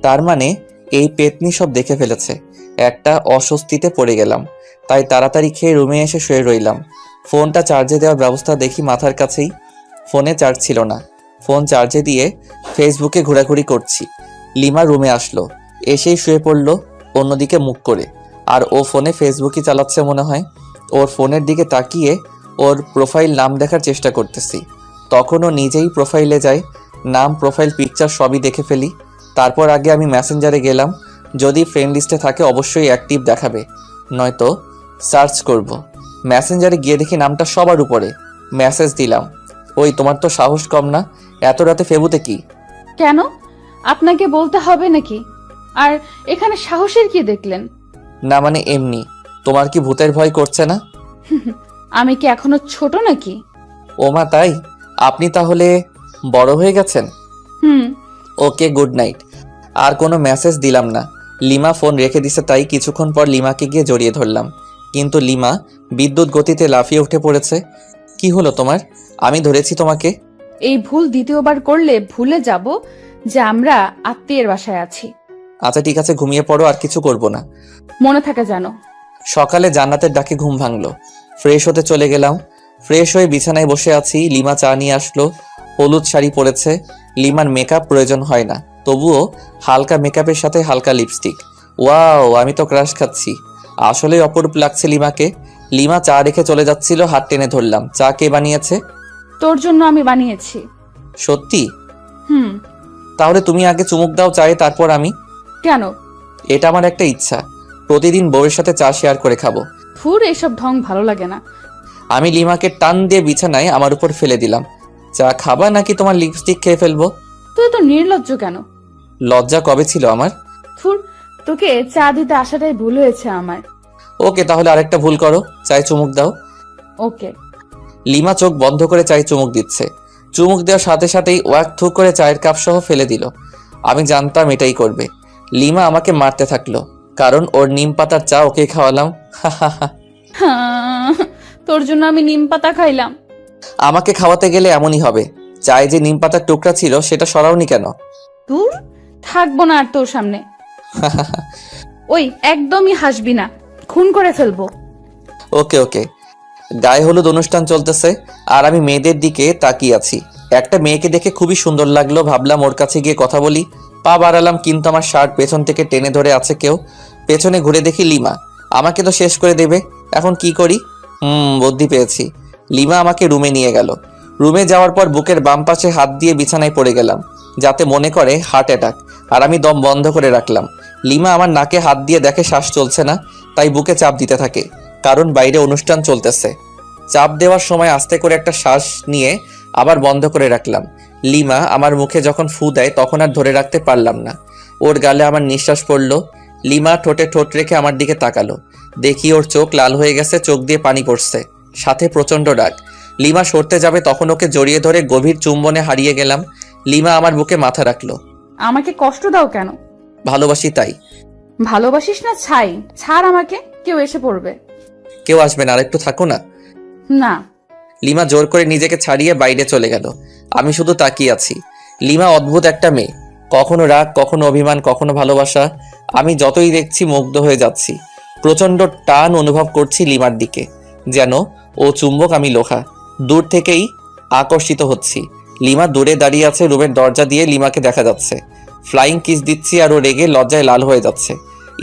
তার মানে এই পেতনি সব দেখে ফেলেছে। একটা অস্বস্তিতে পড়ে গেলাম, তাই তাড়াতাড়ি খেয়ে রুমে এসে শুয়ে রইলাম। ফোনটা চার্জে দেওয়ার ব্যবস্থা দেখি মাথার কাছেই, ফোনে চার্জ ছিল না। ফোন চার্জে দিয়ে ফেসবুকে ঘোরাঘুরি করছি। লিমা রুমে আসলো, এসেই শুয়ে পড়লো অন্যদিকে মুখ করে, আর ও ফোনে ফেসবুকই চালাচ্ছে মনে হয়। ওর ফোনের দিকে তাকিয়ে ওর প্রোফাইল নাম দেখার চেষ্টা করতেছি, তখন ও নিজেই প্রোফাইলে যায়। নাম, প্রোফাইল পিকচার সবই দেখে ফেলি। তারপর আগে আমি মেসেঞ্জারে গেলাম, যদি ফ্রেন্ড লিস্টে থাকে অবশ্যই অ্যাক্টিভ দেখাবে, নয়তো সার্চ করব। মেসেঞ্জারে গিয়ে দেখি নামটা সবার উপরে। মেসেজ দিলাম, ওই তোমার তো সাহস কম না, এত রাতে ফেবুতে কি? কেন? আপনাকে বলতে হবে নাকি? আর এখানে সাহসের কি দেখলেন? না মানে এমনি, তোমার কি ভূতের ভয় করছে না? আমি কি এখনো ছোট নাকি? ওমা তাই? আপনি তাহলে বড় হয়ে গেছেন? হুম। ওকে, গুড নাইট। আর কোনো মেসেজ দিলাম না। লিমা ফোন রেখে দিছে, তাই কিছুক্ষণ পর লিমাকে গিয়ে জড়িয়ে ধরলাম, কিন্তু লিমা বিদ্যুৎ গতিতে লাফিয়ে উঠে পড়েছে। কি হলো তোমার? আমি ধরেছি তোমাকে। এই ভুল দ্বিতীয়বার করলে ভুলে যাব যে আমরা আত্মীয়ের বাসায় আছি। আচ্ছা ঠিক আছে, ঘুমিয়ে পড়ো, আর কিছু করব না। মনে থাকে জানো। সকালে জান্নাতের ডাকে ঘুম ভাঙলো, ফ্রেশ হতে চলে গেলাম। ফ্রেশ হয়ে বিছানায় বসে আছি, লিমা চা নিয়ে আসলো। হলুদ শাড়ি পরেছে। লিমার মেকআপ প্রয়োজন হয় না, তবুও হালকা মেকআপের সাথে হালকা লিপস্টিক। ওয়াও, আমি তো ক্রাশ খাচ্ছি। আসলেই অপরূপ লাগছে লিমাকে। লিমা চা রেখে চলে যাচ্ছিল, হাত টেনে ধরলাম। চা কে বানিয়েছে? তোর জন্য আমি বানিয়েছি। সত্যি? হুম। তাহলে তুমি আগে চুমুক দাও চায়ে, তারপর আমি। কেন? এটা আমার একটা ইচ্ছা, প্রতিদিন বউয়ের সাথে চা শেয়ার করে খাবো। ফুর, এসব ঢং ভালো লাগে না। আমি লিমাকে টান দিয়ে বিছানায় আমার উপর ফেলে দিলাম। চা খাবা নাকি তোমার লিপস্টিক খেয়ে ফেলবো? তুই তো নির্লজ্জ কেন? লজ্জা কবে ছিল আমার? ফুর, তোকে চা দিতে আসাটাই ভুল হয়েছে আমার। ওকে, তাহলে আরেকটা ভুল করো, চায়ে চুমুক দাও। ওকে। লিমা চোখ বন্ধ করে চায়ে চুমুক দিচ্ছে। চুমুক দেওয়ার সাথে সাথেই ওয়াক থু করে চায়ের কাপ সহ ফেলে দিল। আমি জানতাম এটাই করবে। লিমা আমাকে মারতে থাকলো, কারণ ওর নিম পাতার চা ওকে খাওয়ালাম। তোর জন্য আমি নিম পাতা খাইলাম। আমাকে খাওয়াতে গেলে এমনই হবে। চায়ে যে নিম পাতার টুকরা ছিল সেটা সরাওনি কেন? দূর, থাকবো না আর তোর সামনে। ওই, একদমই হাসবি না, খুন করে ফেলবো। ওকে ওকে। গায়ে হলুদ অনুষ্ঠান চলতেছে, আর আমি মেয়েদের দিকে তাকিয়ে আছি। একটা মেয়েকে দেখে খুবই সুন্দর লাগলো, ভাবলাম ওর কাছে গিয়ে কথা বলি। পা বাড়ালাম, কিন্তু আমার শার্ট পেছন থেকে টেনে ধরে আছে কেউ। পেছনে ঘুরে দেখি লিমা। আমাকে তো শেষ করে দেবে, এখন কি করি? বুদ্ধি পেয়েছি। লিমা আমাকে রুমে নিয়ে গেল। রুমে যাওয়ার পর বুকের বাম পাশে হাত দিয়ে বিছানায় পড়ে গেলাম, যাতে মনে করে হার্ট অ্যাটাক, আর আমি দম বন্ধ করে রাখলাম। লিমা আমার নাকে হাত দিয়ে দেখে শ্বাস চলছে না, তাই বুকে চাপ দিতে থাকে, কারণ বাইরে অনুষ্ঠান চলতেছে। চাপ দেওয়ার সময় আস্তে করে একটা শ্বাস নিয়ে আবার বন্ধ করে রাখলাম। লিমা আমার মুখে যখন ফু দেয় তখন আর ধরে রাখতে পারলাম না, ওর গালে আমার নিঃশ্বাস পড়ল। লিমা ঠোঁটে ঠোঁট রেখে আমার দিকে তাকালো, দেখি ওর চোখ লাল হয়ে গেছে, চোখ দিয়ে পানি পড়ছে, সাথে প্রচন্ড রাগ। লিমা সরতে যাবে তখন ওকে জড়িয়ে ধরে গভীর চুম্বনে হারিয়ে গেলাম। লিমা আমার বুকে মাথা রাখলো। আমাকে কষ্ট দাও কেন? ভালোবাসি তাই। ভালোবাসিস না ছাই, ছাড় আমাকে, কেউ এসে পড়বে। কেউ আসবে না, আরেকটু থাকো না। না। লিমা জোর করে নিজেকে ছাড়িয়ে বাইরে চলে গেল। আমি শুধু তাকিয়ে আছি। লিমা অদ্ভুত একটা মেয়ে, কখনো রাগ, কখনো অভিমান, কখনো ভালোবাসা। আমি যতই দেখছি মুগ্ধ হয়ে যাচ্ছি। প্রচন্ড টান অনুভব করছি লিমার দিকে, যেন ও চুম্বক, আমি লোহা। দূর থেকেই আকর্ষিত হচ্ছি। লিমা দূরে দাঁড়িয়ে আছে, রুমের দরজা দিয়ে লিমাকে দেখা যাচ্ছে। ফ্লাইং কিস দিচ্ছি আর ও রেগে লজ্জায় লাল হয়ে যাচ্ছে,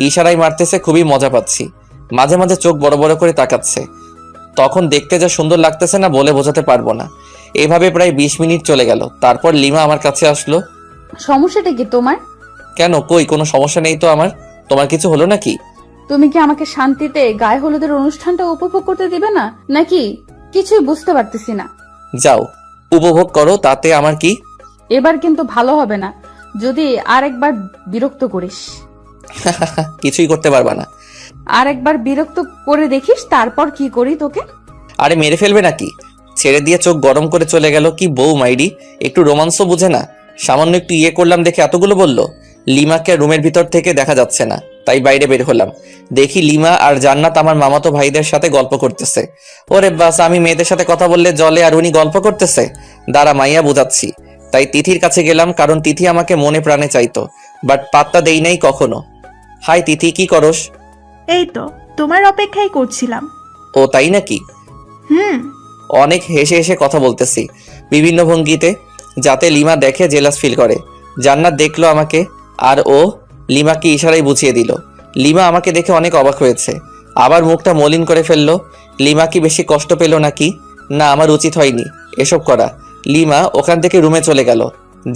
ইশারায় মারতেছে, খুবই মজা পাচ্ছি। মাঝে মাঝে চোখ বড় বড় করে তাকাচ্ছে, তখন দেখতে যা সুন্দর লাগতেছে না বলে বোঝাতে পারবো না। এভাবে প্রায় 20 মিনিট চলে গেল। তারপর লিমা আমার কাছে আসলো। সমস্যাটা কি তোমার? কেন, কই কোনো সমস্যা নেই তো আমার। তোমার কিছু হলো নাকি? তুমি কি আমাকে শান্তিতে গায়ে হলুদের অনুষ্ঠানটা উপভোগ করতে দিবে না নাকি? কিছুই বুঝতে পারতেছি না। যাও, উপভোগ করো, তাতে আমার কি। এবার কিন্তু ভালো হবে না যদি আরেকবার বিরক্ত করিস। কিছুই করতে পারবা না। আরেকবার বিরক্ত করে দেখিস তারপর কি করি তোকে। আরে মেরে ফেলবে নাকি? ছেড়ে দিয়ে চোখ গরম করে চলে গেল। কি বউ মাইরি, একটু রোমান্সও বুঝে না। সামান্য একটু ইয়ে করলাম দেখে এতগুলো বলল। লিমাকে রুমের ভিতর থেকে দেখা যাচ্ছে না, তাই বাইরে বের হলাম। দেখি লিমা আর জান্নাত আমার মামাতো ভাইদের সাথে গল্প করতেছে। ওরে বাস, আমি মেয়েদের সাথে কথা বললে জলে আর উনি গল্প করতেছে। দাঁড়া, মাইয়া বোঝাচ্ছি। তাই তিথির কাছে গেলাম, কারণ তিথি আমাকে মনে প্রাণে চাইতো, বাট পাত্তা দেই নাই কখনো। হাই তিথি, কি করস? এই তো তোমার অপেক্ষাই করছিলাম। ও তাই নাকি? হুম। অনেক হেসে হেসে কথা বলতেছি বিভিন্ন ভঙ্গিতে, যাতে লিমা দেখে জেলাস ফিল করে। জান্নাত দেখলো আমাকে, আর ও লিমাকে ইশারায় বুঝিয়ে দিল। লিমা আমাকে দেখে অনেক অবাক হয়েছে, আবার মুখটা মলিন করে ফেললো। লিমা কি বেশি কষ্ট পেল নাকি? না, আমার উচিত হয়নি এসব করা। লিমা ওখান থেকে রুমে চলে গেল।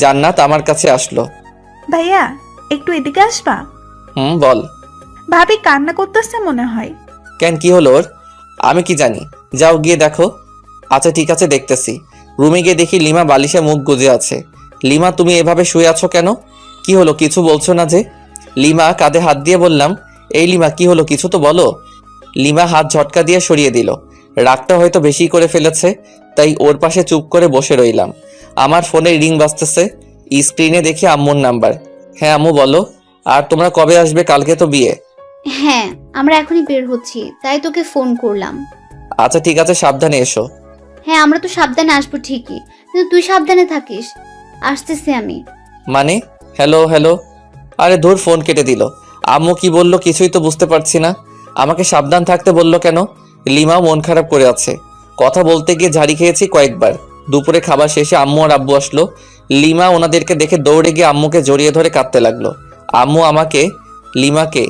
জান্নাত আমার কাছে আসলো। ভাইয়া, একটু এদিকে আসবা? বল। ভাবি কান্না করতেছে মনে হয়। কেন, কি হলো ওর? আমি কি জানি, যাও গিয়ে দেখো। আচ্ছা ঠিক আছে, দেখতেছি। রুমে গিয়ে দেখি লিমা বালিশে মুখ গুজে আছে। লিমা, তুমি এভাবে শুয়ে আছো কেন? কি হলো, কিছু বলছো না যে? লিমা কাঁধে হাত দিয়ে বললাম, এই লিমা কি হলো, কিছু তো বলো। লিমা হাত ঝটকা দিয়ে সরিয়ে দিল। রাগটা হয়তো বেশি করে ফেলেছে, তাই ওর পাশে চুপ করে বসে রইলাম। আমার ফোনে রিং বাজতেছে, স্ক্রিনে দেখি আম্মুর নাম্বার। হ্যাঁ আম্মু বলো। আর তোমরা কবে আসবে? কালকে তো বিয়ে। হ্যাঁ, আমরা এখনই বের হচ্ছি, তাই তোকে ফোন করলাম। আচ্ছা ঠিক আছে, সাবধানে এসো। হ্যাঁ, আমরা তো সাবধানে আসবো ঠিকই, কিন্তু তুই সাবধানে থাকিস। আসতেছি আমি। মানে? হ্যালো হ্যালো, আরে ধুর, ফোন কেটে দিল। আম্মু কি বললো কিছুই তো বুঝতে পারছি না। আমাকে সাবধান থাকতে বললো কেন? লিমাও মন খারাপ করে আছে। কথা বলতে গিয়ে ঝাড়ি খেয়েছি কয়েকবার। দুপুরে খাবার শেষে আম্মু আর আব্বু আসলো। লিমা ওনাদেরকে দেখে দৌড়ে গিয়ে আম্মুকে জড়িয়ে ধরে কাঁদতে লাগলো। আম্মু আমাকে লিমাকে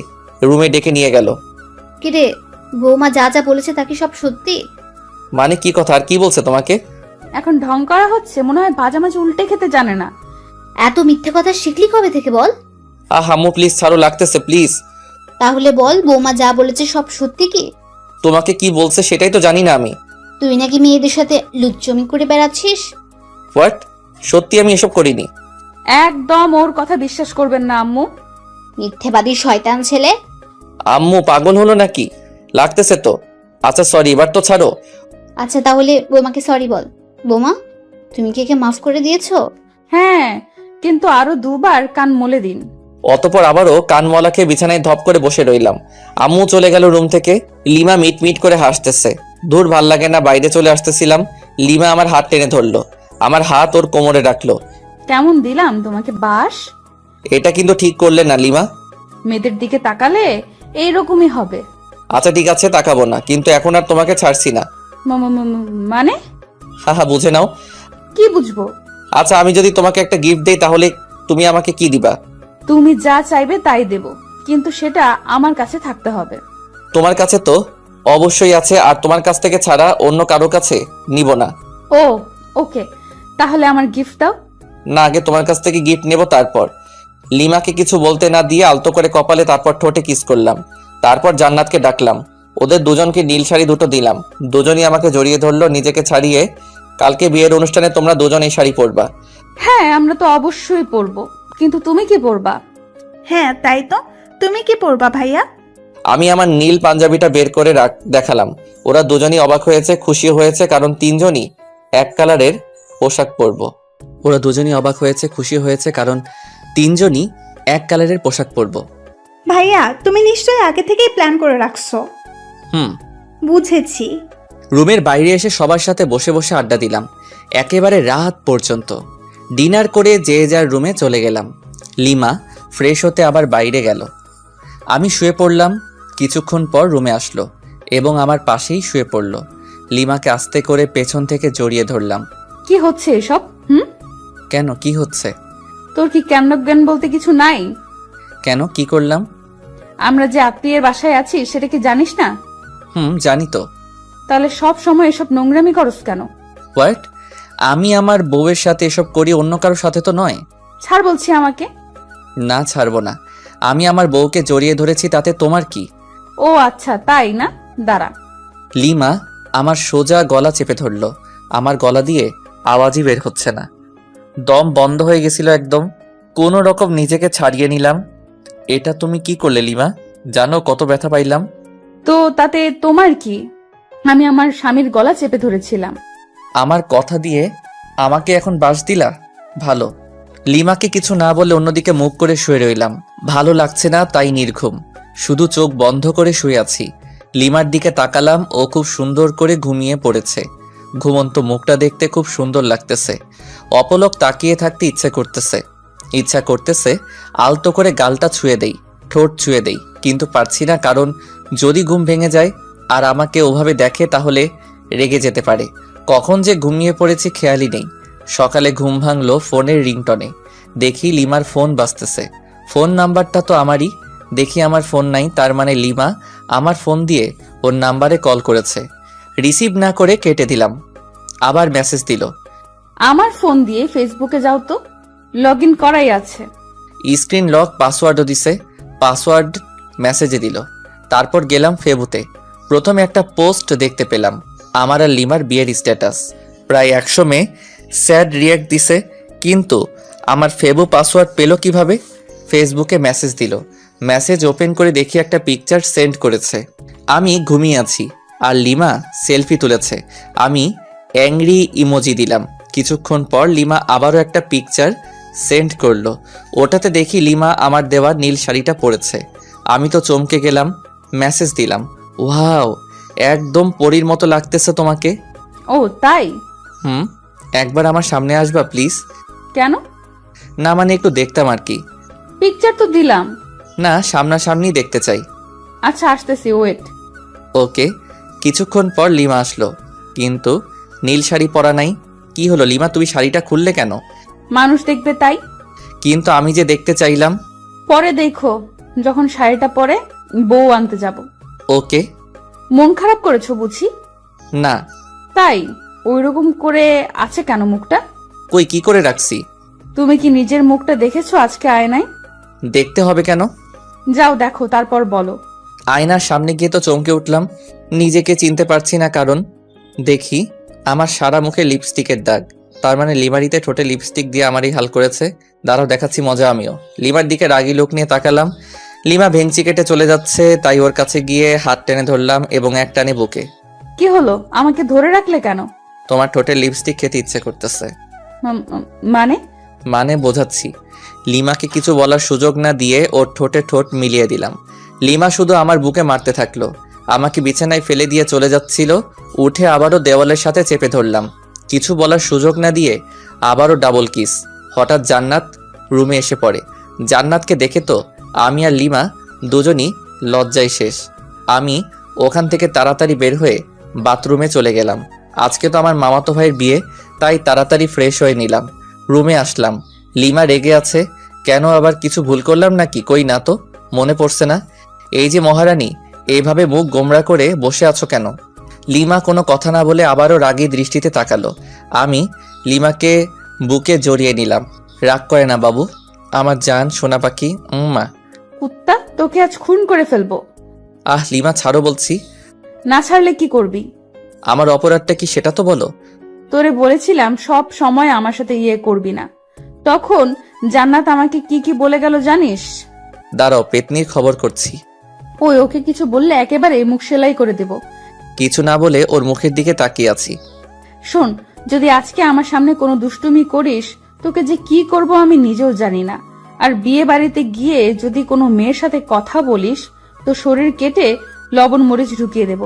রুমে ডেকে নিয়ে গেল। কিরে, বৌমা যা যা বলেছে তা কি সব সত্যি? মানে কি কথা, আর কি বলছে তোমাকে? এখন ঢং করা হচ্ছে, মনে হয় ভাজামাজি উল্টে খেতে জানে না। এত মিথ্যে কথা শিখলি কবে থেকে বল? আম্মু প্লিজ ছাড়ো, লাগতেছে প্লিজ। তাহলে বল, বৌমা যা বলেছে সব সত্যি কি? তোমাকে কি বলছে সেটাই তো জানি না আমি। তুই নাকি মেয়েদের সাথে লুচ্চমি করে বেড়াচ্ছিস? হোয়াট? সত্যি আমি এসব করিনি। একদম ওর কথা বিশ্বাস করবেন না আম্মু। মিথ্যেবাদী শয়তান ছেলে। আম্মু পাগল হলো নাকি? লাগতেছে তো। আচ্ছা সরি, এবার তো ছাড়ো। আচ্ছা তাহলে বৌমাকে সরি বল। বৌমা, তুমি কি একে মাফ করে দিয়েছো? হ্যাঁ, কিন্তু আরো 2বার কান মলে দিন। অতপর আবারও কানমলা খেয়ে বিছানায় ধপ করে বসে রইলাম। আম্মু চলে গেল রুম থেকে। লিমা মিট মিট করে হাসতেছে। দূর, ভাল লাগে না, বাইরে চলে আসতেছিলাম। লিমা আমার হাত টেনে ধরলো, আমার হাত ওর কোমরে রাখলো। কেমন দিলাম তোমাকে বাস? এটা কিন্তু ঠিক করলে না লিমা। মেয়েদের দিকে তাকালে এইরকমই হবে। আচ্ছা ঠিক আছে, তাকাবো না, কিন্তু এখন আর তোমাকে ছাড়ছি না। মানে? হ্যাঁ বুঝে নাও। কি বুঝবো? আচ্ছা, আমি যদি তোমাকে একটা গিফট দেই তাহলে তুমি আমাকে কি দিবা? তুমি যা চাইবে তাই দেব, কিন্তু সেটা আমার কাছে থাকতে হবে। তোমার কাছে তো অবশ্যই আছে, আর তোমার কাছ থেকে ছাড়া অন্য কারো কাছে নিব না। ও ওকে, তাহলে আমার গিফট দাও। না, আগে তোমার কাছ থেকে গিফট নেব তারপর। লিমাকে কিছু বলতে না দিয়ে আলতো করে কপালে তারপর ঠোঁটে কিস করলাম। তারপর জান্নাতকে ডাকলাম। ওদের দুজনকে নীল শাড়ি দুটো দিলাম। দুজনই আমাকে জড়িয়ে ধরলো নিজেকে ছাড়িয়ে। কালকে বিয়ের অনুষ্ঠানে তোমরা দুজন এই শাড়ি পরবা। হ্যাঁ, আমরা তো অবশ্যই পরবো, কিন্তু তুমি কি পরবা? হ্যাঁ তাই তো, তুমি কি পরবা ভাইয়া? আমি আমার নীল পাঞ্জাবিটা বের করে দেখালাম। ওরা দুজনই অবাক হয়েছে, খুশি হয়েছে, কারণ তিনজনই এক কালারের পোশাক পরবো। ওরা দুজনই অবাক হয়েছে, খুশি হয়েছে, কারণ তিনজনই এক কালারের পোশাক পরবো। ভাইয়া তুমি নিশ্চয়ই আগে থেকেই প্ল্যান করে রাখছো। হুম। বুঝেছি। রুমের বাইরে এসে সবার সাথে বসে বসে আড্ডা দিলাম একেবারে রাত পর্যন্ত। ডিনার করে যে যার রুমে চলে গেলাম। লিমা ফ্রেশ হতে আবার বাইরে গেল। আমি শুয়ে পড়লাম। কিছুক্ষণ পর রুমে আসলো এবং আমার পাশেই শুয়ে পড়ল। লিমাকে আস্তে করে পেছন থেকে জড়িয়ে ধরলাম। কি হচ্ছে এসব? কেন, কি হচ্ছে? তোর কি জ্ঞান বলতে কিছু নাই? কেন, কি করলাম? আমরা যে আত্মীয়ের বাসায় আছি সেটা কি জানিস না? জানি তো। তাহলে সব সময় এসব নোংরামি করস কেন? হোয়াট? আমি আমার বউয়ের সাথে এসব করি, অন্য কারোর সাথে তো নয়। ছাড় বলছি আমাকে। না, ছাড়বো না। আমি আমার বউকে জড়িয়ে ধরেছি, তাতে তোমার কি? ও আচ্ছা, তাই না? দাঁড়া। লিমা আমার সোজা গলা চেপে ধরল। আমার গলা দিয়ে আওয়াজই বের হচ্ছে না। দম বন্ধ হয়ে গেছিল একদম। কোনো রকম নিজেকে ছাড়িয়ে নিলাম। এটা তুমি কি করলে লিমা? জানো কত ব্যথা পাইলাম? তো তাতে তোমার কি? আমি আমার স্বামীর গলা চেপে ধরেছিলাম। আমার কথা দিয়ে আমাকে এখন বাস দিলা? ভালো। লিমাকে কিছু না বলে অন্যদিকে মুখ করে শুয়ে রইলাম। ভালো লাগছে না, তাই নির্ঘুম। শুধু চোখ বন্ধ করে শুয়ে আছি। লিমার দিকে তাকালাম, ও খুব সুন্দর করে ঘুমিয়ে পড়েছে। ঘুমন্ত মুখটা দেখতে খুব সুন্দর লাগতেছে। অপলক তাকিয়ে থাকতে ইচ্ছা করতেছে আলতো করে গালটা ছুঁয়ে দেই, ঠোঁট ছুঁয়ে দেই, কিন্তু পারছি না, কারণ যদি ঘুম ভেঙে যায় আর আমাকে ওভাবে দেখে তাহলে রেগে যেতে পারে। কখন যে ঘুমিয়ে পড়েছি খেয়ালই নেই। সকালে ঘুম ভাঙলো ফোনের রিংটনে। দেখি লিমার ফোন বাজতেছে। ফোন নাম্বারটা তো আমারই। দেখি আমার ফোন নাই, তার মানে লিমা আমার ফোন দিয়ে ওর নাম্বারে কল করেছে। রিসিভ না করে কেটে দিলাম। আবার মেসেজ দিল। আমার ফোন দিয়ে ফেসবুকে যাও তো, লগ ইন করাই আছে। স্ক্রিন লক, পাসওয়ার্ডও দিছে। পাসওয়ার্ড মেসেজে দিল। তারপর গেলাম ফেবুতে। প্রথমে একটা পোস্ট দেখতে পেলাম, আমার আর লিমার বিয়ের স্ট্যাটাস। প্রায় 100 মেয়ে স্যাড রিয়াক্ট দিছে, কিন্তু আমার ফেবু পাসওয়ার্ড পেল কিভাবে? ফেসবুকে মেসেজ দিল। মেসেজ ওপেন করে দেখি একটা পিকচার সেন্ড করেছে। আমি ঘুমিয়ে আছি আর লিমা সেলফি তুলেছে। আমি অ্যাংরি ইমোজি দিলাম। কিছুক্ষণ পর লিমা আবারও একটা পিকচার সেন্ড করলো। ওটাতে দেখি লিমা আমার দেওয়া নীল শাড়িটা পরেছে। আমি তো চমকে গেলাম। মেসেজ দিলাম, ওয়াও, একদম পরীর মতো লাগতেছে তোমাকে। ও তাই? একবার আমার সামনে আসবা প্লিজ? কেন? না মানে একটু দেখতাম আর কি। পিকচার তো দিলাম। না, সামনাসামনি দেখতে চাই। আচ্ছা আসতেছি, ওয়েট। ওকে। কিছুক্ষণ পর লিমা আসলো, কিন্তু নীল শাড়ি পরা নাই। কি হলো লিমা, তুমি শাড়িটা খুললে কেন? মানুষ দেখবে তাই। কিন্তু আমি যে দেখতে চাইলাম। পরে দেখো, যখন শাড়িটা পরে বউ আনতে যাব। ওকে। মন খারাপ করেছো বুঝি? না। তাই ওইরকম করে আছে কেন মুখটা? কই, কি করে রাখছি? তুমি কি নিজের মুখটা দেখেছো আজকে আয়নায়? দেখতে হবে কেন? যাও দেখো, তারপর বলো। আয়নার সামনে গিয়ে তো চমকে উঠলাম। নিজেকে চিনতে পারছি না, কারণ দেখি আমার সারা মুখে লিপস্টিকের দাগ। তার মানে লিমারিতে ঠোঁটে লিপস্টিক দিয়ে আমারই হাল করেছে। দাঁড়াও, দেখাচ্ছি মজা আমিও। লিমার দিকে রাগি লোক নিয়ে তাকালাম। লিমা ভেঙচি কেটে চলে যাচ্ছে, তাই ওর কাছে গিয়ে হাত টেনে ধরলাম এবং এক টানে বুকে। কি হলো, আমাকে ধরে রাখলে কেন? তোমার ঠোঁটে লিপস্টিক খেতে ইচ্ছে করতেছে। মানে বোঝাচ্ছি। লিমাকে কিছু বলার সুযোগ না দিয়ে ওর ঠোঁটে ঠোঁট মিলিয়ে দিলাম। লিমা শুধু আমার বুকে মারতে থাকলো। আমাকে বিছানায় ফেলে দিয়ে চলে যাচ্ছিল। উঠে আবারও দেওয়ালের সাথে চেপে ধরলাম। কিছু বলার সুযোগ না দিয়ে আবারও ডাবল কিস। হঠাৎ জান্নাত রুমে এসে পড়ে। জান্নাতকে দেখে তো আমি আর লিমা দুজনই লজ্জায় শেষ। আমি ওখান থেকে তাড়াতাড়ি বের হয়ে বাথরুমে চলে গেলাম। আজকে তো আমার মামাতো ভাইয়ের বিয়ে, তাই তাড়াতাড়ি ফ্রেশ হয়ে নিলাম। রুমে আসলাম। লিমা রেগে আছে। কেন, আবার কিছু ভুল করলাম নাকি? কই না তো, মনে পড়ছে না। এই যে মহারানী, এইভাবে মুখ গোমরা করে বসে আছো কেন? লিমা কোনো কথা না বলে আবারও রাগী দৃষ্টিতে তাকালো। আমি লিমাকে বুকে জড়িয়ে নিলাম। রাগ করে না বাবু, আমার জান সোনা পাখি। মা। কুত্তা, তোকে আজ খুন করে ফেলবো। লিমা ছাড়ো বলছি। না ছাড়লে কি করবি? আমার অপরাধটা কি সেটা তো বলো। তোরে বলেছিলাম সব সময় আমার সাথে করবি না। তখন জান্নাত আমাকে কি কি বলে গেল জানিস? দাঁড়াও, পেতনির খবর করছি। ওকে কিছু বললে একেবারে মুখ সেলাই করে দেব। কিছু না বলে ওর মুখের দিকে তাকিয়ে আছি। শোন, যদি আজকে আমার সামনে কোনো দুষ্টুমি করিস, তোকে যে কি করব আমি নিজেও জানি না। আর বিয়ে বাড়িতে গিয়ে যদি কোনো মেয়ের সাথে কথা বলিস, তো শরীর কেটে লবণ মরিচ ঢুকিয়ে দেব।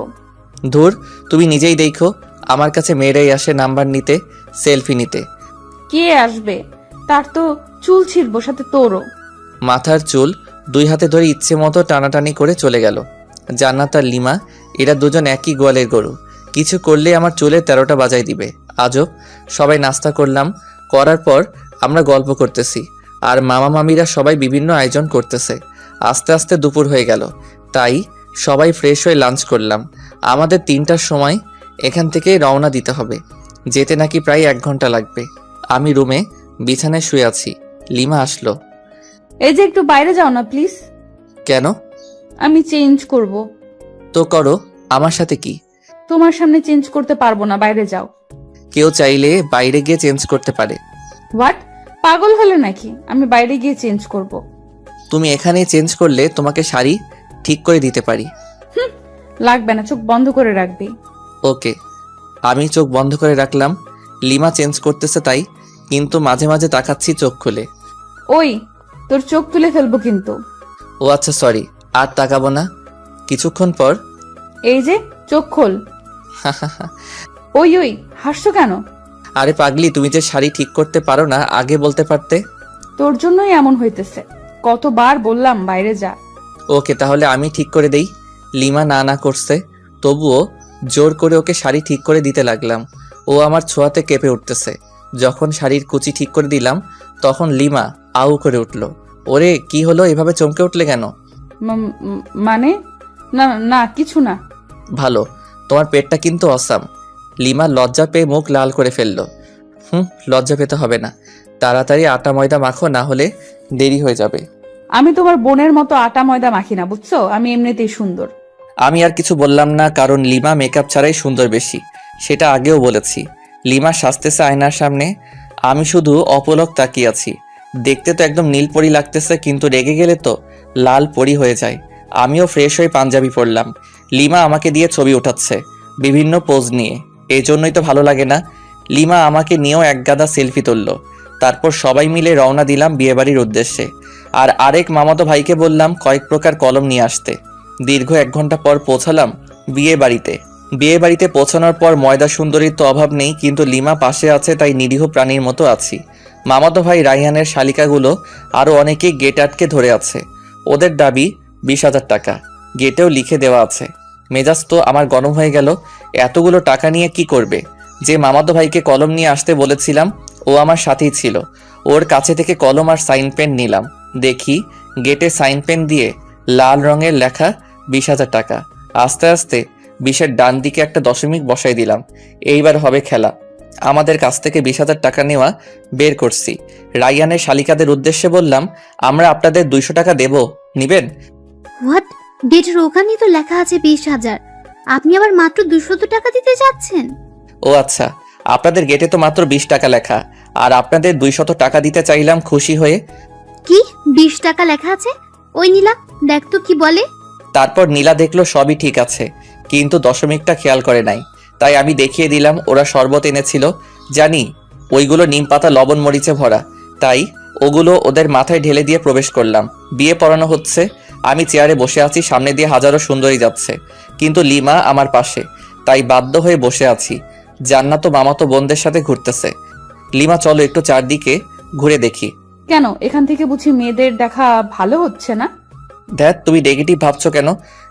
ধুর, তুমি নিজেই দেখো, আমার কাছে মেয়েরাই আসে নাম্বার নিতে, সেলফি নিতে। কে আসবে? তার তো চুল ছিঁড়বো, সাথে তোরও। মাথার চুল 2 হাতে ধরে ইচ্ছে মতো টানাটানি করে চলে গেল। জান্নাত আর লিমা এরা দুজন একই গোয়ালের গরু, কিছু করলে আমার চুলে 13টা বাজাই দিবে। আজব। সবাই নাস্তা করলাম, করার পর আমরা গল্প করতেছি, আর মামা মামিরা সবাই বিভিন্ন আয়োজন করতেছে। আস্তে আস্তে দুপুর হয়ে গেল, তাই সবাই ফ্রেশ হয়ে লাঞ্চ করলাম। আমাদের 3টার সময় এখান থেকে রওনা দিতে হবে, যেতে নাকি প্রায় 1 ঘন্টা লাগবে। আমি রুমে বিছানায় শুয়ে আছি, লিমা আসলো। এই যে একটু বাইরে যাও না প্লিজ। কেন? আমি চেঞ্জ করব। তো করো, আমার সাথে কি? তোমার সামনে চেঞ্জ করতে পারবো না, বাইরে যাও। কেউ চাইলে বাইরে গিয়ে চেঞ্জ করতে পারে। হোয়াট? পাগল হলে নাকি? আমি বাইরে গিয়ে চেঞ্জ করব। তুমি এখানে চেঞ্জ করলে তোমাকে শাড়ি ঠিক করে দিতে পারি। লাগবে না, চোখ বন্ধ করে রাখবি। ওকে। আমি চোখ বন্ধ করে রাখলাম। লিমা চেঞ্জ করতেছে তাই, কিন্তু মাঝে মাঝে তাকাচ্ছি চোখ খুলে। ওই, তোর চোখ তুলে ফেলবো কিন্তু। ও আচ্ছা, সরি, আর তাকাবো না। কিছুক্ষণ পর এই যে চোখ খোল। ওই হাসছো কেন? আরে পাগলি, তুমি যে শাড়ি ঠিক করতে পারো না আগে বলতে পারতে। তোর জন্যই এমন হইতেছে। কতবার বললাম বাইরে যা। ওকে, তাহলে আমি ঠিক করে দেই। লিমা না করছে, তবুও জোর করে ওকে শাড়ি ঠিক করে দিতে লাগলাম। ও আমার ছোঁয়াতে কেঁপে উঠতেছে। যখন শাড়ির কুচি ঠিক করে দিলাম, তখন লিমা আউ করে উঠল। ওরে কি হলো, এভাবে চমকে উঠলে কেন? মানে না না, কিছু না। ভালো, তোমার পেটটা কিন্তু অসাম। লিমা লজ্জা পেয়ে মুখ লাল করে ফেললো। লজ্জা পেতে হবে না, তাড়াতাড়ি আটা ময়দা মাখো, না হলে দেরি হয়ে যাবে। আমি তোমার বোনের মতো আটা ময়দা মাখি না, বুঝছো? আমি এমনিতেই সুন্দর। আমি আর কিছু বললাম না, কারণ লিমা মেকআপ ছাড়াই সুন্দর বেশি, সেটা আগেও বলেছি। লিমা সাজতেছে আয়নার সামনে, আমি শুধু অপলক তাকিয়ে আছি। দেখতে তো একদম নীলপরি লাগতেছে, কিন্তু রেগে গেলে তো লাল পরি হয়ে যায়। আমিও ফ্রেশ হয়ে পাঞ্জাবি পরলাম। লিমা আমাকে দিয়ে ছবি ওঠাচ্ছে বিভিন্ন পোজ নিয়ে, এই জন্যই তো ভালো লাগে না। লিমা আমাকে নিয়েও একগাদা সেলফি তুললো। তারপর সবাই মিলে রওনা দিলাম বিয়েবাড়ির উদ্দেশ্যে। আর আরেক মামাতো ভাইকে বললাম কয়েক প্রকার কলম নিয়ে আসতে। দীর্ঘ 1 ঘন্টা পর পৌঁছালাম বিয়ে বাড়িতে পৌঁছানোর পর ময়দা সুন্দরীর তো অভাব নেই, কিন্তু লিমা পাশে আছে, তাই নিরীহ প্রাণীর মতো আছি। মামাতো ভাই রাইহানের শালিকাগুলো আরও অনেকেই গেট আটকে ধরে আছে। ওদের দাবি 20,000 টাকা, গেটেও লিখে দেওয়া আছে। মেজাজ তো আমার গরম হয়ে গেল। এতগুলো টাকা নিয়ে কি করবে? যে মামাতো ভাইকে কলম নিয়ে আসতে বলেছিলাম, ও আমার সাথেই ছিল। ওর কাছে থেকে কলম আর সাইন পেন নিলাম। দেখি গেটে সাইন পেন দিয়ে লাল রঙের লেখা 20,000 টাকা। আস্তে আস্তে 20-এর ডান দিকে একটা দশমিক বসাই দিলাম। এইবার হবে খেলা। আমাদের কাছ থেকে 20,000 টাকা নেওয়া বের করছি। রাইয়ানের শালিকাদের উদ্দেশ্যে বললাম, আমরা আপনাদের 200 টাকা দেব, নিবেন? হোয়াট? গেটের ওখানেই তো লেখা আছে 20,000, আপনি আবার মাত্র 200 টাকা দিতে যাচ্ছেন? ও আচ্ছা, আপনাদের গেটে তো মাত্র 20 টাকা লেখা, আর আপনাদের 200 টাকা দিতে চাইলাম খুশি হয়ে। কি 20 টাকা লেখা আছে? ওই নীলা, দেখ তো কি বলে। তারপর নীলা দেখলো সবই ঠিক আছে, কিন্তু দশমিকটা খেয়াল করে নাই। তাই আমি দেখিয়ে দিলাম ওরা শরবত এনেছিল। জানি ওইগুলো নিম পাতা লবণ মরিচে ভরা, তাই ওগুলো ওদের মাথায় ঢেলে দিয়ে প্রবেশ করলাম। বিয়ে পড়ানো হচ্ছে। আমি চেয়ারে বসে আছি, সামনে দিয়ে হাজারো সুন্দরী যাচ্ছে, কিন্তু লিমা আমার পাশে, তাই বাধ্য হয়ে বসে আছি। জান্নাত ও মামাতো বোনদের সাথে ঘুরতেছে। লিমা চলো একটু চারদিকে ঘুরে দেখি। কেন, এখান থেকে বুঝি মেয়েদের দেখা ভালো হচ্ছে না? দেখ, তুমি নেগেটিভ ভাবছো কেন?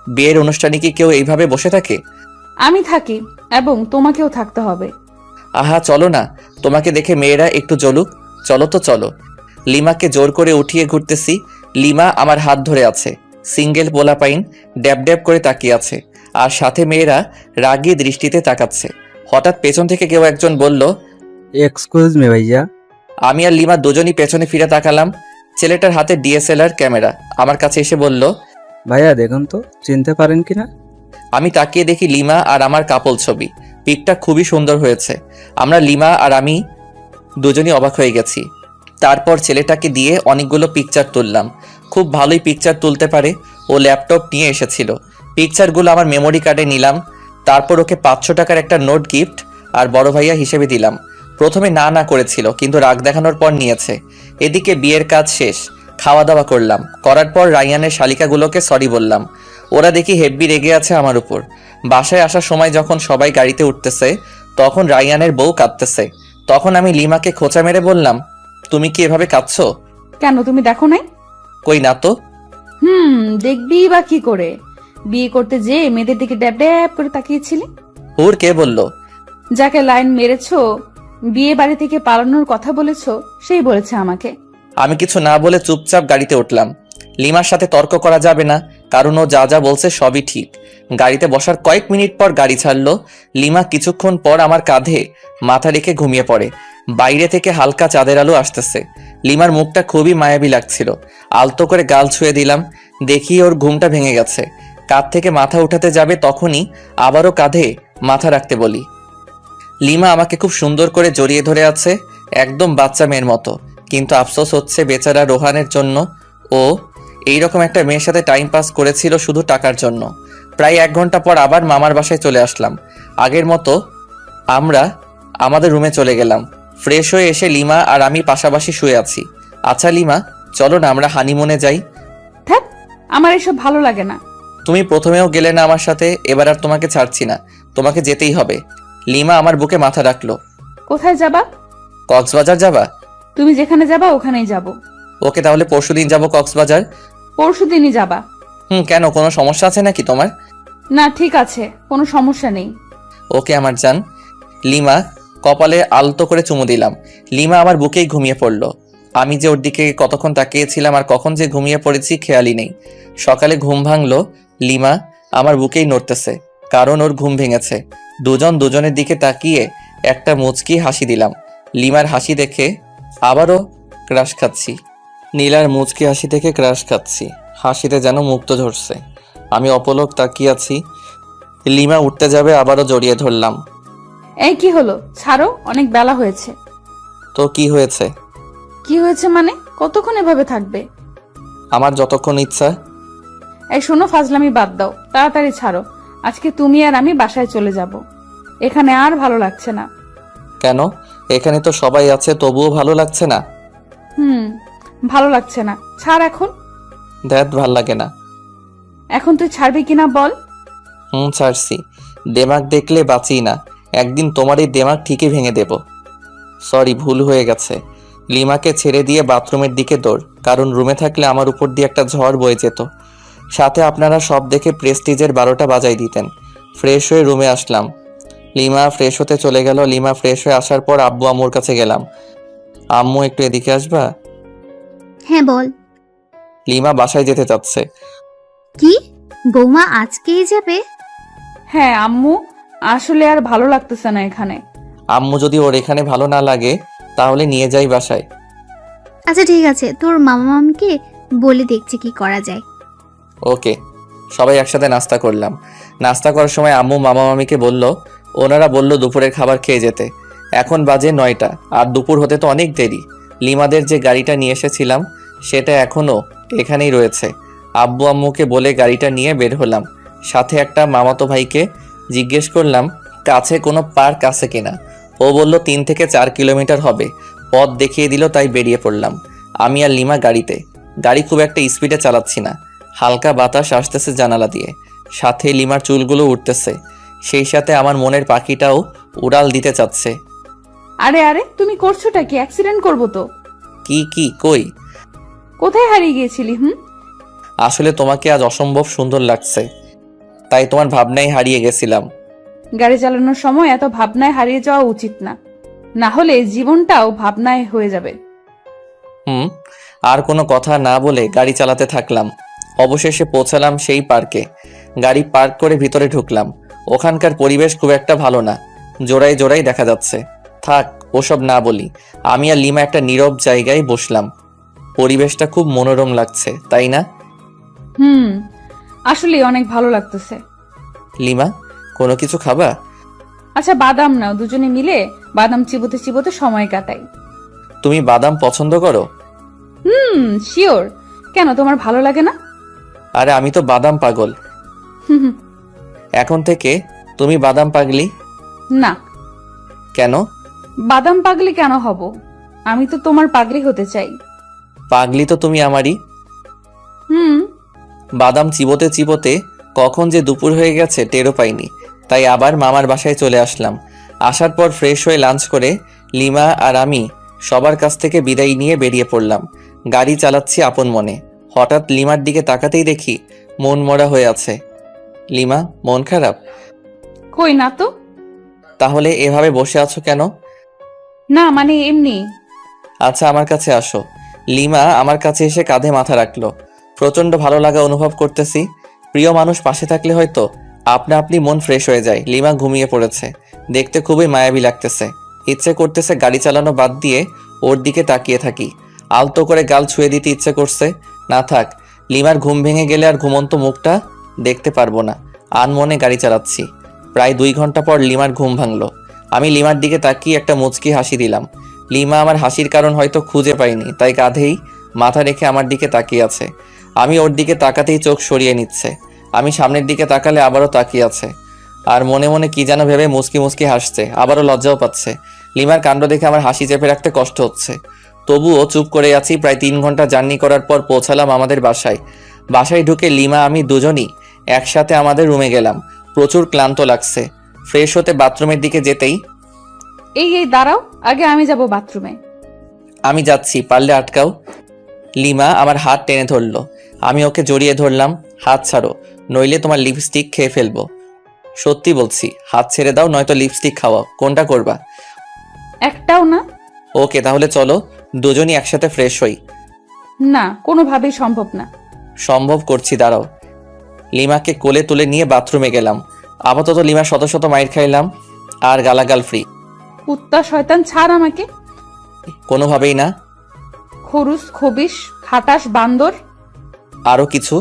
বিয়ের অনুষ্ঠানে কি কেউ এইভাবে বসে থাকে? আমি থাকি, এবং তোমাকেও থাকতে হবে। আহা চলো না, তোমাকে দেখে মেয়েরা একটু জ্বলুক। চলো তো চলো। লিমাকে জোর করে উঠিয়ে ঘুরতেছি। লিমা আমার হাত ধরে আছে। সিঙ্গেল পোলাপাইন ড্যাব ড্যাব করে তাকিয়ে আছে, আর সাথে মেয়েরা রাগী দৃষ্টিতে তাকাচ্ছে। হঠাৎ পেছন থেকে কেউ একজন বলল, এক্সকিউজ মি ভাইয়া। আমি আর লিমা দুজনই পেছনে ফিরে তাকালাম। ছেলেটার হাতে ডিএসএলআর ক্যামেরা আমার কাছে এসে বলল, ভাইয়া দেখুন তো চিনতে পারেন কিনা। আমি তাকিয়ে দেখি লিমা আর আমার কাপল ছবি। পিকটা খুবই সুন্দর হয়েছে। আমরা লিমা আর আমি দুজনই অবাক হয়ে গেছি। তারপর ছেলেটাকে দিয়ে অনেকগুলো পিকচার তুললাম। খুব ভালোই পিকচার তুলতে পারে। ও ল্যাপটপ নিয়ে এসেছিল। পিকচারগুলো আমার মেমোরি কার্ডে নিলাম। তারপর ওকে 500 টাকার একটা নোট গিফট আর বড় ভাইয়া হিসেবে দিলাম। প্রথমে না না করেছিল, কিন্তু রাগ দেখানোর পর নিয়েছে। এদিকে বিয়ের কাজ শেষ, খাওয়া দাওয়া করলাম। করার পর রায়ানের শালিকাগুলোকে সরি বললাম। ওরা দেখি হেব্বি রেগে আছে আমার উপর। বাসায় আসার সময় যখন সবাই গাড়িতে উঠতেছে, তখন রায়ানের বউ কাঁদতেছে। তখন আমি লিমাকে খোঁচা মেরে বললাম, তুমি কি এভাবে কাঁদছো? কেন, তুমি দেখো নাই? কই না তো। দেখবি বা কি করে? বিয়ে করতে যে মেয়েদের দিকে ড্যাব ড্যাব করে তাকিয়েছিলি। হুর কে বলল? যাকে লাইন মেরেছো, বিয়ে বাড়ি থেকে পালানোর কথা বলেছো, সেই বলেছে আমাকে। আমি কিছু না বলে চুপচাপ গাড়িতে উঠলাম। লিমার সাথে তর্ক করা যাবে না, কারণ ও যা যা বলছে সবই ঠিক। গাড়িতে বসার কয়েক মিনিট পর গাড়ি ছাড়লো। লিমা কিছুক্ষণ পর আমার কাঁধে মাথা রেখে ঘুমিয়ে পড়ে। বাইরে থেকে হালকা চাঁদের আলো আসতেছে। লিমার মুখটা খুবই মায়াবী লাগছিল। আলতো করে গাল ছুঁয়ে দিলাম। দেখি ওর ঘুমটা ভেঙে গেছে। কাঁধ থেকে মাথা উঠাতে যাবে, তখনই আবারও কাঁধে মাথা রাখতে বলি। লিমা আমাকে খুব সুন্দর করে জড়িয়ে ধরে আছে, একদম বাচ্চা মেয়ের মতো। কিন্তু আফসোস হচ্ছে বেচারা রোহানের জন্য। ও এইরকম একটা মেয়ের সাথে টাইম পাস করেছিল শুধু টাকার জন্য। প্রায় 1 ঘন্টা পর আবার মামার বাসায় চলে আসলাম। আগের মতো আমরা আমাদের রুমে চলে গেলাম। ফ্রেশ হয়ে এসে লিমা আর আমি পাশাপাশি শুয়ে আছি। আচ্ছা লিমা, চলো না আমরা হানিমুনে যাই। ধ্যাৎ, আমার এসব ভালো লাগে না। তুমি প্রথমেও গেলে না আমার সাথে, এবার আর তোমাকে ছাড়ছি না। তোমাকে যেতেই হবে। লিমা আমার বুকে মাথা রাখলো। কোথায় যাবা? কক্সবাজার যাবা? তুমি যেখানে যাবা ওখানেই যাব। ওকে, তাহলে পরশুদিন যাবো কক্সবাজার। পরশুদিনই যাবা? কেন, কোনো সমস্যা আছে নাকি তোমার? না, ঠিক আছে, কোনো সমস্যা নেই। ওকে আমার জান। লিমা কপালে আলতো করে চুমু দিলাম। লিমা আমার বুকেই ঘুমিয়ে পড়লো। আমি যে ওর দিকে কতক্ষণ তাকিয়েছিলাম আর কখন যে ঘুমিয়ে পড়েছি খেয়ালই নেই। সকালে ঘুম ভাঙলো, লিমা আমার বুকেই নড়তেছে, কারণ ওর ঘুম ভেঙেছে। দুজন দুজনের দিকে তাকিয়ে একটা মুচকি হাসি দিলাম। লিমার হাসি দেখে আবারও ক্রাশ খাচ্ছি। নীলার মুচকি হাসি থেকে ক্রাশ খাচ্ছি। হাসিতে যেন মুক্ত ঝরছে। আমি অপলক তাকিয়ে আছি। লিমা উঠতে যাবে, আবারও জড়িয়ে ধরলাম। এই কি হলো? ছাড়ো, অনেক বেলা হয়েছে। তো কি হয়েছে? কি হয়েছে মানে? কতক্ষণ এভাবে থাকবে? আমার যতক্ষণ ইচ্ছা। এই শোনো, ফাজলামি বাদ দাও, তাড়াতাড়ি ছাড়ো। আজকে তুমি আর আমি বাসায় চলে যাব। এখানে আর ভালো লাগছে না। কেন? এখানে তো সবাই আছে, তবুও ভালো লাগছে না? ভালো লাগছে না। ছাড় এখন। ধ্যাত, ভাল লাগে না। এখন তুই ছাড়বি কিনা বল? ছাড়ছি। দেমাগ দেখলে বাঁচি না। একদিন তোমার এই দেমাগ ঠিকই ভেঙে দেব। সরি, ভুল হয়ে গেছে। লিমাকে ছেড়ে দিয়ে বাথরুমের দিকে দৌড়, কারণ রুমে থাকলে আমার উপর দিয়ে একটা ঝড় বয়ে যেত। সাথে আপনারা সব দেখে প্রেস্টিজের 12টা বাজাই দিতেন। ফ্রেশ হয়ে রুমে আসলাম। লিমা ফ্রেশ হতে চলে গেল। লিমা ফ্রেশ হয়ে আসার পর আব্বু আম্মুর কাছে গেলাম। আম্মু, একটু এদিকে আসবা? হ্যাঁ বল। লিমা বাসায় যেতে চাচ্ছে। কি, বৌমা আজকেই যাবে? হ্যাঁ আম্মু, আসলে আর ভালো লাগতেছে না এখানে। আম্মু, যদি ওর এখানে ভালো না লাগে তাহলে নিয়ে যাই বাসায়। আচ্ছা ঠিক আছে, তোর মামা মামিকে বলে দেখছি কি করা যায়। ওকে। সবাই একসাথে নাস্তা করলাম। নাস্তা করার সময় আম্মু মামা মামিকে বলল, ওনারা বলল দুপুরের খাবার খেয়ে যেতে। এখন বাজে 9টা, আর দুপুর হতে তো অনেক দেরি। লিমাদের যে গাড়িটা নিয়ে এসেছিলাম সেটা এখনো এখানেই রয়েছে। আব্বু আম্মুকে বলে গাড়িটা নিয়ে বের হলাম। সাথে একটা মামাতো ভাইকে জিজ্ঞেস করলাম কাছে কোনো পার্ক আছে কিনা। ও বলল 3 থেকে 4 কিলোমিটার হবে। পথ দেখিয়ে দিল, তাই বেরিয়ে পড়লাম। আমি আর লিমা গাড়িতে। গাড়ি খুব একটা স্পিডে চালাচ্ছি না। হালকা বাতাস আসতেছে জানালা দিয়ে। সাথে লিমার চুলগুলো উঠতেছে। সেই সাথে আমার মনের পাখিটাও উড়াল দিতে চাচ্ছে। আরে আরে, তুমি করছোটা কি? অ্যাক্সিডেন্ট করবো তো। কি কই? কোথায় হারিয়ে গিয়েছিলি? আসলে তোমাকে আজ অসম্ভব সুন্দর লাগছে, তাই তোমার ভাবনায় হারিয়ে গেছিলাম। গাড়ি চালানোর সময় এত ভাবনায় হারিয়ে যাওয়া উচিত না, না হলে জীবনটাও ভাবনায় হয়ে যাবে। আর কোনো কথা না বলে গাড়ি চালাতে থাকলাম। অবশেষে পৌঁছালাম সেই পার্কে। গাড়ি পার্ক করে ভিতরে ঢুকলাম। ওখানকার পরিবেশ খুব একটা ভালো না, জোড়ায় জোড়ায় দেখা যাচ্ছে। থাক, ওসব না বলি। আমি আর লিমা একটা নীরব জায়গায় বসলাম। পরিবেশটা খুব মনোরম লাগছে, তাই না? আসলে অনেক ভালো লাগতেছে। লিমা, কোনো কিছু খাবা? আচ্ছা বাদাম নাও, দুজনে মিলে বাদাম চিবোতে চিবোতে সময় কাটাই। তুমি বাদাম পছন্দ করো? শিওর। কেন, তোমার ভালো লাগে না? আরে আমি তো বাদাম পাগল। হুম, এখন থেকে তুমি বাদাম পাগলি? না। কেন? বাদাম পাগলি কেন হব? আমি তো তোমার পাগলি হতে চাই। পাগলি তো তুমি আমারই। হুম। বাদাম চিবোতে চিবোতে কখন যে দুপুর হয়ে গেছে টেরও পাইনি। তাই আবার মামার বাসায় চলে আসলাম। আসার পর ফ্রেশ হয়ে লাঞ্চ করে লিমা আর আমি সবার কাছ থেকে বিদায় নিয়ে বেরিয়ে পড়লাম। গাড়ি চালাচ্ছি আপন মনে। হঠাৎ লিমার দিকে তাকাতেই দেখি মন মরা হয়ে আছে। লিমা, মন খারাপ? কই না তো। তাহলে এভাবে বসে আছো কেন? না মানে এমনি। আচ্ছা, আমার কাছে আসো। লিমা আমার কাছে এসে কাঁধে মাথা রাখলো। প্রচন্ড ভালো লাগা অনুভব করতেছি। প্রিয় মানুষ পাশে থাকলে হয়তো আপনা আপনি মন ফ্রেশ হয়ে যায়। লিমা ঘুমিয়ে পড়েছে, দেখতে খুবই মায়াবী লাগতেছে। ইচ্ছে করতেছে গাড়ি চালানো বাদ দিয়ে ওর দিকে তাকিয়ে থাকি, আলতো করে গাল ছুঁয়ে দিতে ইচ্ছে করছে। না থাক, লিমার ঘুম ভেঙে গেলে আর ঘুমন্ত মুখটা দেখতে পারবো না। আনমনে গাড়ি চালাচ্ছি। প্রায় 2 ঘন্টা পর লিমার ঘুম ভাঙলো। আমি লিমার দিকে তাকিয়ে একটা মুচকি হাসি দিলাম। লিমা আমার হাসির কারণ হয়তো খুঁজে পাইনি, তাই কাঁধেই মাথা রেখে আমার দিকে তাকিয়ে আছে। আমি ওর দিকে তাকাতেই চোখ সরিয়ে নিচ্ছে। আমি সামনের দিকে তাকালে আবারও তাকিয়ে আছে, আর মনে মনে কি যেন ভেবে মুচকি মুচকি হাসছে। আবারও লজ্জাও পাচ্ছে। লিমার কাণ্ড দেখে আমার হাসি চেপে রাখতে কষ্ট হচ্ছে, তবুও চুপ করে আছি। প্রায় 3 ঘন্টা জার্নি করার পর পৌঁছালাম আমাদের বাসায়। বাসায় ঢুকে লিমা আমি দুজনই একসাথে আমাদের রুমে গেলাম। প্রচুর ক্লান্ত লাগছে। ফ্রেশ হতে বাথরুমের দিকে যেতেই, এই দাঁড়াও, আগে আমি যাব বাথরুমে। আমি যাচ্ছি, পারলে আটকাও। লিমা আমার হাত টেনে ধরলো। আমি ওকে জড়িয়ে ধরলাম। হাত ছাড়ো, নইলে তোমার লিপস্টিক খেয়ে ফেলবো। সত্যি বলছি, হাত ছেড়ে দাও, নয়তো লিপস্টিক খাওয়াও। কোনটা করবা? একটাও না। ওকে, তাহলে চলো দুজনই একসাথে ফ্রেশ হই। না, কোনোভাবেই সম্ভব না। সম্ভব করছি, দাঁড়াও। লিমাকে কোলে তুলে নিয়ে বাথরুমে গেলাম। আপাতত লিমা শত শত মাইর খাইলাম, আর গালাগাল ফ্রি। কুত্তা শয়তান, ছাড় আমাকে। কোনোভাবেই না। খরুস, খবিস, খাটাস, বান্দর, আরো কিছু।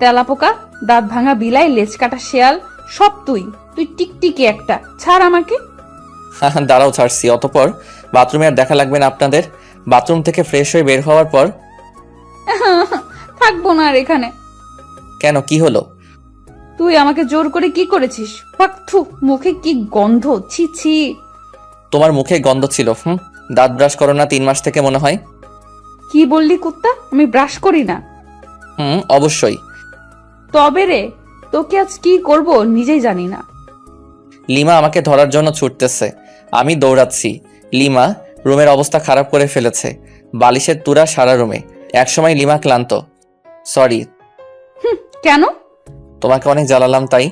তেলাপোকা, দাঁত ভাঙা বিলাই, লেজ কাটা শেয়াল, সব তুই। তুই টিকটিকি একটা, ছাড় আমাকে। দাঁড়াও, ছাড়ছি। অতপর বাথরুমে আর দেখা লাগবে না আপনাদের। বাথরুম থেকে ফ্রেশ হয়ে বের হওয়ার পর, থাকবো না আর এখানে। কেন, কি হলো? তুই আমাকে জোর করে কি করেছিস? পাকথু, মুখে কি গন্ধ, ছি ছি। তোমার মুখে গন্ধ ছিল। দাঁত ব্রাশ করো না 3 মাস থেকে মনে হয়। কি বললি কুত্তা? আমি ব্রাশ করি না। অবশ্যই। তবে রে, তোকে আজ কি করব নিজেই জানি না। লিমা আমাকে ধরার জন্য ছুটতেছে, আমি দৌড়াচ্ছি। লিমা রুমের অবস্থা খারাপ করে ফেলেছে, বালিশের তুরা সারা রুমে। একসময় লিমা ক্লান্ত। সরি। কেন? তোমাকে অনেক জ্বালালাম তাই।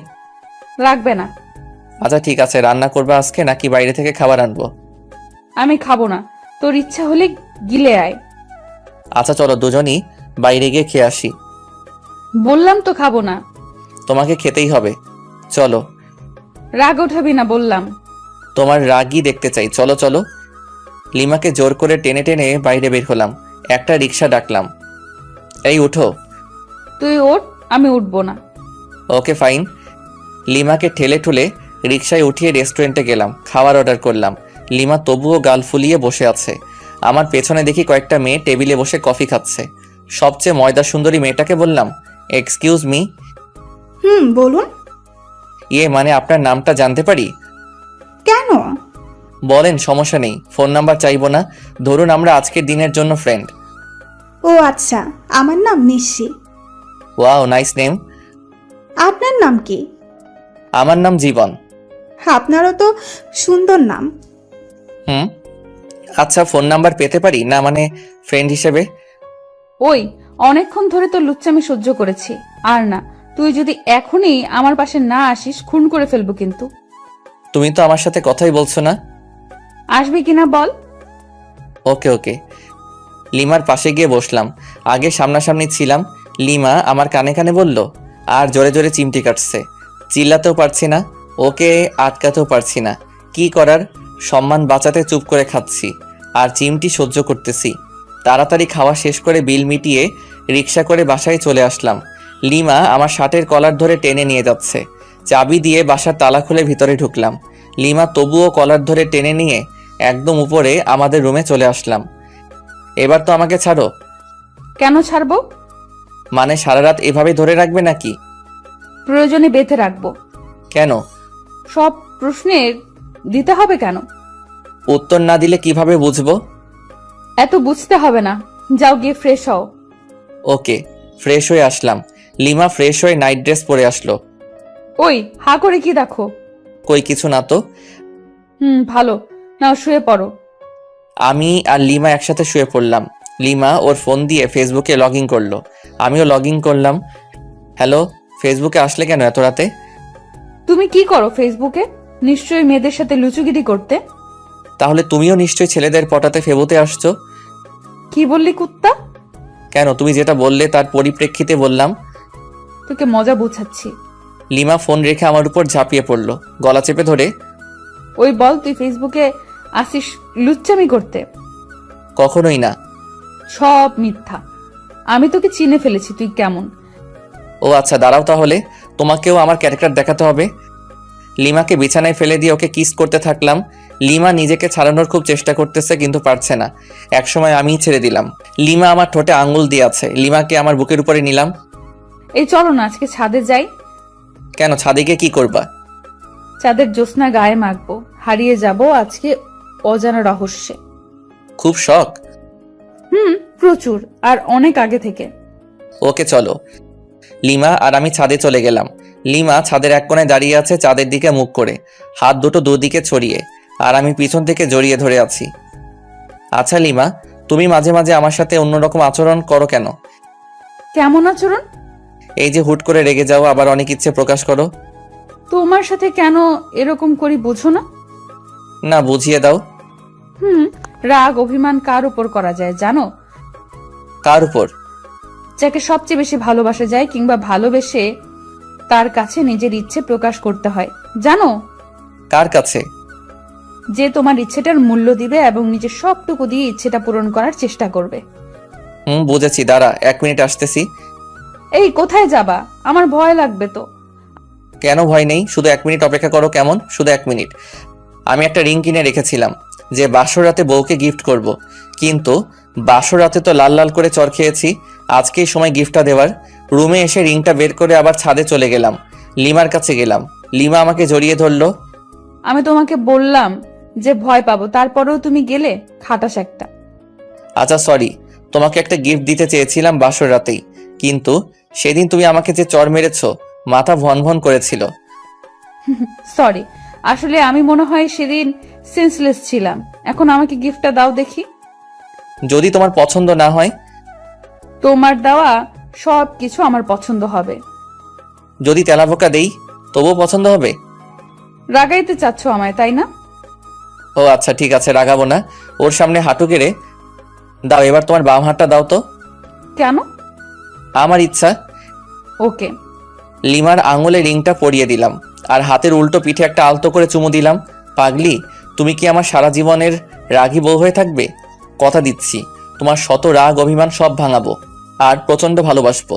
রাখবে না। আচ্ছা ঠিক আছে, রান্না করবে আজকে নাকি বাইরে থেকে খাবার আনবো? আমি খাবো না, তোর ইচ্ছা হলে গিলে আয়। আচ্ছা চলো দুজনই বাইরে গিয়ে খেয়ে আসি। বললাম তো খাবো না। তোমাকে খেতেই হবে, চলো। রাগ ওঠাবি না বললাম। তোমার রাগই দেখতে চাই, চলো চলো। লিমাকে জোর করে টেনে টেনে বাইরে বের হলাম। একটা রিক্সা ডাকলাম। এই উঠো। তুই ওঠ, আমি উঠবো না। Okay fine. লিমাকে ঠেলে ঠুলে রিক্সায় উঠিয়ে রেস্টুরেন্টে গেলাম, খাবার অর্ডার করলাম। লিমা তবুও গাল ফুলিয়ে বসে আছে। আমার পেছনে দেখি কয়েকটা মেয়ে টেবিলে বসে কফি খাচ্ছে। সবচেয়ে ময়দা সুন্দরী মেয়েটাকে বললাম, এক্সকিউজ মি। বলুন। মানে আপনার নামটা জানতে পারি? কেন? বলেন, সমস্যা নেই। ফোন নাম্বার চাইবো না, ধরুন আমরা আজকের দিনের জন্য ফ্রেন্ড। ও আচ্ছা, আমার নাম নিশি। Wow, nice name. আপনার নাম কি? আমার নাম জীবন। আপনারও তো সুন্দর নাম। আচ্ছা, ফোন নাম্বার পেতে পারি না, মানে ফ্রেন্ড হিসেবে? ওই, অনেকক্ষণ ধরে তো লুচ্চামি সহ্য করেছি, আর না। তুই যদি এখনই আমার পাশে না আসিস, খুন করে ফেলবো কিন্তু। তুমি তো আমার সাথে কথাই বলছো না। আসবি কিনা বল। ওকে ওকে। লিমার পাশে গিয়ে বসলাম। আগে সামনাসামনি ছিলাম, লিমা আমার কানে কানে বলল, আর জোরে জোরে চিমটি কাটছে। চিল্লাতেও পারছি না, ওকে আটকাতেও পারছি না। কি করার, সম্মান বাঁচাতে চুপ করে খাচ্ছি আর চিমটি সহ্য করতেছি। তাড়াতাড়ি খাওয়া শেষ করে বিল মিটিয়ে রিক্সা করে বাসায় চলে আসলাম। লিমা আমার শার্টের কলার ধরে টেনে নিয়ে যাচ্ছে। চাবি দিয়ে বাসার তালা খুলে ভিতরে ঢুকলাম। লিমা তবুও কলার ধরে টেনে নিয়ে একদম উপরে আমাদের রুমে চলে আসলাম। এবার তো আমাকে ছাড়ো। কেন ছাড়বো? মানে সারা রাত এভাবে ধরে রাখবে নাকি? প্রয়োজনে বেঁধে রাখবো। কেন? সব প্রশ্নের দিতে হবে কেন? উত্তর না দিলে কিভাবে বুঝবো? এত বুঝতে হবে না, যাও গিয়ে ফ্রেশ হও। ওকে, ফ্রেশ হয়ে আসলাম। লিমা ফ্রেশ হয়ে নাইট ড্রেস পরে আসলো। ওই হা করে কি দেখো? কই কিছু না তো। ভালো, নাও শুয়ে পড়ো। আমি আর লিমা একসাথে শুয়ে পড়লাম। লিমা ওর ফোন দিয়ে ফেসবুকে লগ ইন করলো, আমিও লগ ইন করলাম। হ্যালো, ফেসবুকে আসলে কেন এত রাতে? তুমি কি করো ফেসবুকে? নিশ্চয়ই মেয়েদের সাথে লুচুগিরি করতে। তাহলে তুমিও নিশ্চয়ই ছেলেদের পটাতে ফেবুতে আসছো। কি বললি কুত্তা? কেন, তুমি যেটা বললে তার পরিপ্রেক্ষিতে বললাম। তোকে মজা বুঝাচ্ছি। লিমা ফোন রেখে আমার উপর ঝাঁপিয়ে পড়লো, গলা চেপে ধরে। ওই বল, তুই ফেসবুকে আসিস লুচ্চামি করতে? কখনোই না। সব মিথ্যা। আমি তোকে চিনে ফেলেছি, তুই কেমন। ও আচ্ছা, দাঁড়াও তাহলে, তোমাকেও আমার ক্যারেক্টার দেখাতে হবে। লিমাকে বিছানায় ফেলে দিয়ে ওকে কিস করতে থাকলাম। লিমা নিজেকে ছাড়ানোর খুব চেষ্টা করতেছে কিন্তু পারছে না। একসময় আমিই ছেড়ে দিলাম। লিমা আমার ঠোঁটে আঙ্গুল দিয়ে আছে। লিমাকে আমার বুকের উপরে নিলাম। এই চলো না আজকে ছাদে যাই। কেন, ছাদে গিয়ে কি করবা? চাঁদের জ্যোৎস্না গায়ে মাখবো, হারিয়ে যাব আজকে অজানা রহস্যে। খুব শখ? প্রচুর, আর অনেক আগে থেকে। ওকে চলো। লিমা আর আমি ছাদে চলে গেলাম। লিমা ছাদের এক কোণায় দাঁড়িয়ে আছে চাঁদের দিকে মুখ করে, হাত দুটো দুদিকে ছড়িয়ে, আর আমি পিছন থেকে জড়িয়ে ধরে আছি। আচ্ছা লিমা, তুমি মাঝে মাঝে আমার সাথে অন্যরকম আচরণ করো কেন? কেমন আচরণ? এই যে হুট করে রেগে যাও, আবার অনেক ইচ্ছে প্রকাশ করো। তোমার সাথে কেন এরকম করি বুঝো না? না, বুঝিয়ে দাও। রাগ অভিমান কার উপর করা যায় জানো? কার উপর? যাকে সবচেয়ে বেশি ভালোবাসা যায়, কিংবা ভালোবেসে তার কাছে নিজের ইচ্ছে প্রকাশ করতে হয়, জানো? কার কাছে? যে তোমার ইচ্ছেটার মূল্য দিবে এবং নিজের সবটুকু দিয়ে ইচ্ছেটা পূরণ করার চেষ্টা করবে। বুঝেছি, দাঁড়া 1 মিনিট আসতেছি। এই কোথায় যাবা? আমার ভয় লাগবে তো। কেন ভয় নেই, শুধু 1 মিনিট অপেক্ষা করো। কেমন? শুধু 1 মিনিট। আমি একটা রিং কিনে রেখেছিলাম যে বাসর রাতে বউকে গিফট করব, কিন্তু বাসর রাতে তো লাল লাল করে চর খেয়েছি। আজকেই সময় গিফটটা দেওয়ার। রুমে এসে রিংটা বের করে আবার ছাদে চলে গেলাম। লিমার কাছে গেলাম। লিমা আমাকে জড়িয়ে ধরলো। আমি তোমাকে বললাম যে ভয় পাবো, তারপরেও তুমি গেলে। খাটাস একটা। আচ্ছা সরি, তোমাকে একটা গিফট দিতে চেয়েছিলাম বাসর রাতেই, কিন্তু সেদিন তুমি আমাকে যে চর মেরেছো, মাথা ভন ভন করেছিল। সরি, আসলে আমি মনে হয় সেদিন সেন্সলেস ছিলাম। এখন আমাকে গিফটটা দাও দেখি। যদি তোমার পছন্দ না হয়? তোমার দেওয়া সব কিছু আমার পছন্দ হবে। যদি তেলাপোকা দেই তবুও পছন্দ হবে? রাগাইতে চাচ্ছ আমায়, তাই না? ও আচ্ছা ঠিক আছে, রাগাবো না। ওর সামনে হাঁটু গেড়ে দাও। এবার তোমার বাম হাতটা দাও তো। কেন? আমার ইচ্ছা। ওকে। লিমার আঙুলে রিংটা পরিয়ে দিলাম আর হাতের উল্টো পিঠে একটা আলতো করে চুমু দিলাম। পাগলি, তুমি কি আমার সারা জীবনের রাগী বউ হয়ে থাকবে? কথা দিচ্ছি, তোমার শত রাগ অভিমান সব ভাঙাবো আর প্রচন্ড ভালোবাসবো।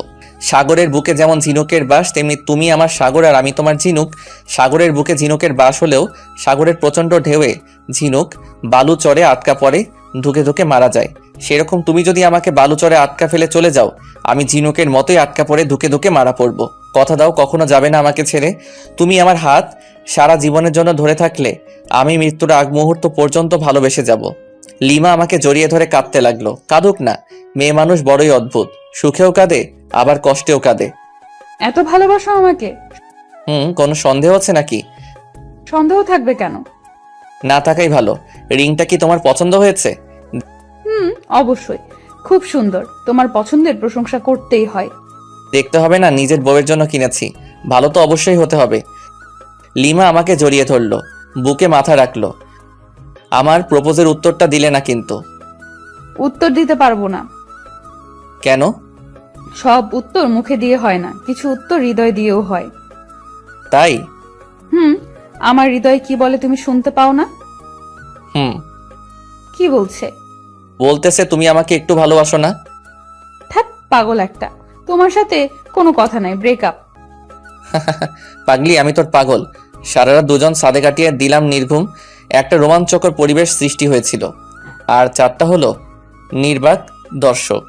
সাগরের বুকে যেমন ঝিনুকের বাস, তেমনি তুমি আমার সাগর আর আমি তোমার ঝিনুক। সাগরের বুকে ঝিনুকের বাস হলেও সাগরের প্রচন্ড ঢেউয়ে ঝিনুক বালু চরে আটকা পড়ে, ধুকে ধুকে মারা যায়। সেরকম তুমি যদি আমাকে বালু চরে আটকা ফেলে চলে যাও, আমি ঝিনুকের মতোই আটকা পড়ে ধুকে ধুকে মারা পড়বো। কথা দাও কখনো যাবে না আমাকে ছেড়ে। তুমি আমার হাত সারা জীবনের জন্য ধরে থাকলে আমি মৃত্যুর আগ মুহূর্ত পর্যন্ত ভালোবেসে যাব। লিমা আমাকে জড়িয়ে ধরে কাঁদতে লাগলো। কাঁদুক না, মেয়ে মানুষ বড়ই অদ্ভুত, সুখেও কাঁদে আবার কষ্টেও কাঁদে। এত ভালোবাসো আমাকে? কোনো সন্দেহ আছে নাকি? সন্দেহ থাকবে কেন? না থাকাই ভালো। রিংটা কি তোমার পছন্দ হয়েছে? অবশ্যই, খুব সুন্দর। তোমার পছন্দের প্রশংসা করতেই হয়। দেখতে হবে না, নিজের বউয়ের জন্য কিনেছি, ভালো তো অবশ্যই হতে হবে। লিমা আমাকে জড়িয়ে ধরলো, বুকে মাথা রাখলো। আমার প্রপোজের উত্তরটা দিলে না কিন্তু। উত্তর দিতে পারবো না। কেন? সব উত্তর মুখে দিয়ে হয় না, কিছু উত্তর হৃদয় দিয়েও হয়। তাই? আমার হৃদয় কি বলে তুমি শুনতে পাও না? হুম। কি বলছে? বলতেছে তুমি আমাকে একটু ভালোবাসো না। থাক পাগল একটা, তোমার সাথে কোনো কথা নাই, ব্রেকআপ। পাগলি, আমি তোর পাগল। সারা রাত দুজন সাদে কাটিয়ে দিলাম নির্ঘুম, একটা রোমাঞ্চকর পরিবেশ সৃষ্টি হয়েছিল। আর চারটা হলো নির্বাক দর্শক।